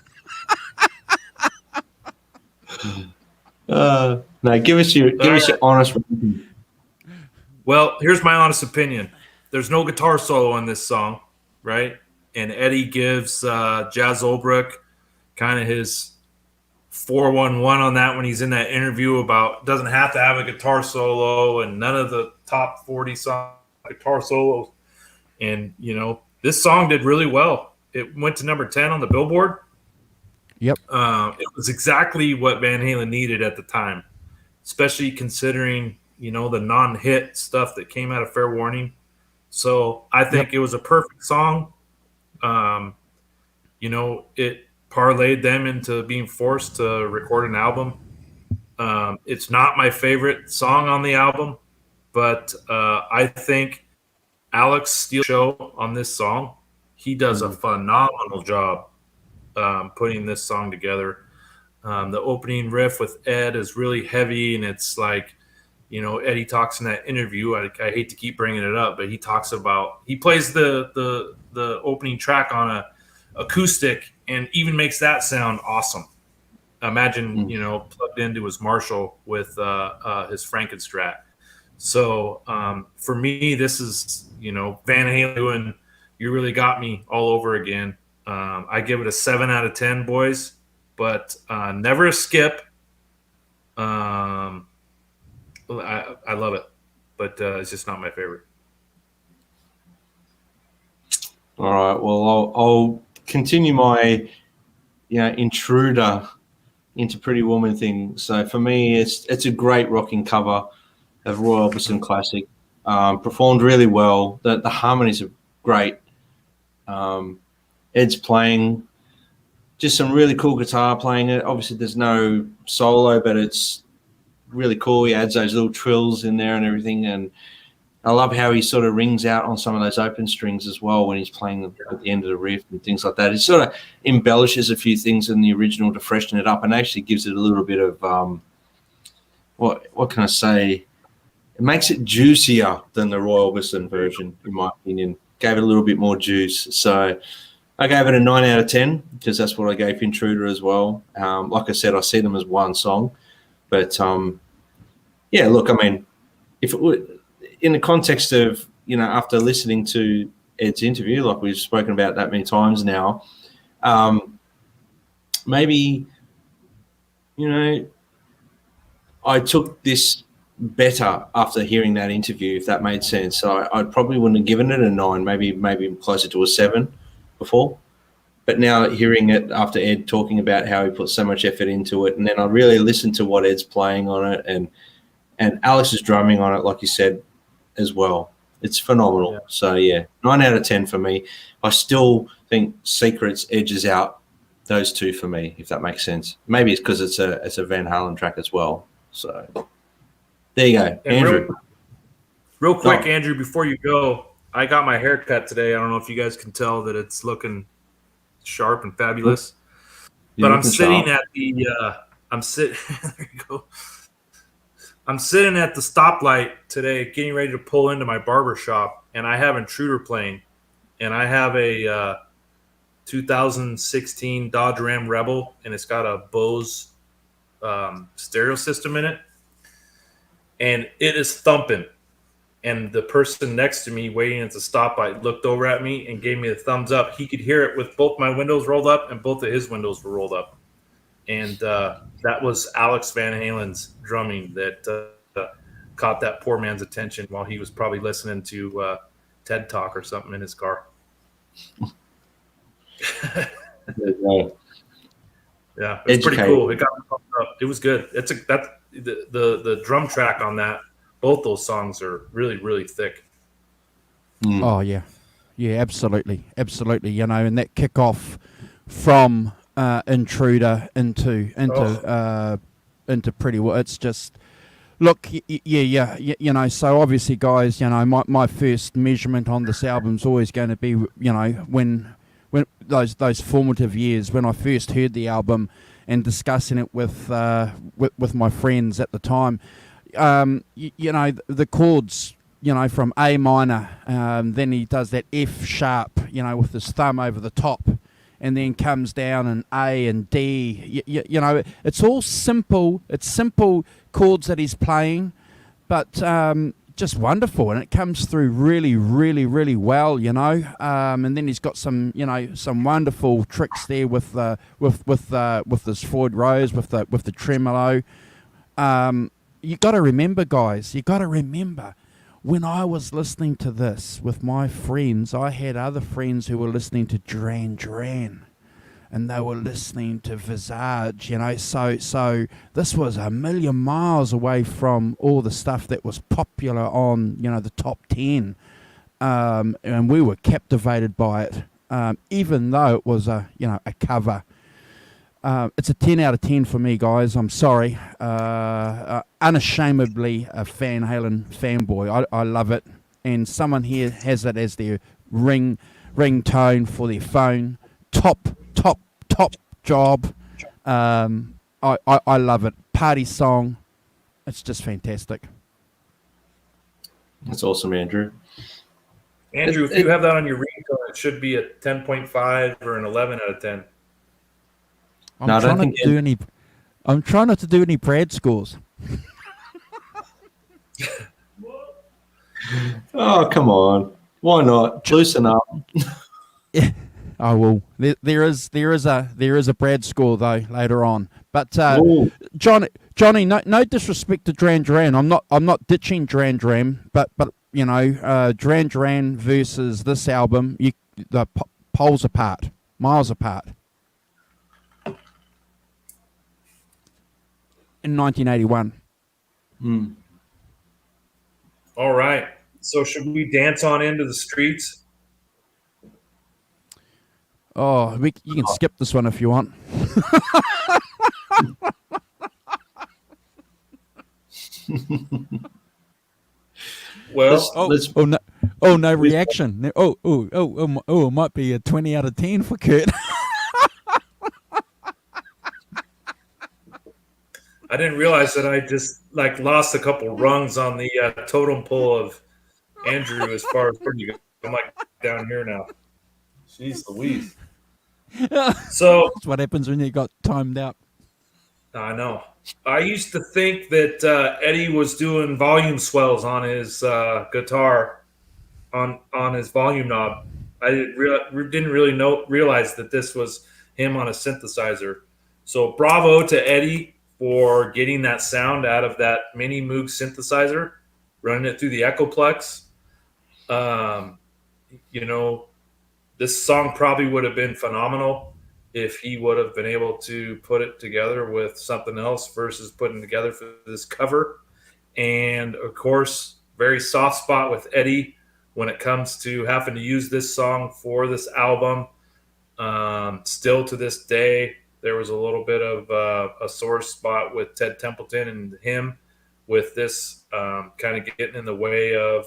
No, give us your honest ranking. Well, here's my honest opinion. There's no guitar solo on this song, right? And Eddie gives Jazz Olbrich kind of his 411 on that when he's in that interview about doesn't have to have a guitar solo, and none of the top 40 song guitar solos. And, you know, this song did really well. It went to number 10 on the Billboard. Yep. It was exactly what Van Halen needed at the time, especially considering, you know, the non-hit stuff that came out of Fair Warning. So I think it was a perfect song. You know, it parlayed them into being forced to record an album. It's not my favorite song on the album, but I think Alex Steele's show on this song, he does a phenomenal job putting this song together. The opening riff with Ed is really heavy, and it's like, you know, Eddie talks in that interview. I hate to keep bringing it up, but he talks about he plays the opening track on a acoustic and even makes that sound awesome. Imagine, you know, plugged into his Marshall with his Frankenstrat. So for me, this is, you know, Van Halen doing You Really Got Me all over again. I give it a 7 out of 10, boys, but never a skip. I love it, but it's just not my favorite. All right. Well, I'll continue my, Intruder into Pretty Woman thing. So for me, it's a great rocking cover of Roy Orbison classic. Performed really well. The harmonies are great. Ed's playing just some really cool guitar playing it. Obviously, there's no solo, but it's really cool. He adds those little trills in there and everything. And I love how he sort of rings out on some of those open strings as well when he's playing at the end of the riff and things like that. It sort of embellishes a few things in the original to freshen it up and actually gives it a little bit of, what can I say? It makes it juicier than the Roy Orbison version, in my opinion. Gave it a little bit more juice. So I gave it a 9 out of 10 because that's what I gave Intruder as well. Like I said, I see them as one song. But, look, I mean, if it would, in the context of, after listening to Ed's interview, like we've spoken about that many times now, maybe, I took this better after hearing that interview, if that made sense. So I probably wouldn't have given it a 9, maybe closer to a 7 before. But now hearing it after Ed talking about how he put so much effort into it, and then I really listened to what Ed's playing on it and Alex's drumming on it, like you said, as well. It's phenomenal. Yeah. So, 9 out of 10 for me. I still think Secrets edges out those two for me, if that makes sense. Maybe it's because it's a Van Halen track as well. So there you go. And Andrew. Real quick, Andrew, before you go, I got my hair cut today. I don't know if you guys can tell that it's looking sharp and fabulous. But I'm sitting sharp. There you go. I'm sitting at the stoplight today getting ready to pull into my barber shop, and I have Intruder playing, and I have a 2016 Dodge Ram Rebel, and it's got a Bose stereo system in it, and it is thumping. And the person next to me waiting at the stoplight looked over at me and gave me the thumbs up. He could hear it with both my windows rolled up, and both of his windows were rolled up. And that was Alex Van Halen's drumming that caught that poor man's attention while he was probably listening to TED Talk or something in his car. Yeah, it was pretty cool. It got me pumped up. It was good. The drum track on that. Both those songs are really, really thick. Oh yeah, absolutely. You know, and that kickoff from Intruder into Pretty Well. It's just look, you know. So obviously, guys, you know, my first measurement on this album's always going to be, you know, when those formative years when I first heard the album and discussing it with my friends at the time. You know, the chords, you know, from A minor, then he does that F sharp, you know, with his thumb over the top, and then comes down in A and D. You know, it's all simple. It's simple chords that he's playing, but just wonderful, and it comes through really, really, really well, you know. And then he's got some, you know, some wonderful tricks there with this Floyd Rose, with the tremolo. You got to remember, guys. You got to remember, when I was listening to this with my friends, I had other friends who were listening to Duran Duran, and they were listening to Visage. You know, so this was a million miles away from all the stuff that was popular on, you know, the top 10, and we were captivated by it, even though it was a cover. It's a 10 out of 10 for me, guys. I'm sorry. Unashamedly a Van Halen fanboy. I love it. And someone here has it as their ringtone for their phone. Top job. I love it. Party song. It's just fantastic. That's awesome, Andrew. Andrew, if you have that on your ringtone, it should be a 10.5 or an 11 out of 10. I'm trying not to do any Brad scores. Oh, come on. Why not? Loosen up. Yeah. Oh well, there is a Brad score though later on. But Johnny, no disrespect to Duran Duran. I'm not ditching Duran Duran, but you know, Duran Duran versus this album, the poles apart, miles apart. In 1981. All right. So should we dance on into the streets? Oh, you can skip this one if you want. Well, no reaction. It might be a 20 out of 10 for Kurt. I didn't realize that I just lost a couple rungs on the totem pole of Andrew as far as where you go. I'm down here now. Jeez Louise. So that's what happens when you got timed out. I know. I used to think that Eddie was doing volume swells on his guitar, on his volume knob. I didn't really realize that this was him on a synthesizer. So bravo to Eddie for getting that sound out of that mini Moog synthesizer, running it through the Echoplex. You know, this song probably would have been phenomenal if he would have been able to put it together with something else versus putting together for this cover. And of course, very soft spot with Eddie when it comes to having to use this song for this album. Still to this day, there was a little bit of a sore spot with Ted Templeton and him with this kind of getting in the way of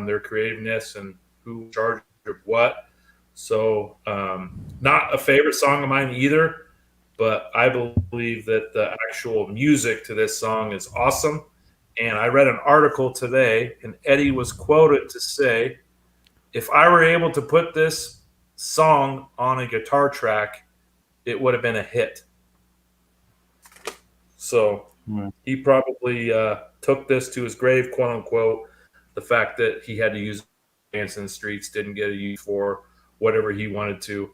their creativeness and who in charge of what. So not a favorite song of mine either, but I believe that the actual music to this song is awesome. And I read an article today, and Eddie was quoted to say, if I were able to put this song on a guitar track, it would have been a hit. So Right. he probably took this to his grave, quote unquote. The fact that he had to use Dance in the Streets didn't get a use for whatever he wanted to.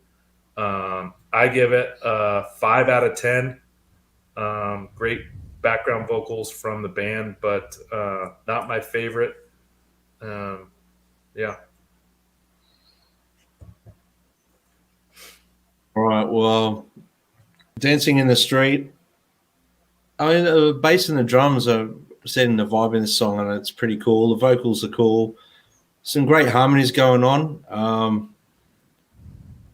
I give it a 5 out of 10. Great background vocals from the band, but not my favorite. Yeah. All right. Well, Dancing in the Street. I mean, the bass and the drums are setting the vibe in the song, and it's pretty cool. The vocals are cool. Some great harmonies going on.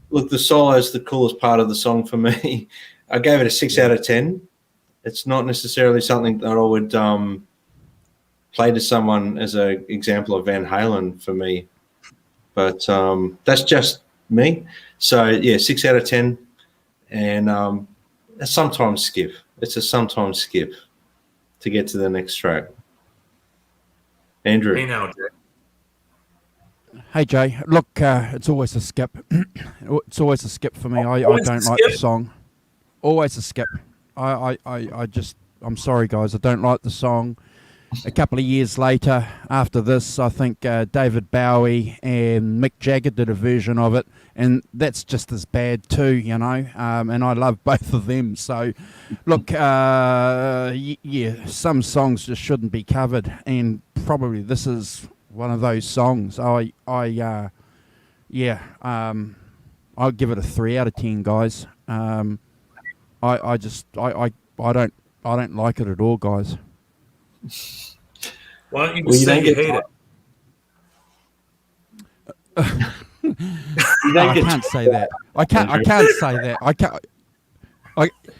Look, the solo is the coolest part of the song for me. I gave it a 6 out of 10. It's not necessarily something that I would play to someone as an example of Van Halen for me, but that's just me. So yeah, 6 out of 10, and a sometimes skip. It's a sometimes skip to get to the next track. Andrew. Hey now, Jay. Hey Jay, look, it's always a skip. It's always a skip for me. I Always don't a like skip? the song. Always a skip. I'm sorry guys, I don't like the song. A couple of years later, after this, I think David Bowie and Mick Jagger did a version of it, and that's just as bad too, you know. And I love both of them. So, look, yeah, some songs just shouldn't be covered, and probably this is one of those songs. I'll give it a 3 out of 10, guys. I don't like it at all, guys. Why don't you Well, just you say don't you get hate it? I can't say that. I can't say that.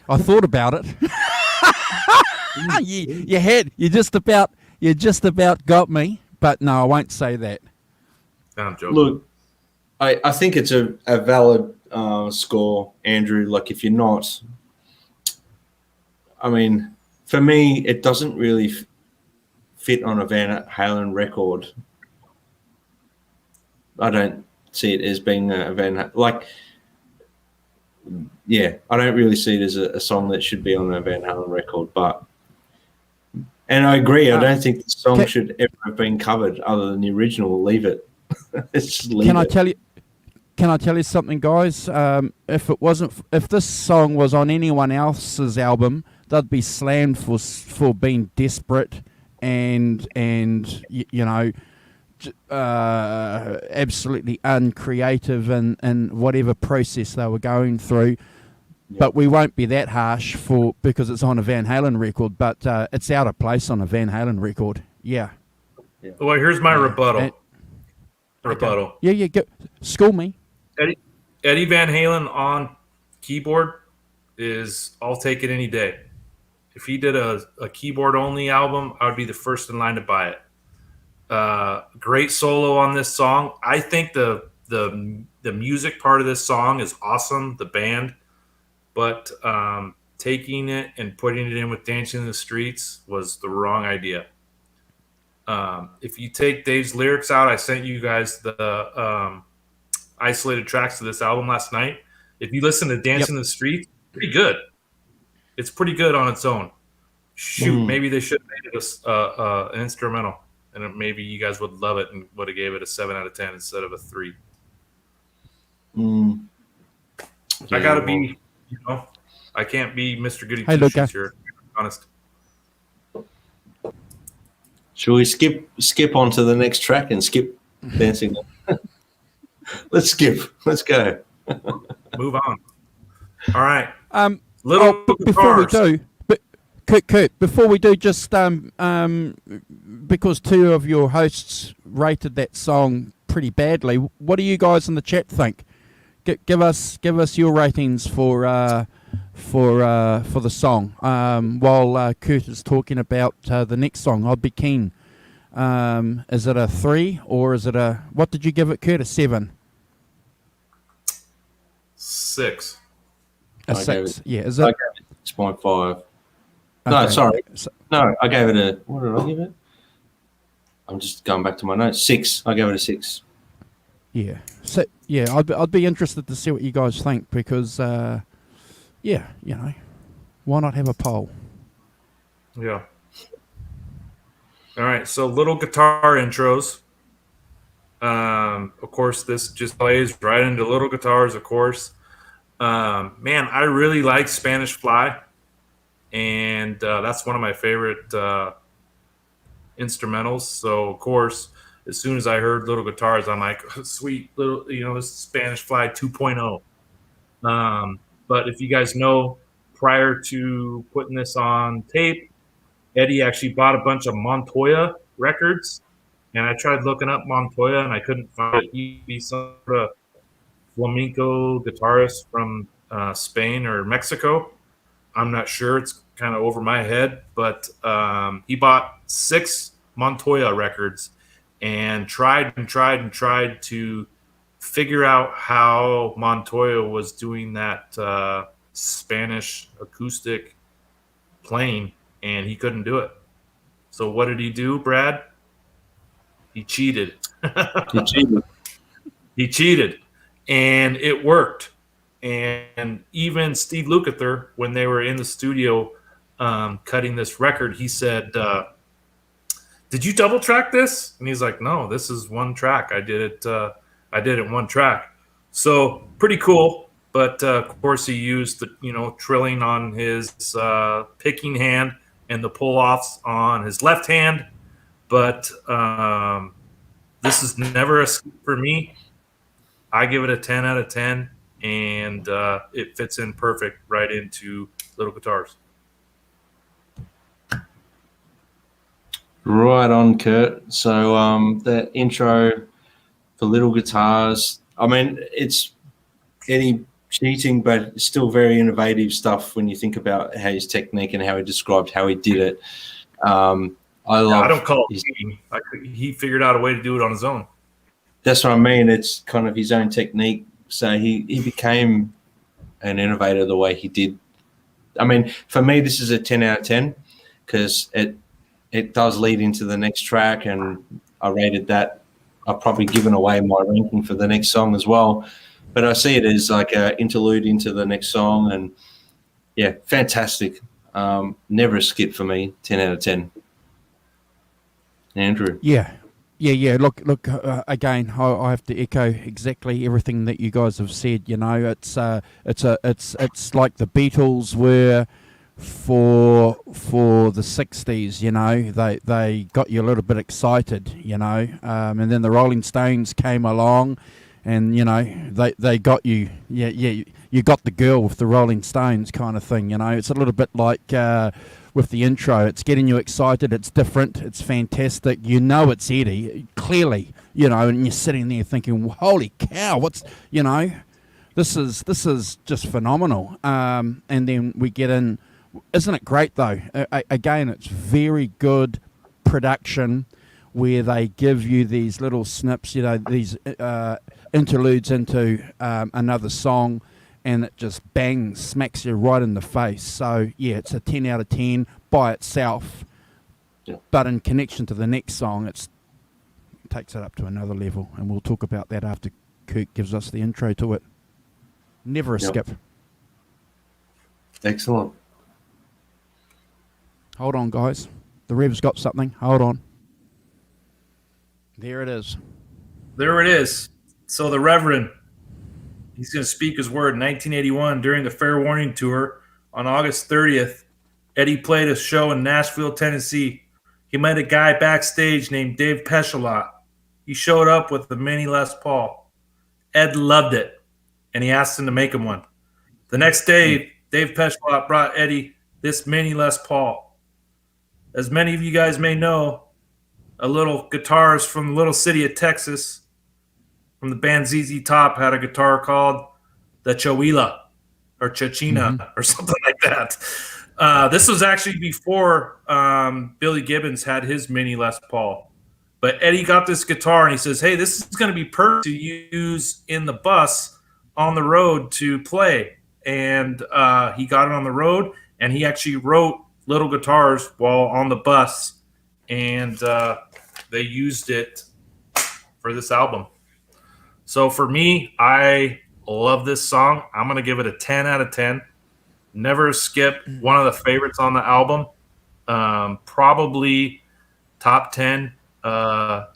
I thought about it. You just about got me, but no, I won't say that. I'm joking. Look, I think it's a valid score, Andrew. Like, if you're not, I mean, for me, it doesn't really fit on a Van Halen record. I don't see it as being a I don't really see it as a song that should be on a Van Halen record. And I agree. I don't think the song should ever have been covered other than the original. Leave it. Just leave it. Can I tell you something, guys? If this song was on anyone else's album, they'd be slammed for being desperate and absolutely uncreative and whatever process they were going through. Yeah. But we won't be that harsh because it's on a Van Halen record. But it's out of place on a Van Halen record. Yeah. Well, here's my rebuttal. Rebuttal. Yeah. Go, school me. Eddie Van Halen on keyboard is, I'll take it any day. If he did a keyboard only album, I would be the first in line to buy it. Great solo on this song. I think the music part of this song is awesome, the band, but taking it and putting it in with Dancing in the Streets was the wrong idea. If you take Dave's lyrics out, I sent you guys the isolated tracks to this album last night. If you listen to Dancing in the Streets, pretty good. It's pretty good on its own. Shoot, maybe they should have made it an instrumental, and maybe you guys would love it and would have gave it a 7 out of 10 instead of a 3. I gotta be, I can't be Mr. Goody Two-Shoes here. Honest. Should we skip on to the next track and skip dancing? Let's skip. Let's go. Move on. All right. Before we do, Kurt, before we do, just because two of your hosts rated that song pretty badly, what do you guys in the chat think? Give us your ratings for the song. While Kurt is talking about the next song, I'd be keen. Is it a 3 or is it what did you give it, Kurt? A 7? 6. A 6. Yeah, is it? I gave it 6.5. No, sorry. No, I gave it what did I give it? I'm just going back to my notes. 6. I gave it a 6. Yeah. So yeah, I'd be interested to see what you guys think because why not have a poll? Yeah. All right. So little guitar intros. Of course, this just plays right into little guitars, of course. Man, I really like Spanish Fly, and that's one of my favorite instrumentals. So, of course, as soon as I heard little guitars, I'm like, sweet little, this is Spanish Fly 2.0. But if you guys know, prior to putting this on tape, Eddie actually bought a bunch of Montoya records, and I tried looking up Montoya, and I couldn't find it. He'd be some sort of flamenco guitarist from Spain or Mexico. I'm not sure. It's kind of over my head, but he bought 6 Montoya records and tried to figure out how Montoya was doing that Spanish acoustic playing, and he couldn't do it. So what did he do, Brad? He cheated. You cheated. He cheated, and it worked. And even Steve Lukather, when they were in the studio cutting this record, he said, "Did you double track this?" And he's like, "No, this is one track. I did it. I did it one track." So pretty cool. But of course, he used the trilling on his picking hand and the pull offs on his left hand. But this is never a skip for me. I give it a 10 out of 10, and it fits in perfect right into little guitars. Right on, Kurt. So the intro for little guitars. I mean, it's Eddie cheating, but it's still very innovative stuff when you think about his technique and how he described how he did it. I love. I don't call it cheating. He figured out a way to do it on his own. That's what I mean. It's kind of his own technique. So he became an innovator the way he did. I mean, for me, this is a 10 out of 10 because it does lead into the next track, and I rated that. I've probably given away my ranking for the next song as well, but I see it as like an interlude into the next song, and yeah, fantastic. Never a skip for me. 10 out of 10. Andrew. Yeah. Look. Again, I have to echo exactly everything that you guys have said. It's like the Beatles were for the 60s. They got you a little bit excited. And then the Rolling Stones came along, and they got you. You got the girl with the Rolling Stones kind of thing. It's a little bit like with the intro. It's getting you excited. It's different. It's fantastic. It's Eddie clearly. And you're sitting there thinking, "Holy cow! What's This is just phenomenal." And then we get in. Isn't it great though? Again, it's very good production where they give you these little snips, these interludes into another song, and it just smacks you right in the face. So yeah, it's a 10 out of 10 by itself, but in connection to the next song, it takes it up to another level, and we'll talk about that after Kirk gives us the intro to it. Never a skip. Excellent. Hold on, guys. The Rev's got something. Hold on. There it is. There it is. So the Reverend, he's going to speak his word. In 1981, during the Fair Warning Tour, on August 30th, Eddie played a show in Nashville, Tennessee. He met a guy backstage named Dave Peshalot. He showed up with the mini Les Paul. Ed loved it, and he asked him to make him one. The next day, Dave Peshalot brought Eddie this mini Les Paul. As many of you guys may know, a little guitarist from the little city of Texas, from the band ZZ Top, had a guitar called the Chihuahua or Chachina or something like that. This was actually before Billy Gibbons had his mini Les Paul. But Eddie got this guitar and he says, "Hey, this is going to be perfect to use in the bus on the road to play." And he got it on the road, and he actually wrote little guitars while on the bus, and they used it for this album. So for me, I love this song. I'm going to give it a 10 out of 10. Never a skip. One of the favorites on the album. Probably top 10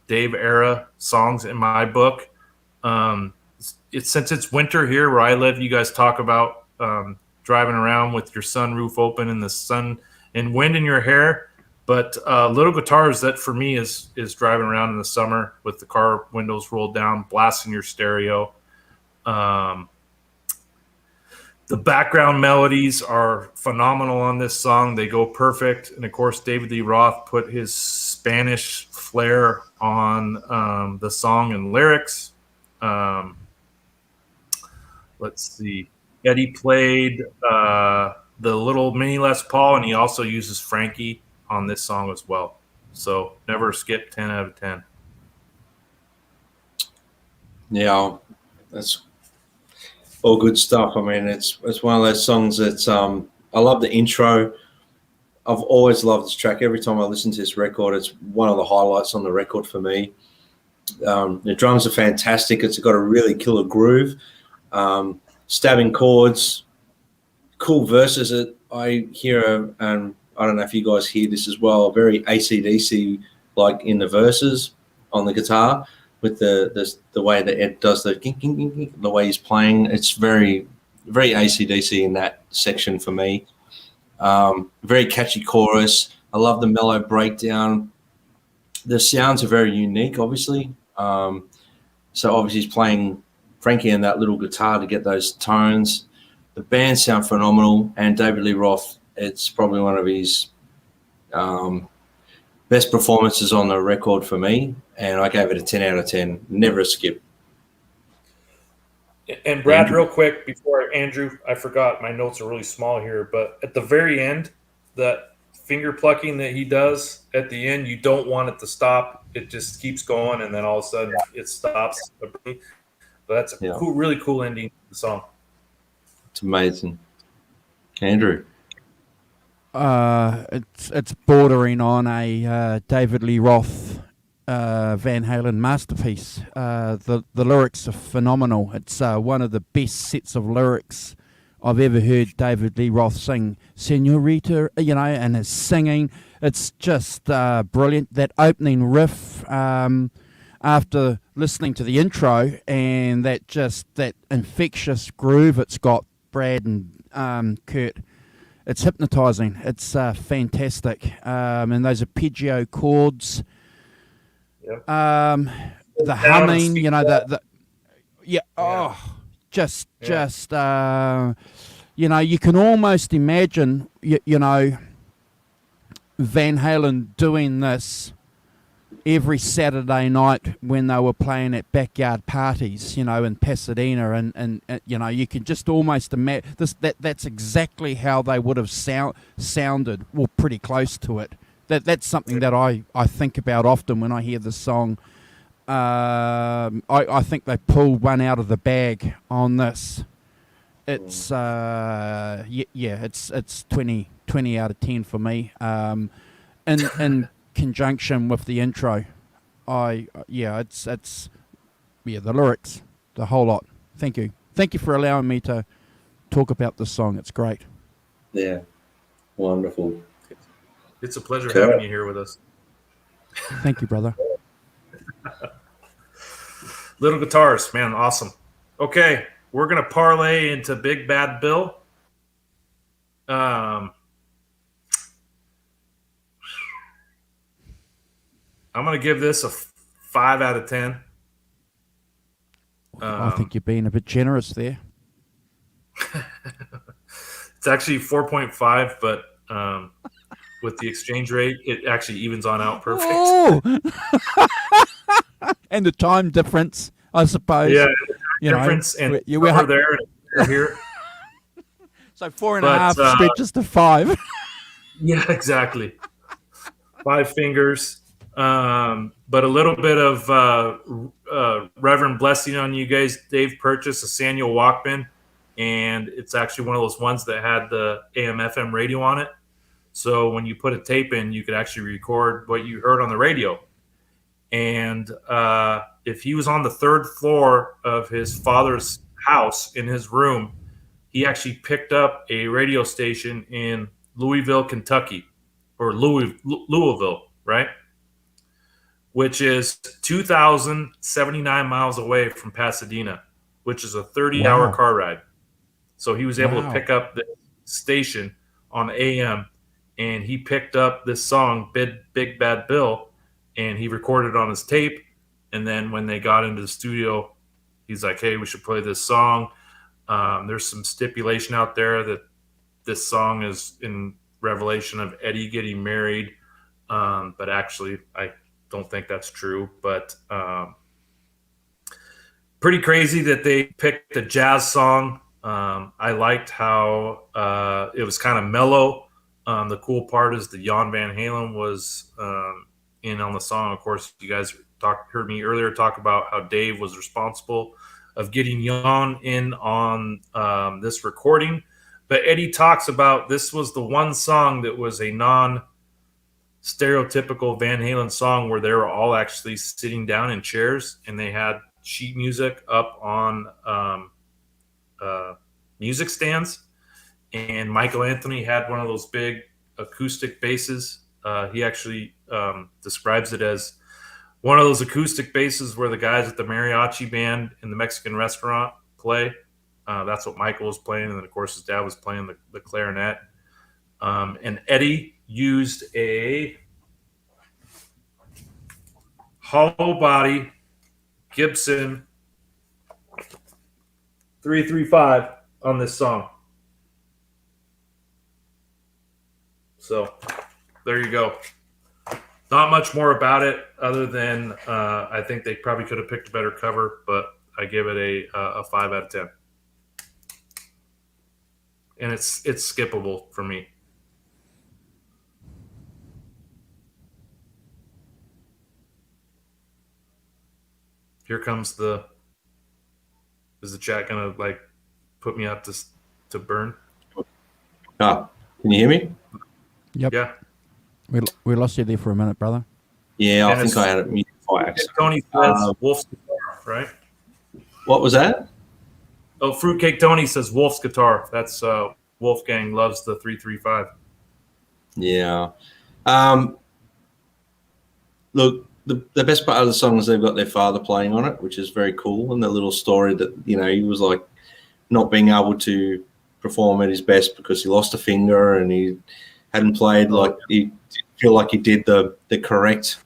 Dave era songs in my book. Since it's winter here where I live, you guys talk about driving around with your sunroof open and the sun and wind in your hair. But Little Guitars, that for me is driving around in the summer with the car windows rolled down, blasting your stereo. The background melodies are phenomenal on this song. They go perfect. And of course, David Lee Roth put his Spanish flair on the song and lyrics. Let's see. Eddie played the little mini Les Paul, and he also uses Frankie on this song as well. So never skip 10 out of 10. Yeah, that's all good stuff. I mean, it's one of those songs that I love the intro. I've always loved this track. Every time I listen to this record, it's one of the highlights on the record for me. The drums are fantastic. It's got a really killer groove, stabbing chords, cool verses that I hear, and I don't know if you guys hear this as well, very AC/DC like in the verses on the guitar with the way that Ed does the way he's playing. It's very, very AC/DC in that section for me. Very catchy chorus. I love the mellow breakdown. The sounds are very unique, obviously. So obviously he's playing Frankie and that little guitar to get those tones. The band sound phenomenal, and David Lee Roth, it's probably one of his best performances on the record for me, and I gave it a 10 out of 10. Never a skip. And Brad, real quick before Andrew, I forgot, my notes are really small here, but at the very end, that finger plucking that he does at the end, you don't want it to stop. It just keeps going, and then all of a sudden it stops. But that's a cool, really cool ending to the song. It's amazing. Andrew. It's bordering on a David Lee Roth Van Halen masterpiece. The lyrics are phenomenal. It's one of the best sets of lyrics I've ever heard David Lee Roth sing. Senorita, and his singing, it's just brilliant. That opening riff, after listening to the intro, and that infectious groove it's got, Brad and Kurt, it's hypnotizing. It's fantastic. And those arpeggio chords, Yep. the humming, you can almost imagine, Van Halen doing this every Saturday night when they were playing at backyard parties, in Pasadena, and you can just almost imagine that's exactly how they would have sounded, well, pretty close to it. That's something that I think about often when I hear this song. I think they pulled one out of the bag on this. It's it's 20 out of 10 for me. In conjunction with the intro, it's the lyrics, the whole lot. Thank you for allowing me to talk about this song. It's great. Yeah, wonderful. It's a pleasure having you here with us. Thank you, brother. Little Guitars, man, awesome. Okay, we're gonna parlay into Big Bad Bill. I'm gonna give this a 5 out of 10. I think you're being a bit generous there. It's actually 4.5, but with the exchange rate, it actually evens on out perfect. Oh! And the time difference, I suppose. Yeah, difference, and we're there and we're here. So 4.5 stretches to 5. Yeah, exactly. 5 fingers. But a little bit of Reverend blessing on you guys. Dave purchased a Sanyo Walkman, and it's actually one of those ones that had the AM/FM radio on it. So when you put a tape in, you could actually record what you heard on the radio. And if he was on the 3rd floor of his father's house in his room, he actually picked up a radio station in Louisville, Kentucky, or Louisville, right? Which is 2,079 miles away from Pasadena, which is a 30-hour Wow. car ride. So he was able to Wow. pick up the station on AM, and he picked up this song, Big Bad Bill, and he recorded it on his tape. And then when they got into the studio, he's like, hey, we should play this song. There's some stipulation out there that this song is in revelation of Eddie getting married. But actually, I don't think that's true. But pretty crazy that they picked a jazz song. I liked how it was kind of mellow. The cool part is that Jan Van Halen was in on the song. Of course, you guys heard me earlier talk about how Dave was responsible of getting Jan in on this recording. But Eddie talks about this was the one song that was a non-stereotypical Van Halen song where they were all actually sitting down in chairs and they had sheet music up on music stands. And Michael Anthony had one of those big acoustic basses. He actually describes it as one of those acoustic basses where the guys at the mariachi band in the Mexican restaurant play. That's what Michael was playing. And then, of course, his dad was playing the clarinet. And Eddie used a hollow body Gibson 335 on this song. So there you go. Not much more about it other than I think they probably could have picked a better cover, but I give it a 5 out of 10. And it's skippable for me. Here comes is the chat gonna like put me up to burn? Can you hear me? Yep. Yeah. We lost you there for a minute, brother. Yeah, I And think it's- I had it muted by accident. Tony says Wolf's guitar, right? What was that? Oh, Fruitcake Tony says Wolf's guitar. That's Wolfgang loves the 335. Yeah. Look, the best part of the song is they've got their father playing on it, which is very cool. And the little story that, he was like not being able to perform at his best because he lost a finger and he hadn't played like he didn't feel like he did the correct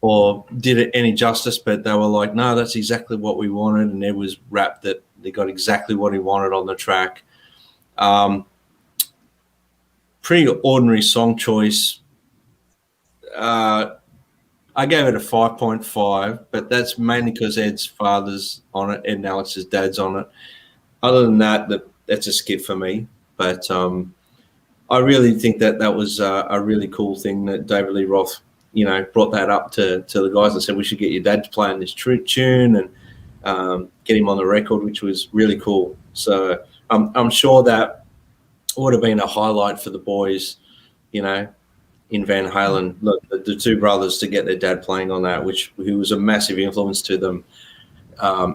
or did it any justice. But they were like, no, that's exactly what we wanted. And it was rap that they got exactly what he wanted on the track. Pretty ordinary song choice. I gave it a 5.5, but that's mainly because Ed's father's on it, Ed and Alex's dad's on it. Other than that, that's a skip for me. But I really think that was a really cool thing that David Lee Roth, brought that up to the guys and said we should get your dad to play on this tune and get him on the record, which was really cool. So I'm sure that would have been a highlight for the boys, in Van Halen, the two brothers, to get their dad playing on that, who was a massive influence to them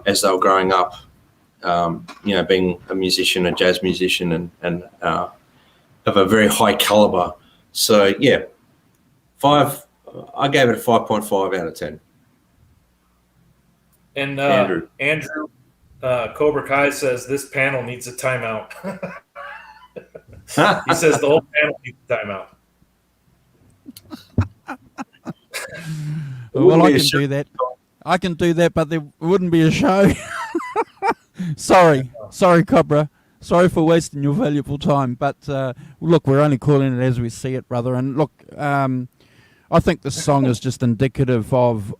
as they were growing up, being a musician, a jazz musician, and of a very high caliber. So, yeah, I gave it a 5.5 out of 10. And Andrew. Cobra Kai says this panel needs a timeout. He says the whole panel needs a timeout. Well, I can do that. I can do that, but there wouldn't be a show. Sorry, Cobra. Sorry for wasting your valuable time. But look, we're only calling it as we see it, brother. And look, I think this song is just indicative of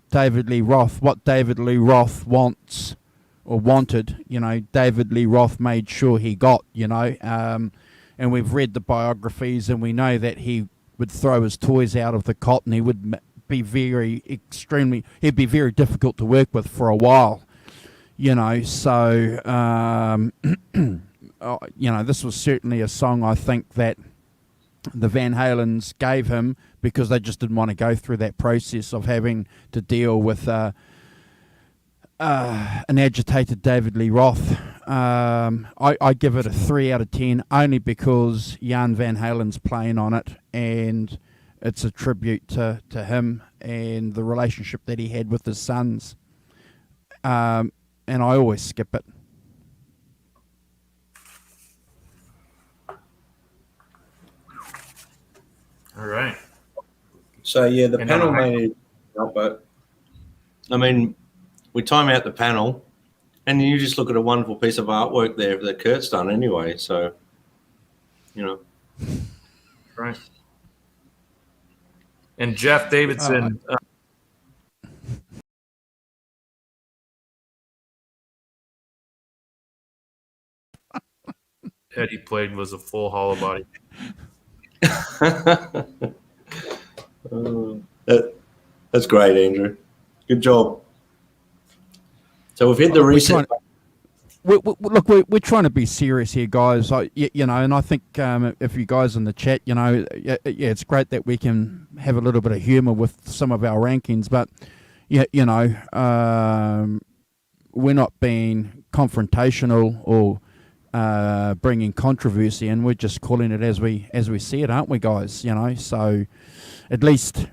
David Lee Roth, what David Lee Roth wants or wanted. David Lee Roth made sure he got. And we've read the biographies, and we know that he would throw his toys out of the cot, and he would be very difficult to work with for a while. So this was certainly a song I think that the Van Halens gave him because they just didn't want to go through that process of having to deal with an agitated David Lee Roth I give it a 3 out of 10 only because Jan Van Halen's playing on it, and it's a tribute to him and the relationship that he had with his sons. And I always skip it. All right. So yeah, the And panel I- made it up, but I mean, we time out the panel, and you just look at a wonderful piece of artwork there that Kurt's done anyway. So, you know, Right. And Jeff Davidson. Eddie played was a full hollow body. That's great, Andrew. Good job. So we've hit the reset. Look, we're trying to be serious here, guys. You know, and I think if you guys in the chat, you know, yeah, it's great that we can have a little bit of humour with some of our rankings, but yeah, you know, we're not being confrontational or bringing controversy, and we're just calling it as we see it, aren't we, guys? You know, so at least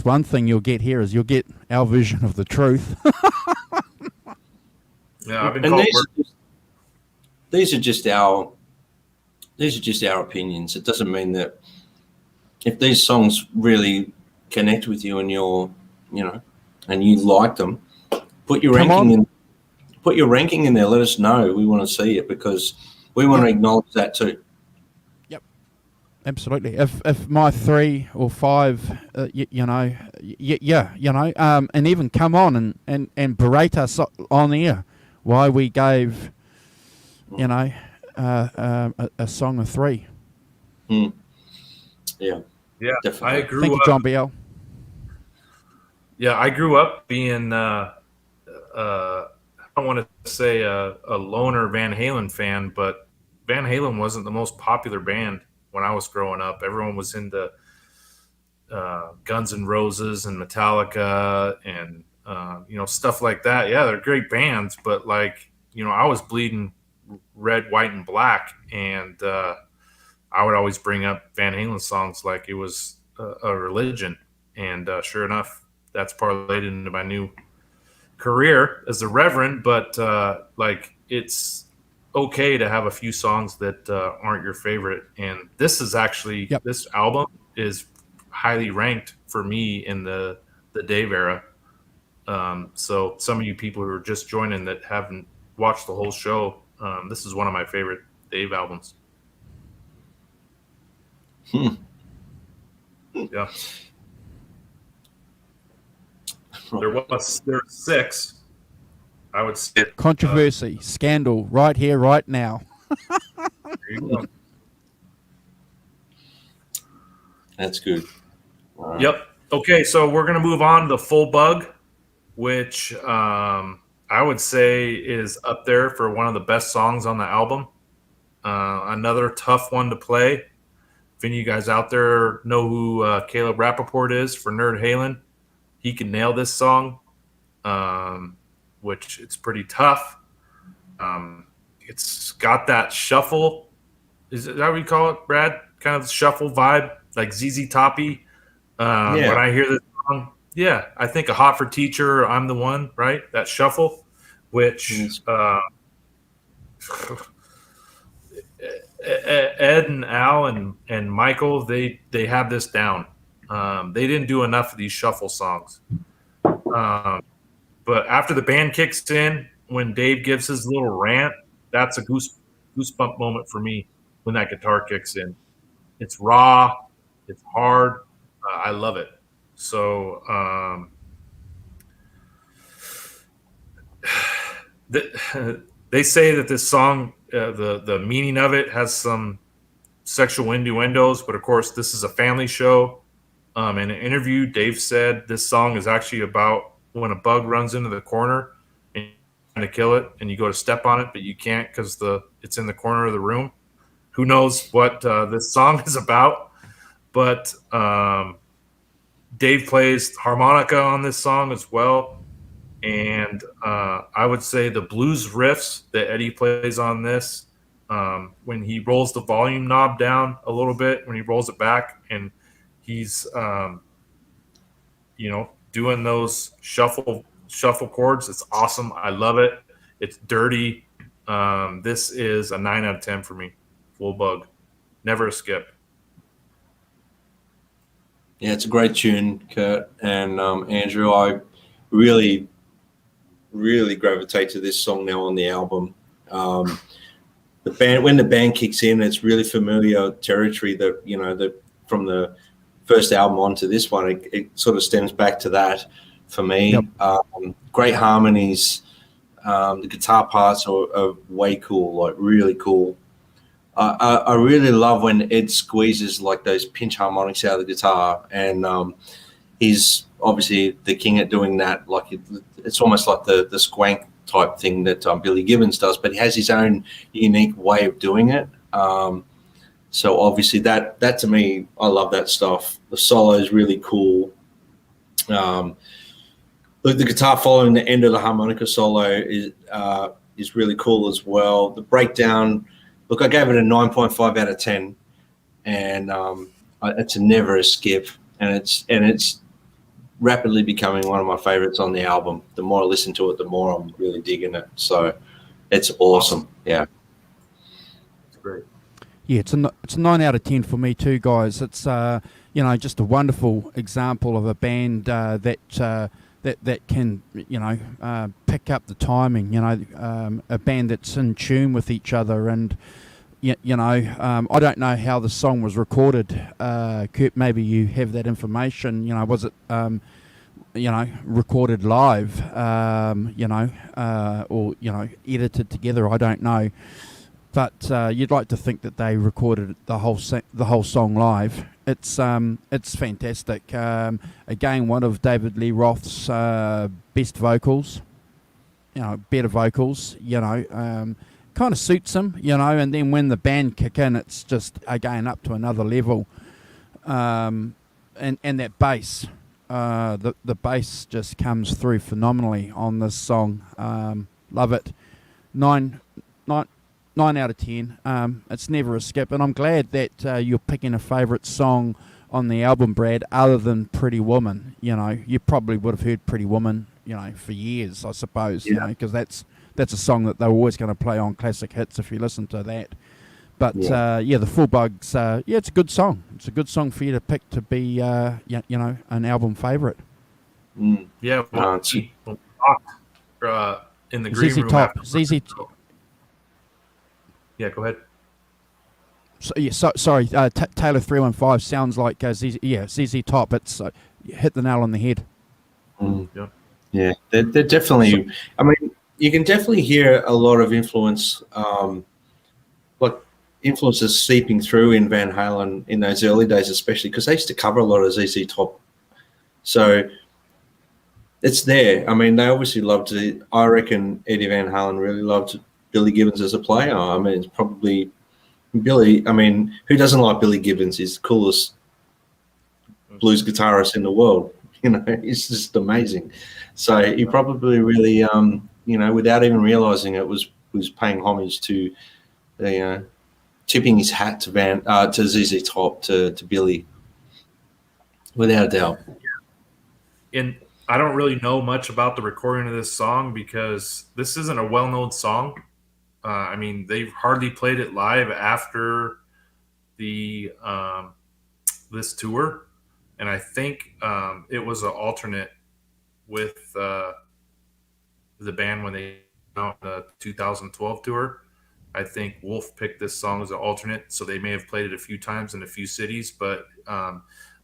one thing you'll get here is you'll get our vision of the truth. Yeah, I've been And called. these are just our opinions. It doesn't mean that if these songs really connect with you and you're, you know, and you like them, put your ranking in. Put your ranking in there. Let us know. We want to see it because we want to acknowledge that too. Yep, absolutely. If my 3 or 5, you know, yeah, you know, and even come on and berate us on air why we gave, you know, a song of 3. Yeah. Yeah, Definitely. I grew Thank you, up. John Biel. Yeah, I grew up being. I don't want to say a loner Van Halen fan, but Van Halen wasn't the most popular band when I was growing up. Everyone was into Guns N' Roses and Metallica and you know, stuff like that. Yeah, they're great bands, but like, you know, I was bleeding red, white, and black, and I would always bring up Van Halen songs like it was a religion. And sure enough, that's parlayed into my new career as a reverend. But like, it's okay to have a few songs that aren't your favorite. And this is actually this album is highly ranked for me in the Dave era. So some of you people who are just joining that haven't watched the whole show, this is one of my favorite Dave albums. Yeah. There's 6. I would say Controversy, scandal, right here, right now. there you go. That's good. All right. Yep. Okay, so we're gonna move on to Full Bug, which I would say is up there for one of the best songs on the album. Another tough one to play. If any of you guys out there know who Caleb Rappaport is for Nerd Halen, he can nail this song, which it's pretty tough. It's got that shuffle. Is that what you call it, Brad? Kind of shuffle vibe, like ZZ Toppy. When I hear this song, yeah, I think of Hot for Teacher, I'm the One, right? That shuffle, which Ed and Al and Michael, they have this down. They didn't do enough of these shuffle songs. But after the band kicks in, when Dave gives his little rant, that's a goosebump moment for me when that guitar kicks in. It's raw, it's hard. I love it. So they say that this song, the meaning of it has some sexual innuendos, but of course this is a family show. In an interview, Dave said this song is actually about when a bug runs into the corner and you're trying to kill it, and you go to step on it, but you can't because it's in the corner of the room. Who knows what this song is about? But Dave plays harmonica on this song as well, And I would say the blues riffs that Eddie plays on this, when he rolls the volume knob down a little bit, when he rolls it back, and he's doing those shuffle chords, it's awesome. I love it. It's dirty. This is a 9 out of 10 for me. Full bug, never a skip. Yeah, it's a great tune, Kurt and Andrew. I really, really gravitate to this song now on the album. The band, when the band kicks in, it's really familiar territory that from the first album onto this one, it sort of stems back to that for me. Yep. Great harmonies. The guitar parts are way cool, like really cool. I really love when Ed squeezes like those pinch harmonics out of the guitar, and he's obviously the king at doing that. Like it's almost like the squank type thing that Billy Gibbons does, but he has his own unique way of doing it. So obviously that to me, I love that stuff. The solo is really cool. The guitar following the end of the harmonica solo is really cool as well. The breakdown. Look, I gave it a 9.5 out of 10, and it's never a skip, and it's rapidly becoming one of my favorites on the album. The more I listen to it, the more I'm really digging it. So it's awesome. Yeah, It's great. Yeah, it's a 9 out of 10 for me too, guys. It's just a wonderful example of a band that can pick up the timing. A band that's in tune with each other, and I don't know how the song was recorded. Kurt, maybe you have that information. Was it recorded live? Or edited together? I don't know. But you'd like to think that they recorded the whole song live. It's fantastic. Again, one of David Lee Roth's best vocals. Better vocals. Kind of suits him. And then when the band kick in, it's just again up to another level. And that bass, the bass just comes through phenomenally on this song. Love it. 9 out of 10. It's never a skip, and I'm glad that you're picking a favourite song on the album, Brad, other than Pretty Woman. You probably would have heard Pretty Woman, for years, I suppose, because that's a song that they're always going to play on classic hits if you listen to that. But the Full Bugs, it's a good song. It's a good song for you to pick to be, an album favourite. Yeah, when we talked in the green ZZ room. Top, after- ZZ. Yeah, go ahead. Sorry, Taylor 315 sounds like ZZ Top. It's hit the nail on the head. Yeah, they're definitely. I mean, you can definitely hear a lot of influence, influences seeping through in Van Halen in those early days, especially because they used to cover a lot of ZZ Top. So it's there. I mean, they obviously loved it. I reckon Eddie Van Halen really loved Billy Gibbons as a player. I mean, it's probably Billy. I mean, who doesn't like Billy Gibbons? He's the coolest blues guitarist in the world. He's just amazing. So he probably really, without even realizing it, was paying homage to, tipping his hat to ZZ Top, to Billy, without a doubt. And I don't really know much about the recording of this song because this isn't a well-known song. I mean, they've hardly played it live after the this tour, and I think it was an alternate with the band when they came out the 2012 tour. I think Wolf picked this song as an alternate, so they may have played it a few times in a few cities, but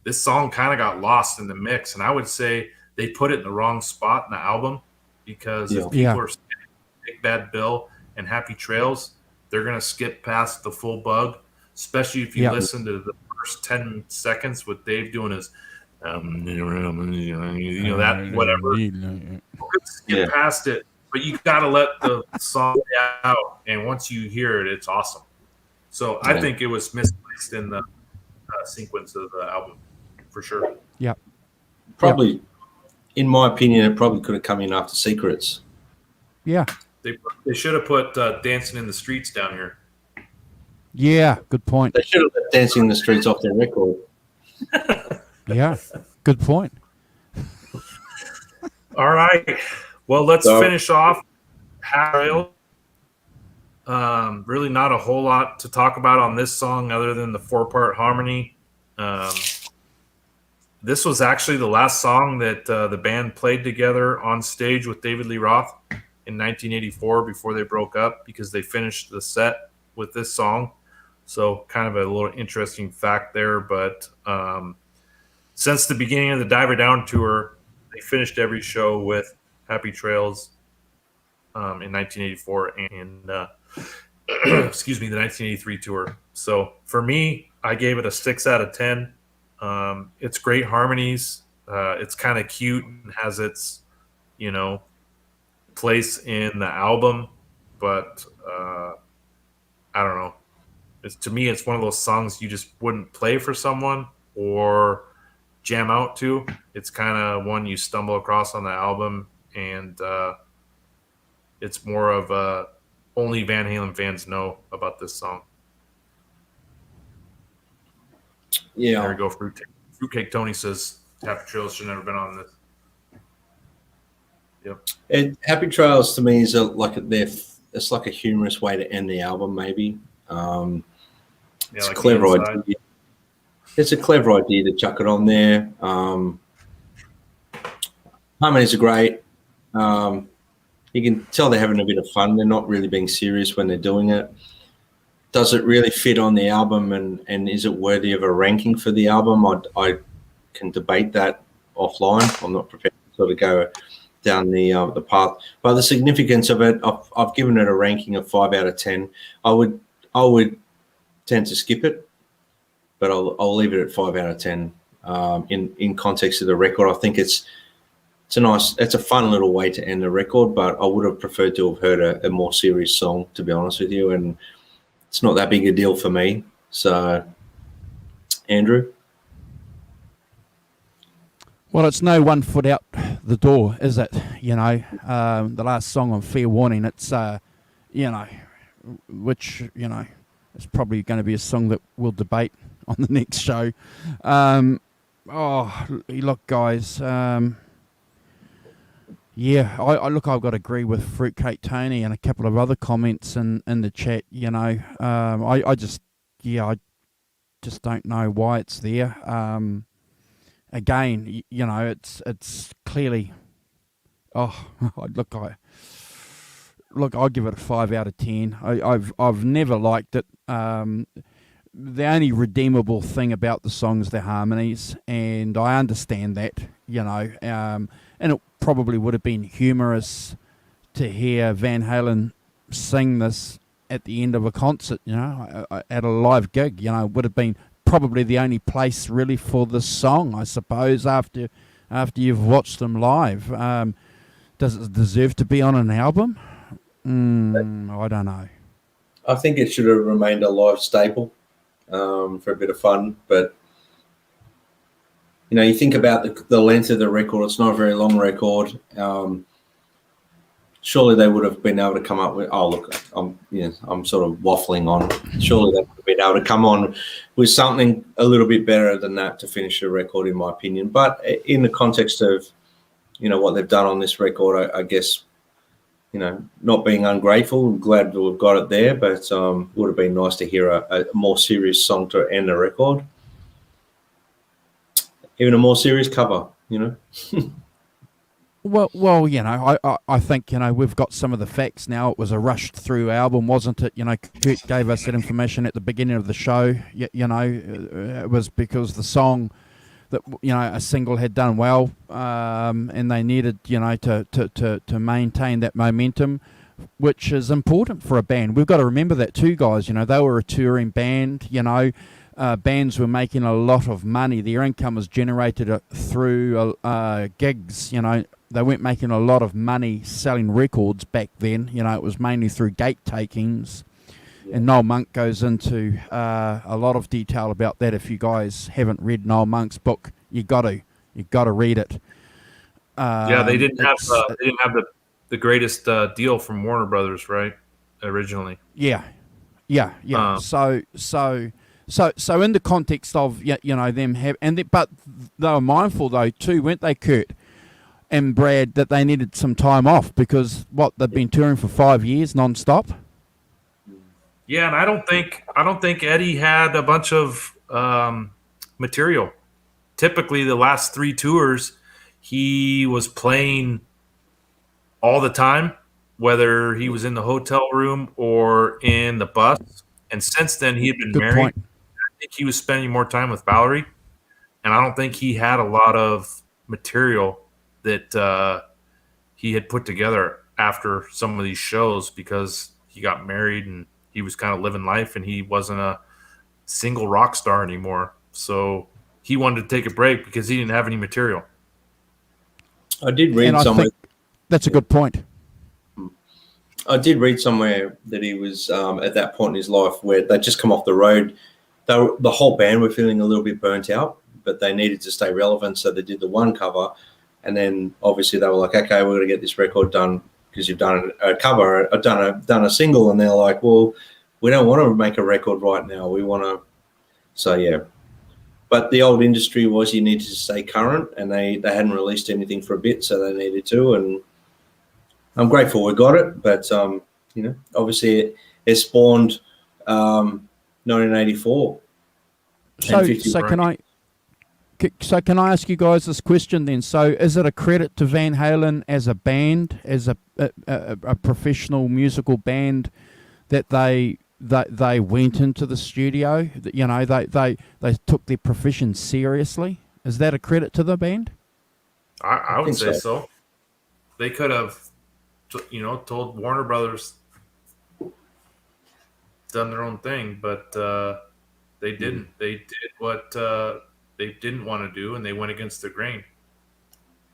this song kind of got lost in the mix, and I would say they put it in the wrong spot in the album because if people are skipping Big Bad Bill and Happy Trails, they're going to skip past the Full Bug, especially if you listen to the first 10 seconds with Dave doing his that whatever. Skip past it, but you got to let the song out, and once you hear it, it's awesome. So I think it was misplaced in the sequence of the album for sure. Yeah, Probably in my opinion, it probably could have come in after Secrets. Yeah. They should have put Dancing in the Streets down here. Yeah, good point. They should have left Dancing in the Streets off their record. Yeah, good point. All right. Well, let's So- finish off Halen. Really not a whole lot to talk about on this song other than the 4-part harmony. This was actually the last song that the band played together on stage with David Lee Roth in 1984 before they broke up, because they finished the set with this song. So kind of a little interesting fact there. But since the beginning of the Diver Down tour, they finished every show with Happy Trails in 1984 and excuse me, the 1983 tour. So for me, I gave it a 6 out of 10. It's great harmonies. It's kind of cute and has its, place in the album, but I don't know. To me, it's one of those songs you just wouldn't play for someone or jam out to. It's kind of one you stumble across on the album, and it's more of only Van Halen fans know about this song. Yeah. There we go. Fruitcake Tony says Happy Trails should never been on this. Yep. And Happy Trails to me is it's like a humorous way to end the album, maybe. It's like a clever the inside. idea. It's a clever idea to chuck it on there. Harmonies are great. You can tell they're having a bit of fun. They're not really being serious when they're doing it. Does it really fit on the album, and is it worthy of a ranking for the album? I can debate that offline. I'm not prepared to sort of go down the path. But the significance of it, I've given it a ranking of 5 out of 10. I would tend to skip it, but I'll leave it at 5 out of 10. In context of the record, I think it's a fun little way to end the record, but I would have preferred to have heard a more serious song, to be honest with you, and it's not that big a deal for me. So, Andrew? Well, it's no 1 foot out the door, is it? The last song on Fair Warning, it's, which, it's probably going to be a song that we'll debate on the next show. Look, guys, yeah, I've got to agree with Fruitcake Tony and a couple of other comments in the chat. I just don't know why it's there. Again, it's clearly. Oh, I'll give it a 5 out of 10. I've never liked it. The only redeemable thing about the song is the harmonies, and I understand that, and it probably would have been humorous to hear Van Halen sing this at the end of a concert, at a live gig. It would have been probably the only place really for this song, I suppose, after you've watched them live. Does it deserve to be on an album? I don't know. I think it should have remained a live staple for a bit of fun, but you think about the length of the record. It's not a very long record. Surely they would have been able to come up with. Oh, look, I'm sort of waffling on. Surely they would have been able to come on with something a little bit better than that to finish the record, in my opinion. But in the context of what they've done on this record, I guess not being ungrateful. I'm glad to have got it there, but would have been nice to hear a more serious song to end the record. Even a more serious cover, Well, I think, we've got some of the facts now. It was a rushed through album, wasn't it? Kurt gave us that information at the beginning of the show. It was because the song that, a single had done well, and they needed, to maintain that momentum, which is important for a band. We've got to remember that too, guys. They were a touring band, bands were making a lot of money. Their income was generated through gigs. They weren't making a lot of money selling records back then. It was mainly through gate takings. Yeah. And Noel Monk goes into a lot of detail about that. If you guys haven't read Noel Monk's book, you got to read it. Yeah, they didn't have it's- the greatest deal from Warner Brothers, right? Originally. Yeah, yeah, yeah. Um, So in the context of them but they were mindful though too, weren't they, Kurt and Brad, that they needed some time off because they've been touring for 5 years non-stop. Yeah, and I don't think Eddie had a bunch of material. Typically, the last 3 tours, he was playing all the time, whether he was in the hotel room or in the bus. And since then, he had been Good married. point. I think he was spending more time with Valerie, and I don't think he had a lot of material that he had put together after some of these shows because he got married and he was kind of living life and he wasn't a single rock star anymore. So he wanted to take a break because he didn't have any material. I did read And I somewhere. think that's a good point. I did read somewhere that he was at that point in his life where they'd just come off the road. The whole band were feeling a little bit burnt out, but they needed to stay relevant, so they did the one cover. And then obviously they were like, okay, we're going to get this record done because you've done a cover, done a single. And they're like, well, we don't want to make a record right now. We want to. So, yeah. But the old industry was you needed to stay current, and they hadn't released anything for a bit, so they needed to. And I'm grateful we got it. But, obviously it spawned 1984. So can I ask you guys this question then? So is it a credit to Van Halen as a band, as a professional musical band, that they went into the studio? They took their profession seriously. Is that a credit to the band? I would say so. They could have, told Warner Brothers done their own thing, but they didn't. They did what they didn't want to do, and they went against the grain.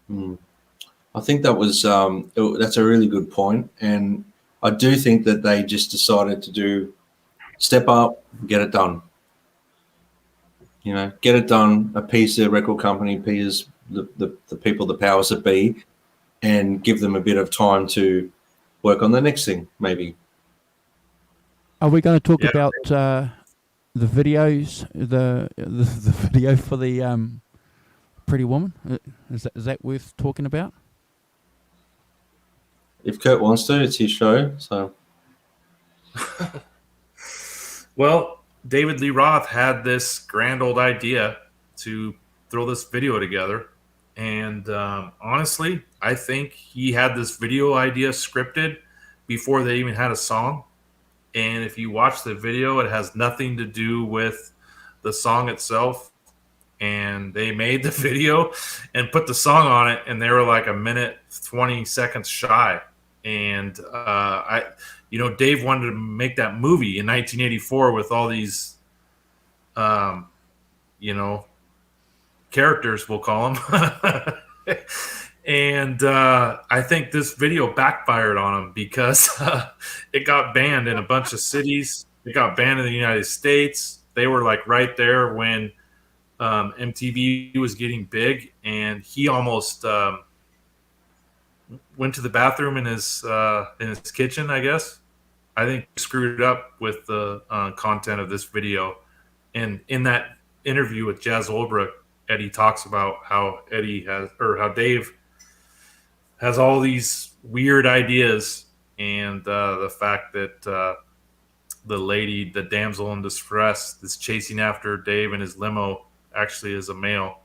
I think that was that's a really good point, and I do think that they just decided to step up, get it done. Get it done, appease the record company, appease the people, the powers that be, and give them a bit of time to work on the next thing, maybe. Are we going to talk about the videos, the video for the Pretty Woman? Is that worth talking about? If Kurt wants to, it's his show. So, well, David Lee Roth had this grand old idea to throw this video together, and honestly, I think he had this video idea scripted before they even had a song. And if you watch the video, it has nothing to do with the song itself. And they made the video and put the song on it, and they were like a minute, 20 seconds shy. And Dave wanted to make that movie in 1984 with all these, characters, we'll call them. And I think this video backfired on him because it got banned in a bunch of cities. It got banned in the United States. They were like right there when MTV was getting big, and he almost went to the bathroom in his kitchen, I guess. I think he screwed up with the content of this video. And in that interview with Jazz Olbrich, Eddie talks about how Dave has all these weird ideas, and the fact that the damsel in distress that's chasing after Dave in his limo actually is a male,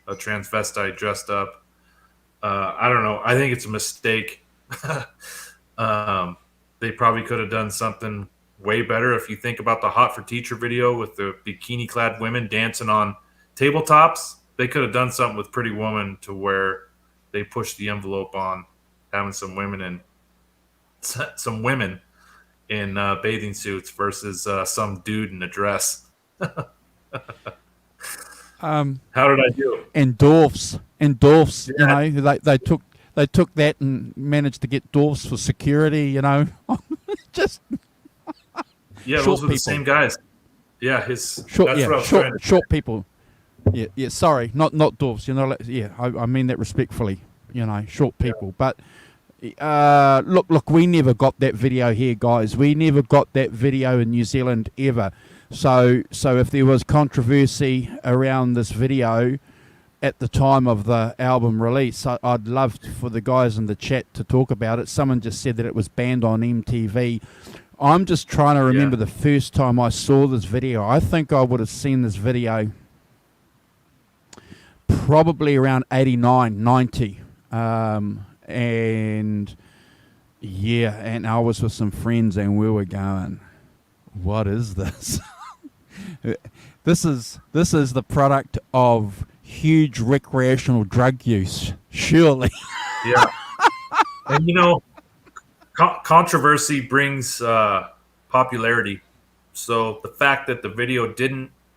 a transvestite dressed up. I don't know. I think it's a mistake. They probably could have done something way better. If you think about the Hot for Teacher video with the bikini-clad women dancing on tabletops, they could have done something with Pretty Woman to where they pushed the envelope on having some women in bathing suits versus some dude in a dress. How did I do? And dwarfs, Yeah. they took that and managed to get dwarfs for security. Just Those were people. the same guys. Yeah, short people. Yeah. Sorry, not dwarfs. I mean that respectfully. short people. But look, we never got that video here, guys. We never got that video in New Zealand ever. So if there was controversy around this video at the time of the album release, I'd love for the guys in the chat to talk about it. Someone just said that it was banned on MTV. I'm just trying to remember the first time I saw this video. I think I would have seen this video probably around 89, 90. And I was with some friends and we were going, what is this? This is the product of huge recreational drug use, surely. Yeah. And controversy brings popularity. So the fact that the video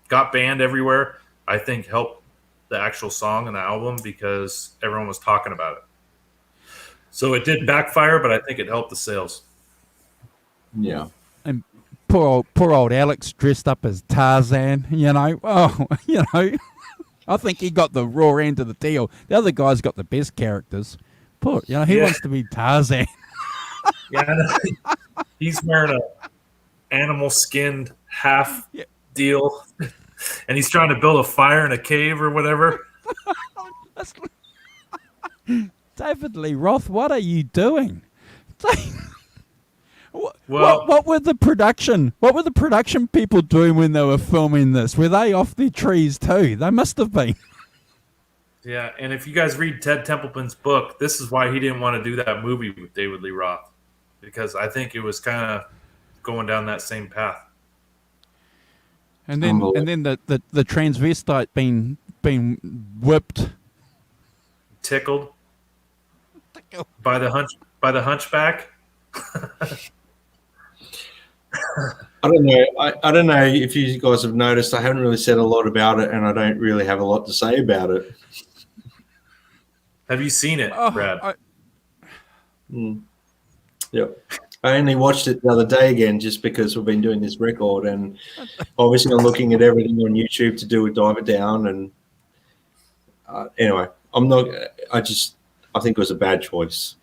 got banned everywhere, I think helped the actual song and the album because everyone was talking about it. So it did backfire, but I think it helped the sales. Yeah. And poor old Alex dressed up as Tarzan, Oh, I think he got the raw end of the deal. The other guy's got the best characters. Poor, he wants to be Tarzan. Yeah, he's wearing a animal skinned half deal, and he's trying to build a fire in a cave or whatever. David Lee Roth, what are you doing? What were the production people doing when they were filming this? Were they off their trees too? They must have been. Yeah, and if you guys read Ted Templeman's book, this is why he didn't want to do that movie with David Lee Roth, because I think it was kind of going down that same path. And then the transvestite being whipped, tickled by the hunchback. I don't know. I don't know if you guys have noticed. I haven't really said a lot about it, and I don't really have a lot to say about it. Have you seen it, Brad? Yep. I only watched it the other day again just because we've been doing this record, and obviously I'm looking at everything on YouTube to do with Dive It Down. And anyway, I think it was a bad choice.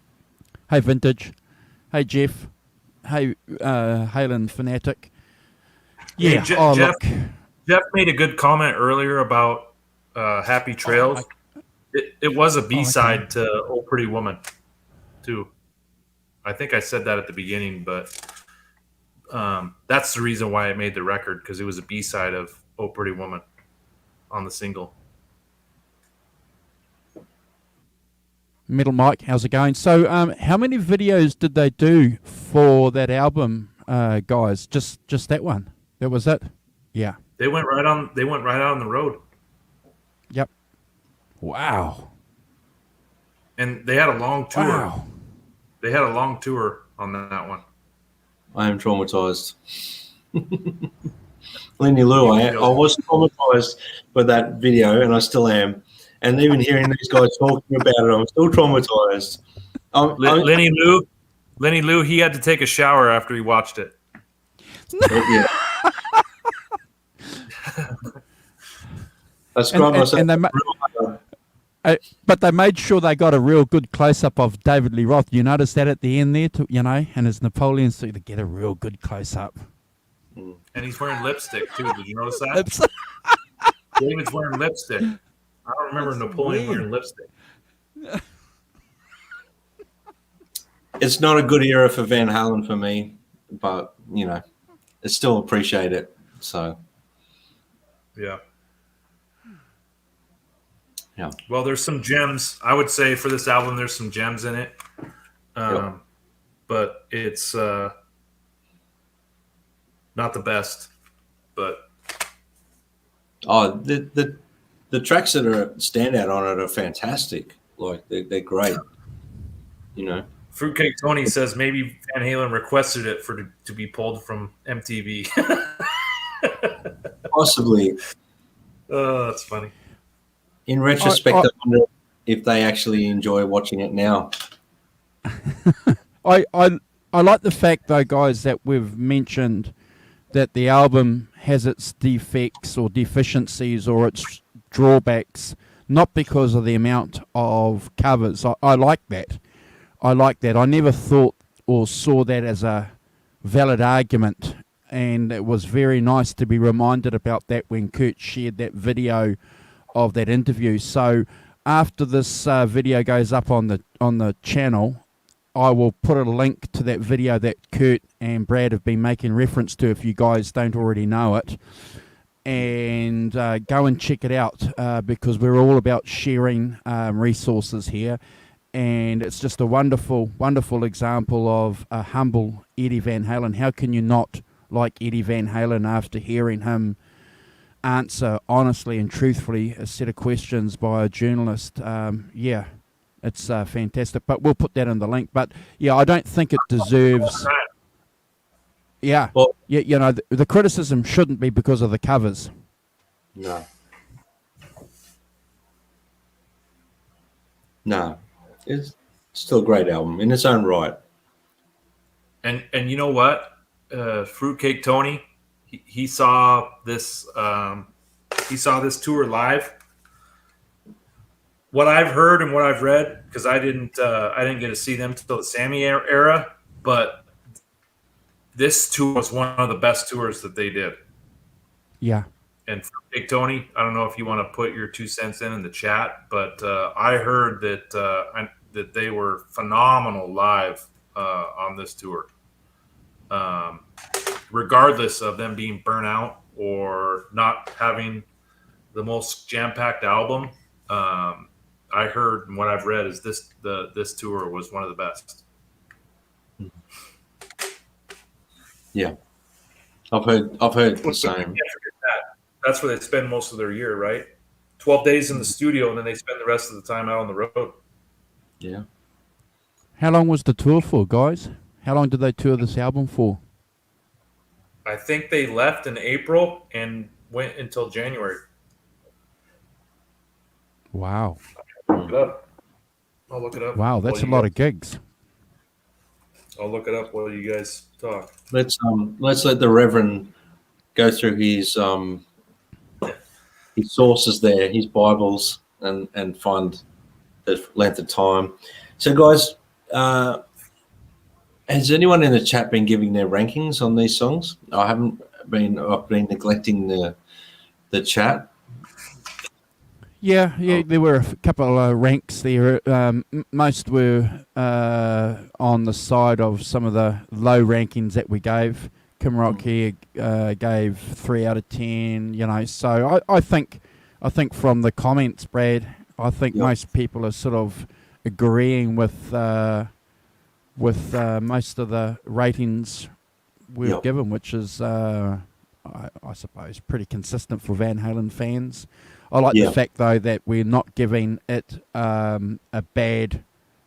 Hey, Vintage. Hey, Jeff. Hey, Halen Fanatic. Yeah. Jeff made a good comment earlier about Happy Trails. It was a B-side to Old Pretty Woman, too. I think I said that at the beginning, but that's the reason why it made the record, because it was a B-side of Old Pretty Woman on the single. Metal Mike, how's it going? So, how many videos did they do for that album, guys? Just that one? That was it? Yeah. They went right out on the road. Yep. Wow. And they had a long tour. Wow. They had a long tour on that one. I am traumatized. Lenny Lou, I was traumatized by that video, and I still am. And even hearing these guys talking about it, I'm still traumatized. Lenny Lou, he had to take a shower after he watched it. Yeah. I scrubbed myself. But they made sure they got a real good close-up of David Lee Roth. You notice that at the end there, and his Napoleon suit to get a real good close-up. And he's wearing lipstick, too. Did you notice that? David's wearing lipstick. I don't remember Napoleon wearing lipstick. It's not a good era for Van Halen for me, but, I still appreciate it. So, yeah. Yeah. Well, there's some gems. I would say for this album, there's some gems in it. But it's not the best. But the tracks that are standout on it are fantastic. Like they're great. Fruitcake Tony says maybe Van Halen requested it to be pulled from MTV. Possibly. Oh, that's funny. In retrospect, I wonder if they actually enjoy watching it now. I like the fact, though, guys, that we've mentioned that the album has its defects or deficiencies or its drawbacks, not because of the amount of covers. I like that. I like that. I never thought or saw that as a valid argument, and it was very nice to be reminded about that when Kurt shared that video of that interview. So after this video goes up on the channel, I will put a link to that video that Kurt and Brad have been making reference to if you guys don't already know it. And go and check it out because we're all about sharing resources here. And it's just a wonderful, wonderful example of a humble Eddie Van Halen. How can you not like Eddie Van Halen after hearing him answer honestly and truthfully a set of questions by a journalist? Yeah, it's fantastic. But we'll put that in the link. But yeah, I don't think it deserves. Yeah, Well, yeah, you know, the criticism shouldn't be because of the covers. no. No. It's still a great album in its own right. And you know what? Fruitcake Tony, he saw this tour live. What I've heard and what I've read, because I didn't get to see them till the Sammy era, but this tour was one of the best tours that they did. Yeah. And Fruitcake Tony, I don't know if you want to put your 2 cents in the chat, but I heard that they were phenomenal live on this tour. Regardless of them being burnt out or not having the most jam-packed album, I heard and what I've read is this tour was one of the best. Yeah. I've heard the same. Can't forget that. That's where they spend most of their year, right? 12 days in the studio, and then they spend the rest of the time out on the road. Yeah. How long was the tour for, guys? How long did they tour this album for? I think they left in April and went until January. Wow. Look it up. I'll look it up. Wow, that's a lot of gigs. I'll look it up while you guys talk. Let's let the Reverend go through his sources there, his Bibles, and find the length of time. So, guys, has anyone in the chat been giving their rankings on these songs? I've been neglecting the chat. Yeah, there were a couple of ranks there. Most were on the side of some of the low rankings that we gave. Kim Rock here gave 3 out of 10. You know, so I think from the comments, Brad, I think most people are sort of agreeing with most of the ratings we've given, which is I suppose pretty consistent for Van Halen fans. I like the fact, though, that we're not giving it a bad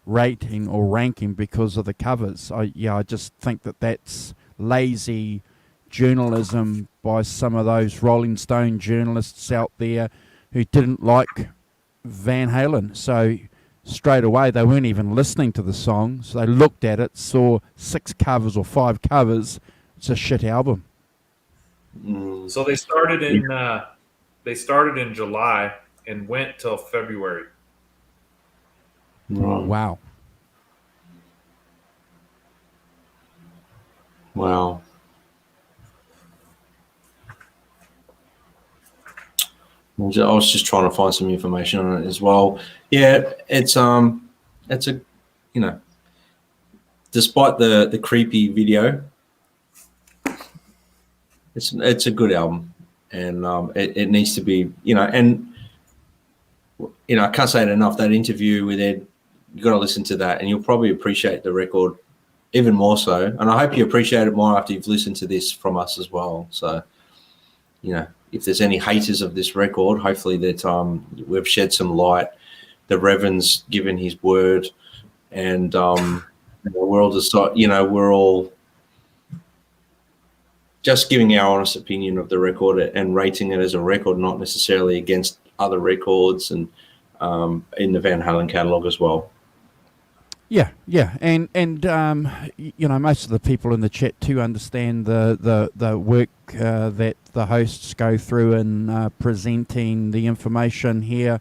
rating or ranking because of the covers. I just think that that's lazy journalism by some of those Rolling Stone journalists out there who didn't like Van Halen. So straight away, they weren't even listening to the songs. They looked at it, saw 6 covers or 5 covers. It's a shit album. So they started in July and went till February. Wow. Wow. I was just trying to find some information on it as well. Yeah, it's a, you know, despite the creepy video, it's a good album, and it needs to be, you know, and you know, I can't say it enough. That interview with Ed, you got to listen to that, and you'll probably appreciate the record even more so. And I hope you appreciate it more after you've listened to this from us as well. So, you know, if there's any haters of this record, hopefully that we've shed some light. The Reverend's given his word, and we're all just, you know, we're all just giving our honest opinion of the record and rating it as a record, not necessarily against other records and in the Van Halen catalog as well. Yeah, and you know, most of the people in the chat too understand the work that the hosts go through in presenting the information here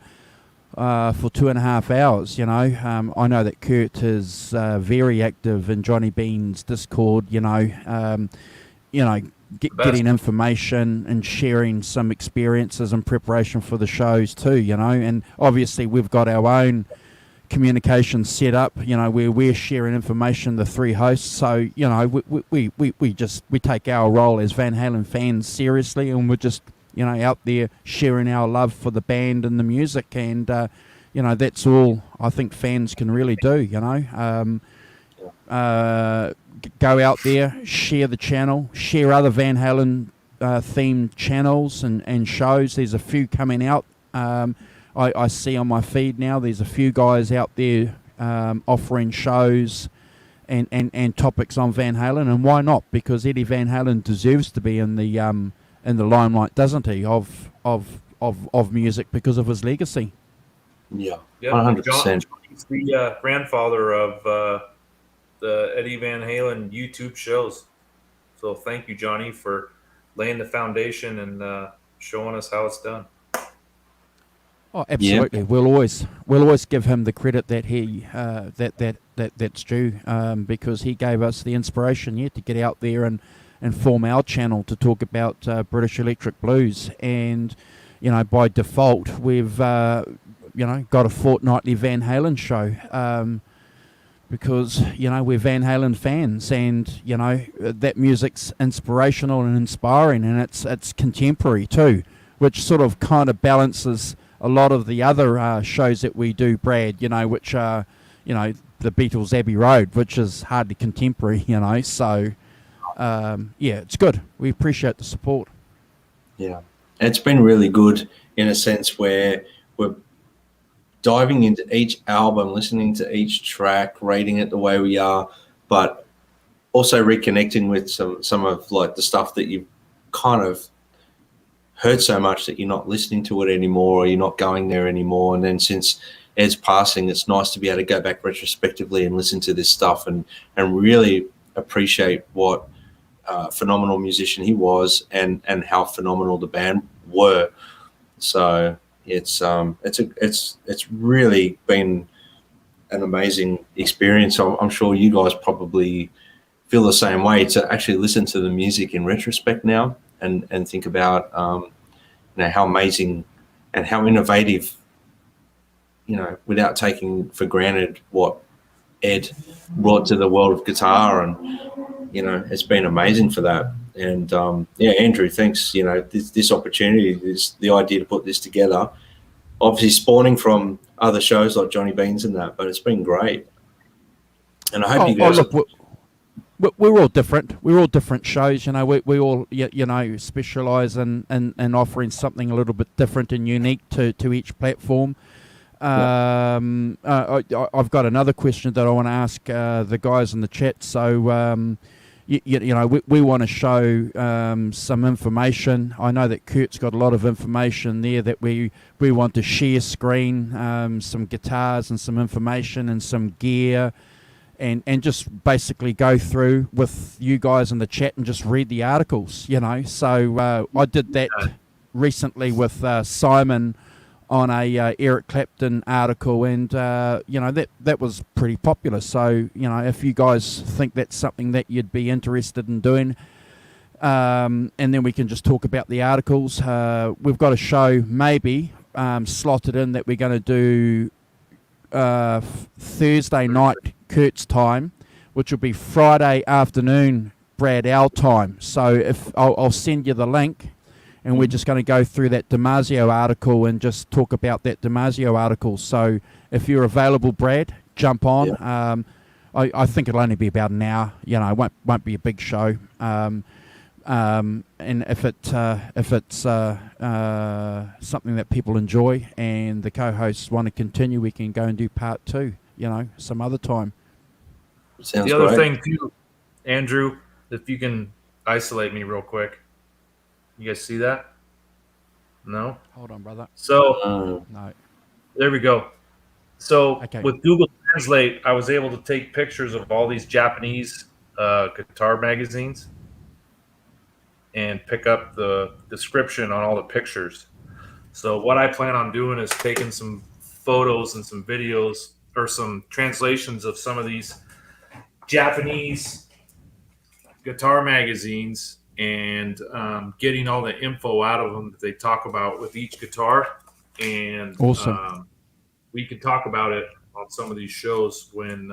for 2.5 hours. I know that Kurt is very active in Johnny Bean's Discord. Getting information and sharing some experiences in preparation for the shows too. And obviously we've got our own communication set up. Where we're sharing information, the three hosts. So we take our role as Van Halen fans seriously, and we're just out there sharing our love for the band and the music, and that's all I think fans can really do. Go out there, share the channel, share other Van Halen themed channels and shows. There's a few coming out. I see on my feed now. There's a few guys out there offering shows and topics on Van Halen, and why not? Because Eddie Van Halen deserves to be in the limelight, doesn't he? Of music because of his legacy. Yeah, Yep. 100%. He's the grandfather of the Eddie Van Halen YouTube shows. So thank you, Johnny, for laying the foundation and showing us how it's done. Oh, absolutely. Yeah. We'll always give him the credit that he that's due, because he gave us the inspiration to get out there and form our channel to talk about British electric blues. And by default we've got a fortnightly Van Halen show, because we're Van Halen fans, and that music's inspirational and inspiring, and it's contemporary too, which sort of kind of balances a lot of the other shows that we do, Brad, which are the Beatles' Abbey Road, which is hardly contemporary, so it's good. We appreciate the support. Yeah, it's been really good in a sense where we're diving into each album, listening to each track, rating it the way we are, but also reconnecting with some of like the stuff that you've kind of heard so much that you're not listening to it anymore, or you're not going there anymore. And then since Ed's passing, it's nice to be able to go back retrospectively and listen to this stuff and really appreciate what phenomenal musician he was and how phenomenal the band were. So it's really been an amazing experience. I'm sure you guys probably feel the same way, to actually listen to the music in retrospect now and think about how amazing and how innovative, without taking for granted what Ed brought to the world of guitar, and it's been amazing for that. And Andrew, thanks. This opportunity, the idea to put this together, obviously spawning from other shows like Johnny Bean's and that, but it's been great. And I hope you guys. We're all different. We're all different shows. We all specialise in offering something a little bit different and unique to each platform. I've got another question that I want to ask the guys in the chat. So, we want to show some information. I know that Kurt's got a lot of information there that we want to share screen, some guitars and some information and some gear, and just basically go through with you guys in the chat and just read the articles, So I did that recently with Simon on a Eric Clapton article, and that was pretty popular. So if you guys think that's something that you'd be interested in doing, and then we can just talk about the articles. We've got a show maybe slotted in that we're going to do Thursday night Kurt's time, which will be Friday afternoon Brad our time. So if I'll send you the link. And we're just going to go through that Damasio article and just talk about that Damasio article. So if you're available, Brad, jump on. Yeah. I think it'll only be about an hour. It won't be a big show. And if it's something that people enjoy and the co-hosts want to continue, we can go and do part 2. Some other time. Sounds the other great. thing too, Andrew, if you can isolate me real quick. You guys see that? No? Hold on, brother. So, no. There we go. So, okay. With Google Translate, I was able to take pictures of all these Japanese guitar magazines and pick up the description on all the pictures. So, what I plan on doing is taking some photos and some videos or some translations of some of these Japanese guitar magazines and getting all the info out of them that they talk about with each guitar. And Awesome. We can talk about it on some of these shows when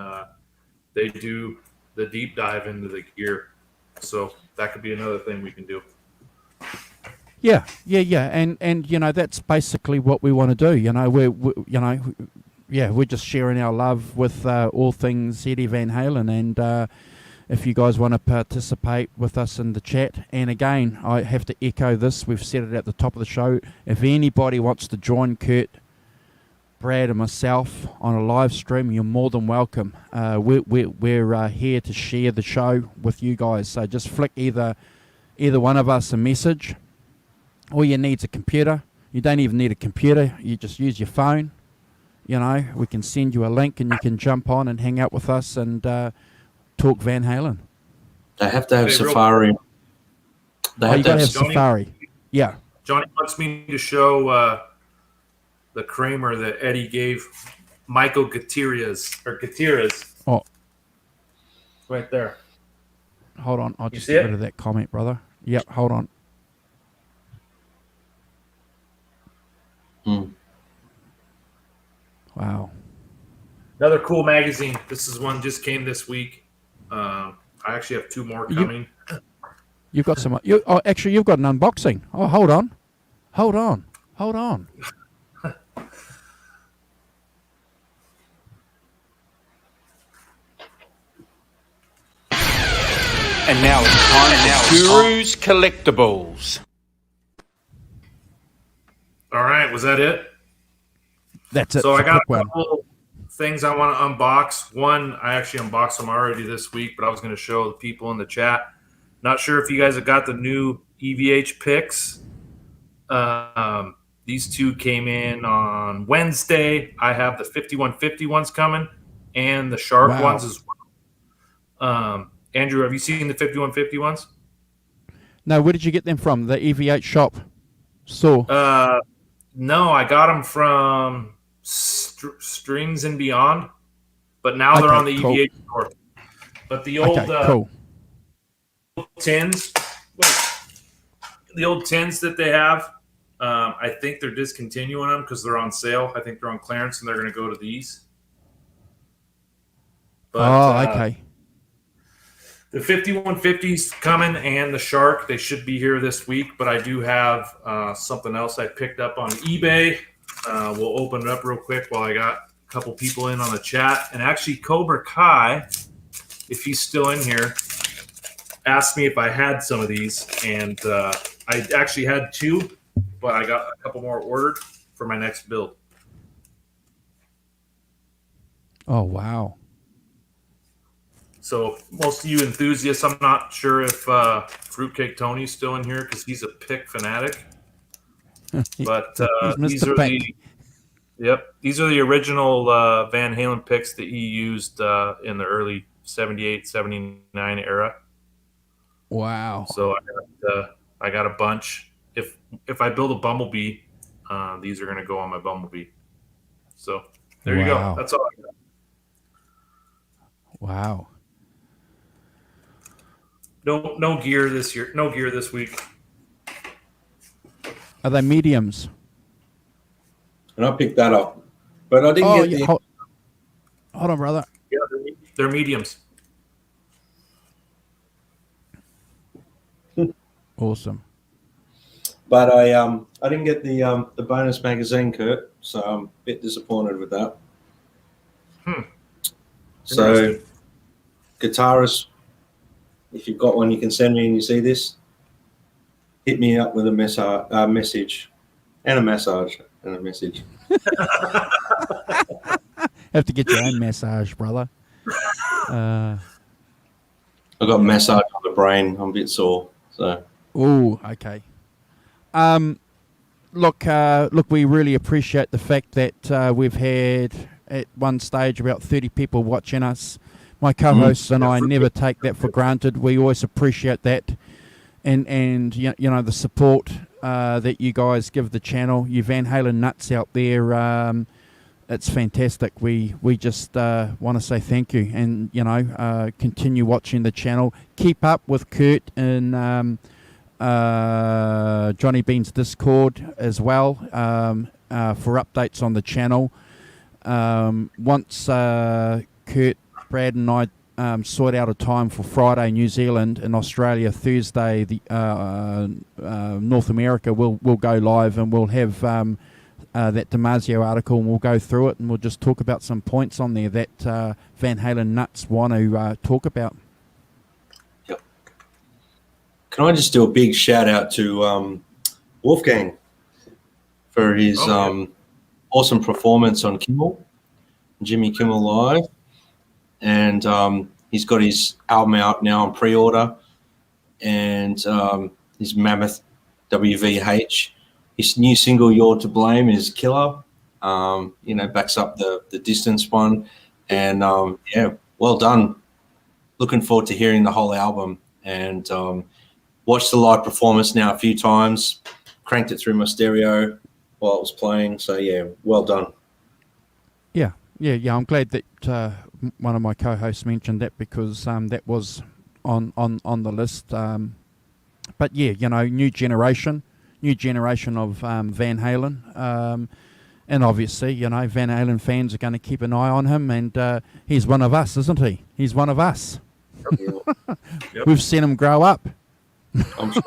they do the deep dive into the gear. So that could be another thing we can do. Yeah, and you know that's basically what we want to do. You know, we're just sharing our love with all things Eddie Van Halen, and if you guys want to participate with us in the chat, and again, I have to echo this. We've said it at the top of the show. If anybody wants to join Kurt, Brad, and myself on a live stream, you're more than welcome. We're here to share the show with you guys. So just flick either one of us a message. All you need is a computer. You don't even need a computer. You just use your phone. You know, we can send you a link and you can jump on and hang out with us and talk Van Halen. They have to have Hey, real- Safari. They Oh, have you to got to have have Safari. Yeah. Johnny wants me to show the Kramer that Eddie gave Michael Gutierrez. Oh, Right there. hold on. I'll just see get it? rid of that comment, brother. Yep, hold on. Hmm. Wow. Another cool magazine. This is one just came this week. I actually have two more coming. You've got some. Actually, you've got an unboxing. Oh, hold on. And now it's time for Guru's Collectibles. All right, was that it? That's it. So It's I got a quick one. couple things I want to unbox. One, I actually unboxed them already this week, but I was going to show the people in the chat. Not sure if you guys have got the new EVH picks. These two came in on Wednesday. I have the 5150 ones coming and the Shark Wow. ones as well. Andrew, have you seen the 5150 ones? No, where did you get them from? The EVH shop. So. No, I got them from Strings and Beyond, but now they're Okay, on the cool. EVH store. But the old Cool. tins, the old tins that they have, I think they're discontinuing them because they're on sale. I think they're on clearance, and they're going to go to these. But, Okay. The 5150's coming and the Shark, they should be here this week, but I do have something else I picked up on eBay. We'll open it up real quick while I got a couple people in on the chat. And actually, Cobra Kai, if he's still in here, asked me if I had some of these. And I actually had two, but I got a couple more ordered for my next build. Oh, wow. So most of you enthusiasts, I'm not sure if Fruitcake Tony's still in here because he's a pick fanatic. But He's these Mr. are Pick. these are the original Van Halen picks that he used in the early 78, 79 era. Wow. So I got a bunch. If I build a Bumblebee, these are going to go on my Bumblebee. So there you Wow. go. That's all I got. Wow. No gear this year. No gear this week. Are they mediums? And I picked that up, but I didn't get the. Hold on, brother. Yeah, they're mediums. Awesome. But I didn't get the bonus magazine, Kurt. So I'm a bit disappointed with that. So, Interesting. guitarists, if you've got one, you can send me and you see this. Hit me up with a message and a massage and a message. Have to get your own massage, brother. I got massage on the brain. I'm a bit sore. So Okay. Look, we really appreciate the fact that we've had at one stage about 30 people watching us. My co-hosts and I never take that for granted. We always appreciate that, and you know the support that you guys give the channel. You Van Halen nuts out there. it's fantastic. We just want to say thank you, and continue watching the channel. Keep up with Kurt in Johnny Bean's Discord as well for updates on the channel. Once Kurt, Brad, and I sort out a time for Friday New Zealand and Australia, Thursday the North America, we'll go live, and we'll have that Damasio article, and we'll go through it, and we'll just talk about some points on there that Van Halen nuts want to talk about. Yep. Can I just do a big shout out to Wolfgang for his awesome performance on Kimmel, Jimmy Kimmel Live, and he's got his album out now on pre-order, and his Mammoth WVH. His new single, You're to Blame, is killer. Backs up the Distance one. And, well done. Looking forward to hearing the whole album. And watched the live performance now a few times. Cranked it through my stereo while it was playing. So, yeah, well done. Yeah. I'm glad that one of my co-hosts mentioned that, because that was on the list. But, yeah, new generation of Van Halen, and obviously Van Halen fans are going to keep an eye on him, and he's one of us, isn't he? He's one of us. Yep. We've seen him grow up. I'm sure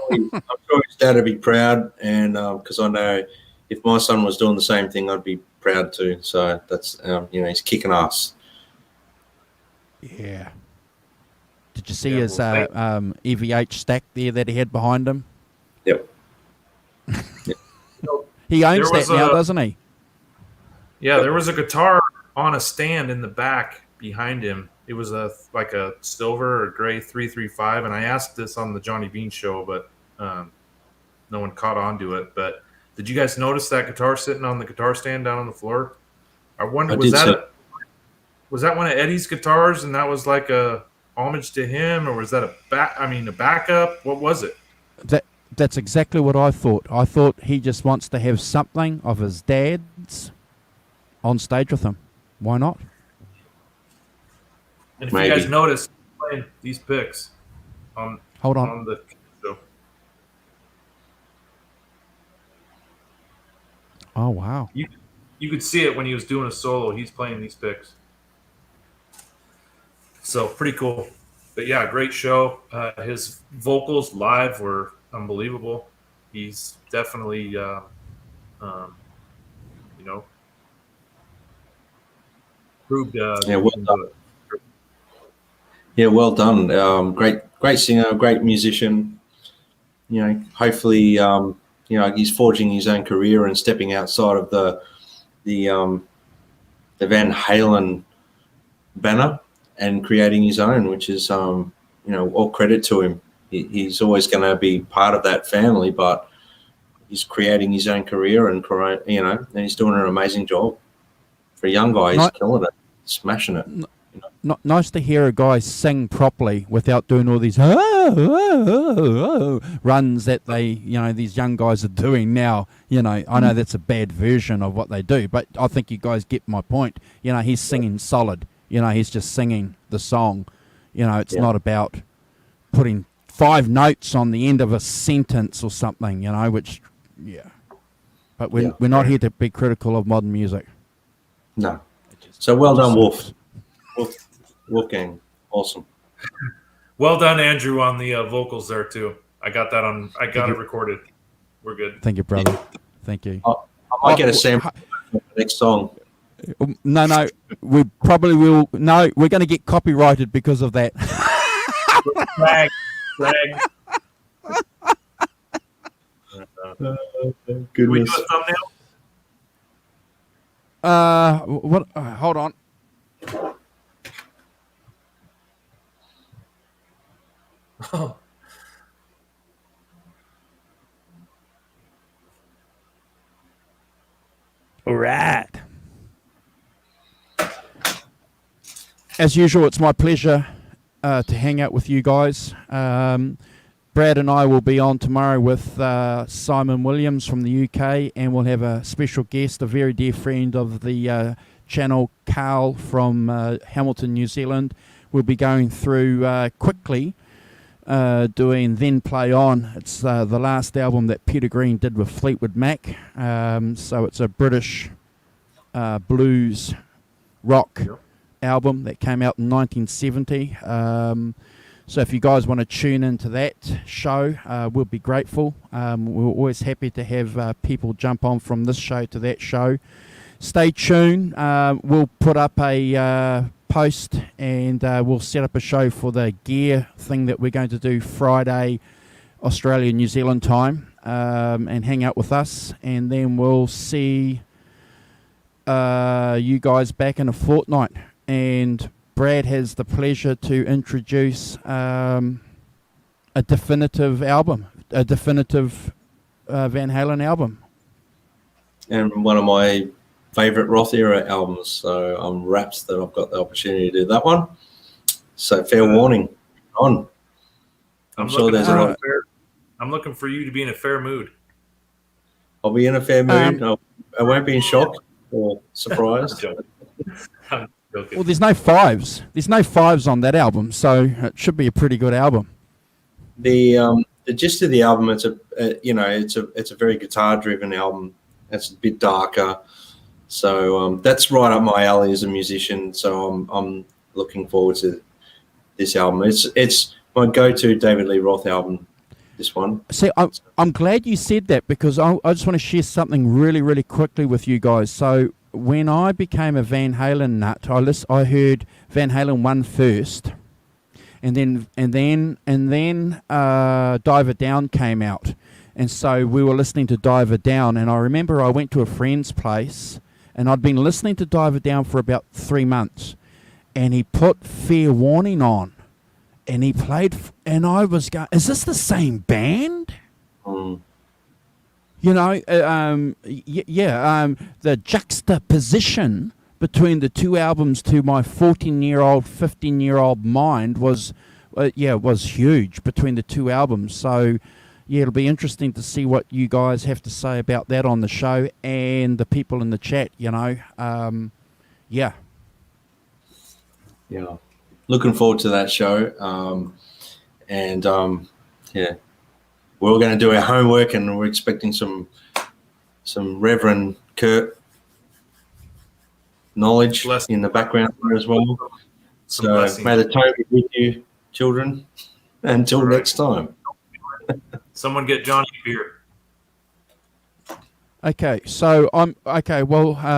his dad would be proud, and because I know if my son was doing the same thing, I'd be proud too. So that's he's kicking ass. Yeah. Did you see his EVH stack there that he had behind him? Yep. He owns that now, doesn't he? Yeah, there was a guitar on a stand in the back behind him. It was like a silver or gray 335, and I asked this on the Johnny Bean show, but no one caught on to it. But did you guys notice that guitar sitting on the guitar stand down on the floor? I wonder, was that one of Eddie's guitars, and that was like a homage to him, or was that a backup? What was it? That's exactly what I thought. I thought he just wants to have something of his dad's on stage with him. Why not? And if Maybe. you guys notice, playing these picks on the show. Oh, wow. You could see it when he was doing a solo. He's playing these picks. So pretty cool. But yeah, great show. His vocals live were unbelievable. He's definitely, proved. Well done. Yeah, well done. Great singer, great musician. Hopefully, he's forging his own career and stepping outside of the Van Halen banner and creating his own, which is all credit to him. He's always going to be part of that family, but he's creating his own career, and he's doing an amazing job. For a young guy, he's killing it, smashing it. Nice to hear a guy sing properly without doing all these runs that these young guys are doing now. I know that's a bad version of what they do, but I think you guys get my point. He's singing solid. He's just singing the song. It's not about putting 5 notes on the end of a sentence or something, which, But we're not here to be critical of modern music. No. So well done, Wolfgang. Awesome. Well done, Andrew, on the vocals there too. I got it recorded. We're good. Thank you, brother. Thank you. I might get a sample for the next song. No, we probably will. No, we're going to get copyrighted because of that. Drag. Goodness. We do a thumbnail? What? Hold on. Oh. All right. As usual, it's my pleasure to hang out with you guys. Brad and I will be on tomorrow with Simon Williams from the UK, and we'll have a special guest, a very dear friend of the channel, Carl from Hamilton, New Zealand. We'll be going through quickly doing Then Play On. It's the last album that Peter Green did with Fleetwood Mac. So it's a British blues rock album that came out in 1970. So if you guys want to tune into that show, we'll be grateful. We're always happy to have people jump on from this show to that show. Stay tuned. We'll put up a post, and we'll set up a show for the gear thing that we're going to do Friday, Australia, New Zealand time, and hang out with us. And then we'll see you guys back in a fortnight. And Brad has the pleasure to introduce a definitive album, a definitive Van Halen album. And one of my favourite Roth era albums. So I'm rapt that I've got the opportunity to do that one. So fair warning, on. I'm sure there's a lot. I'm looking for you to be in a fair mood. I'll be in a fair mood. I won't be in shock or surprised. Okay. Well, there's no fives. There's no fives on that album, so it should be a pretty good album. The gist of the album, it's a very guitar driven album. It's a bit darker, so that's right up my alley as a musician. So I'm looking forward to this album. It's my go-to David Lee Roth album. This one. See, I'm glad you said that, because I just want to share something really, really quickly with you guys. So when I became a Van Halen nut, I heard Van Halen 1 first, and then Diver Down came out, and so we were listening to Diver Down, and I remember I went to a friend's place, and I'd been listening to Diver Down for about 3 months, and he put Fair Warning on, and he played, and I was going, is this the same band? You know, the juxtaposition between the two albums to my 14-year-old, 15-year-old mind was huge between the two albums. So, yeah, it'll be interesting to see what you guys have to say about that on the show, and the people in the chat, you know. Yeah. Looking forward to that show. We're all going to do our homework, and we're expecting some Reverend Kurt knowledge in the background there as well. So may the tone be with you, children. Until next time. Someone get Johnny a beer. Okay, so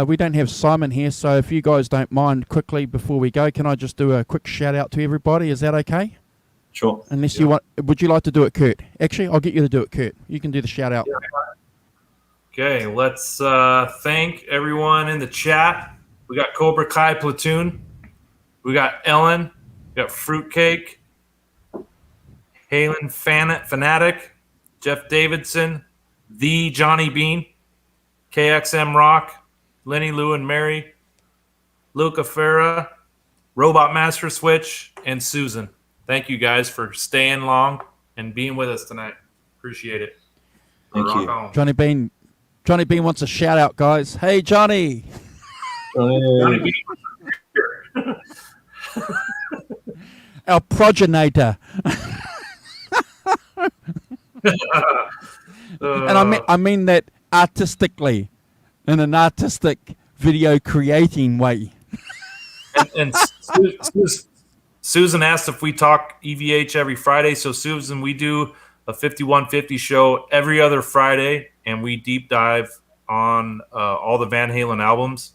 we don't have Simon here, so if you guys don't mind, quickly before we go, can I just do a quick shout out to everybody? Is that okay? Sure. Unless you want, would you like to do it, Kurt? Actually, I'll get you to do it, Kurt. You can do the shout out. Okay, let's thank everyone in the chat. We got Cobra Kai Platoon. We got Ellen. We got Fruitcake. Halen Fanatic. Jeff Davidson. The Johnny Bean. KXM Rock. Lenny Lou and Mary. Luca Farah. Robot Master Switch. And Susan. Thank you guys for staying long and being with us tonight. Appreciate it. Thank you. On. Johnny Bean wants a shout out, guys. Hey, Johnny. Johnny Bean. Our progenitor. And I mean that artistically, in an artistic video creating way. And Susan asked if we talk EVH every Friday. So, Susan, we do a 5150 show every other Friday, and we deep dive on all the Van Halen albums.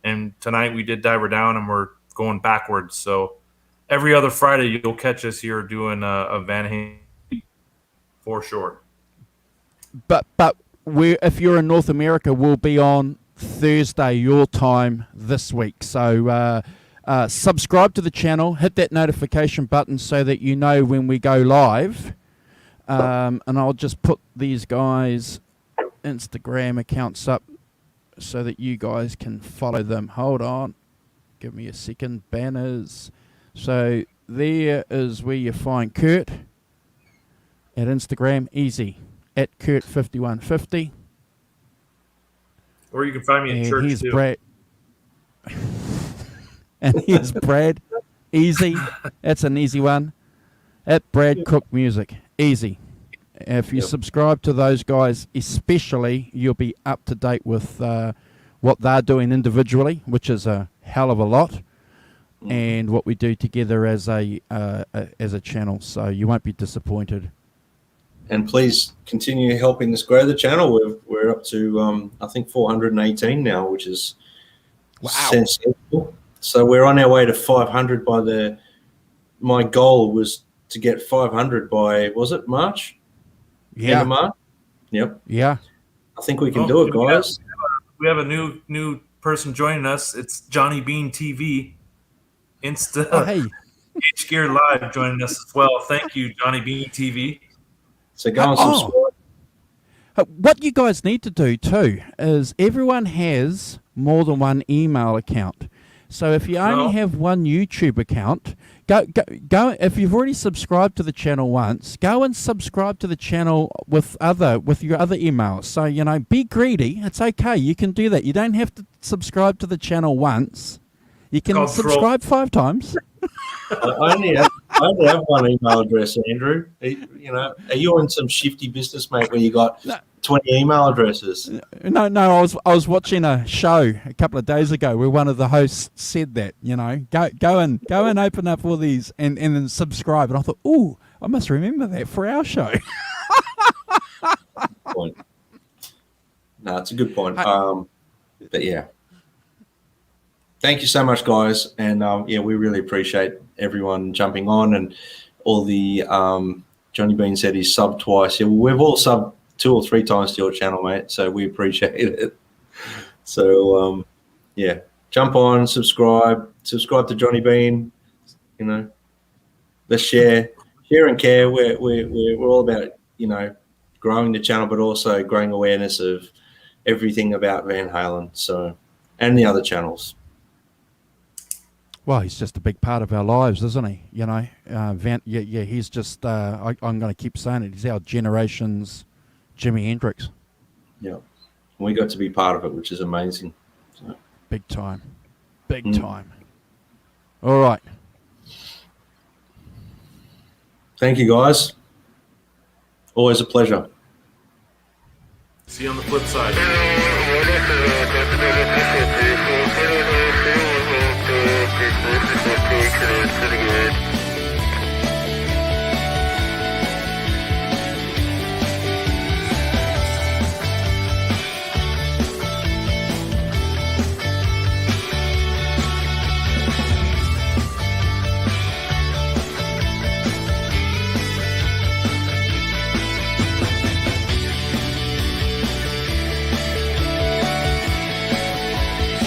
And tonight we did Diver Down, and we're going backwards. So every other Friday you'll catch us here doing a Van Halen for sure. But if you're in North America, we'll be on Thursday your time this week. So subscribe to the channel, hit that notification button so that you know when we go live. And I'll just put these guys' Instagram accounts up so that you guys can follow them. Hold on. Give me a second. Banners. So there is where you find Kurt. At Instagram, easy. At Kurt5150. Or you can find me in And church here's too. Brad. And here's Brad. Easy. That's an easy one. At Brad Cook Music. Easy. If you subscribe to those guys, especially, you'll be up to date with what they're doing individually, which is a hell of a lot, and what we do together as a channel. So you won't be disappointed. And please continue helping us grow the channel. We're up to I think 418 now, which is sensational. So we're on our way to 500 by my goal was to get 500 by, was it March? End of March? Yep. Yeah. I think we can do it, guys. We have a new person joining us. It's Johnny Bean TV. Insta Oh, hey. H Gear Live joining us as well. Thank you, Johnny Bean TV. So go and subscribe. What you guys need to do too is everyone has more than one email account. So if you only have one YouTube account, go. If you've already subscribed to the channel once, go and subscribe to the channel with your other emails. So be greedy. It's okay. You can do that. You don't have to subscribe to the channel once. You can subscribe 5 times. I only have one email address, Andrew. Are you on some shifty business, mate, where you got 20 email addresses? No. I was watching a show a couple of days ago where one of the hosts said that. Go and open up all these and then subscribe. And I thought, ooh, I must remember that for our show. Point. No, it's a good point. But yeah. Thank you so much, guys. And we really appreciate everyone jumping on, and all the Johnny Bean said he's subbed twice. Yeah, we've all subbed 2 or 3 times to your channel, mate. So we appreciate it. So jump on, subscribe to Johnny Bean. Let's share and care. We're all about growing the channel, but also growing awareness of everything about Van Halen. So, and the other channels. Well, he's just a big part of our lives, isn't he? He's just, I'm going to keep saying it, he's our generation's Jimi Hendrix. Yeah. We got to be part of it, which is amazing. So. Big time. Big time. All right. Thank you, guys. Always a pleasure. See you on the flip side. Pretty good.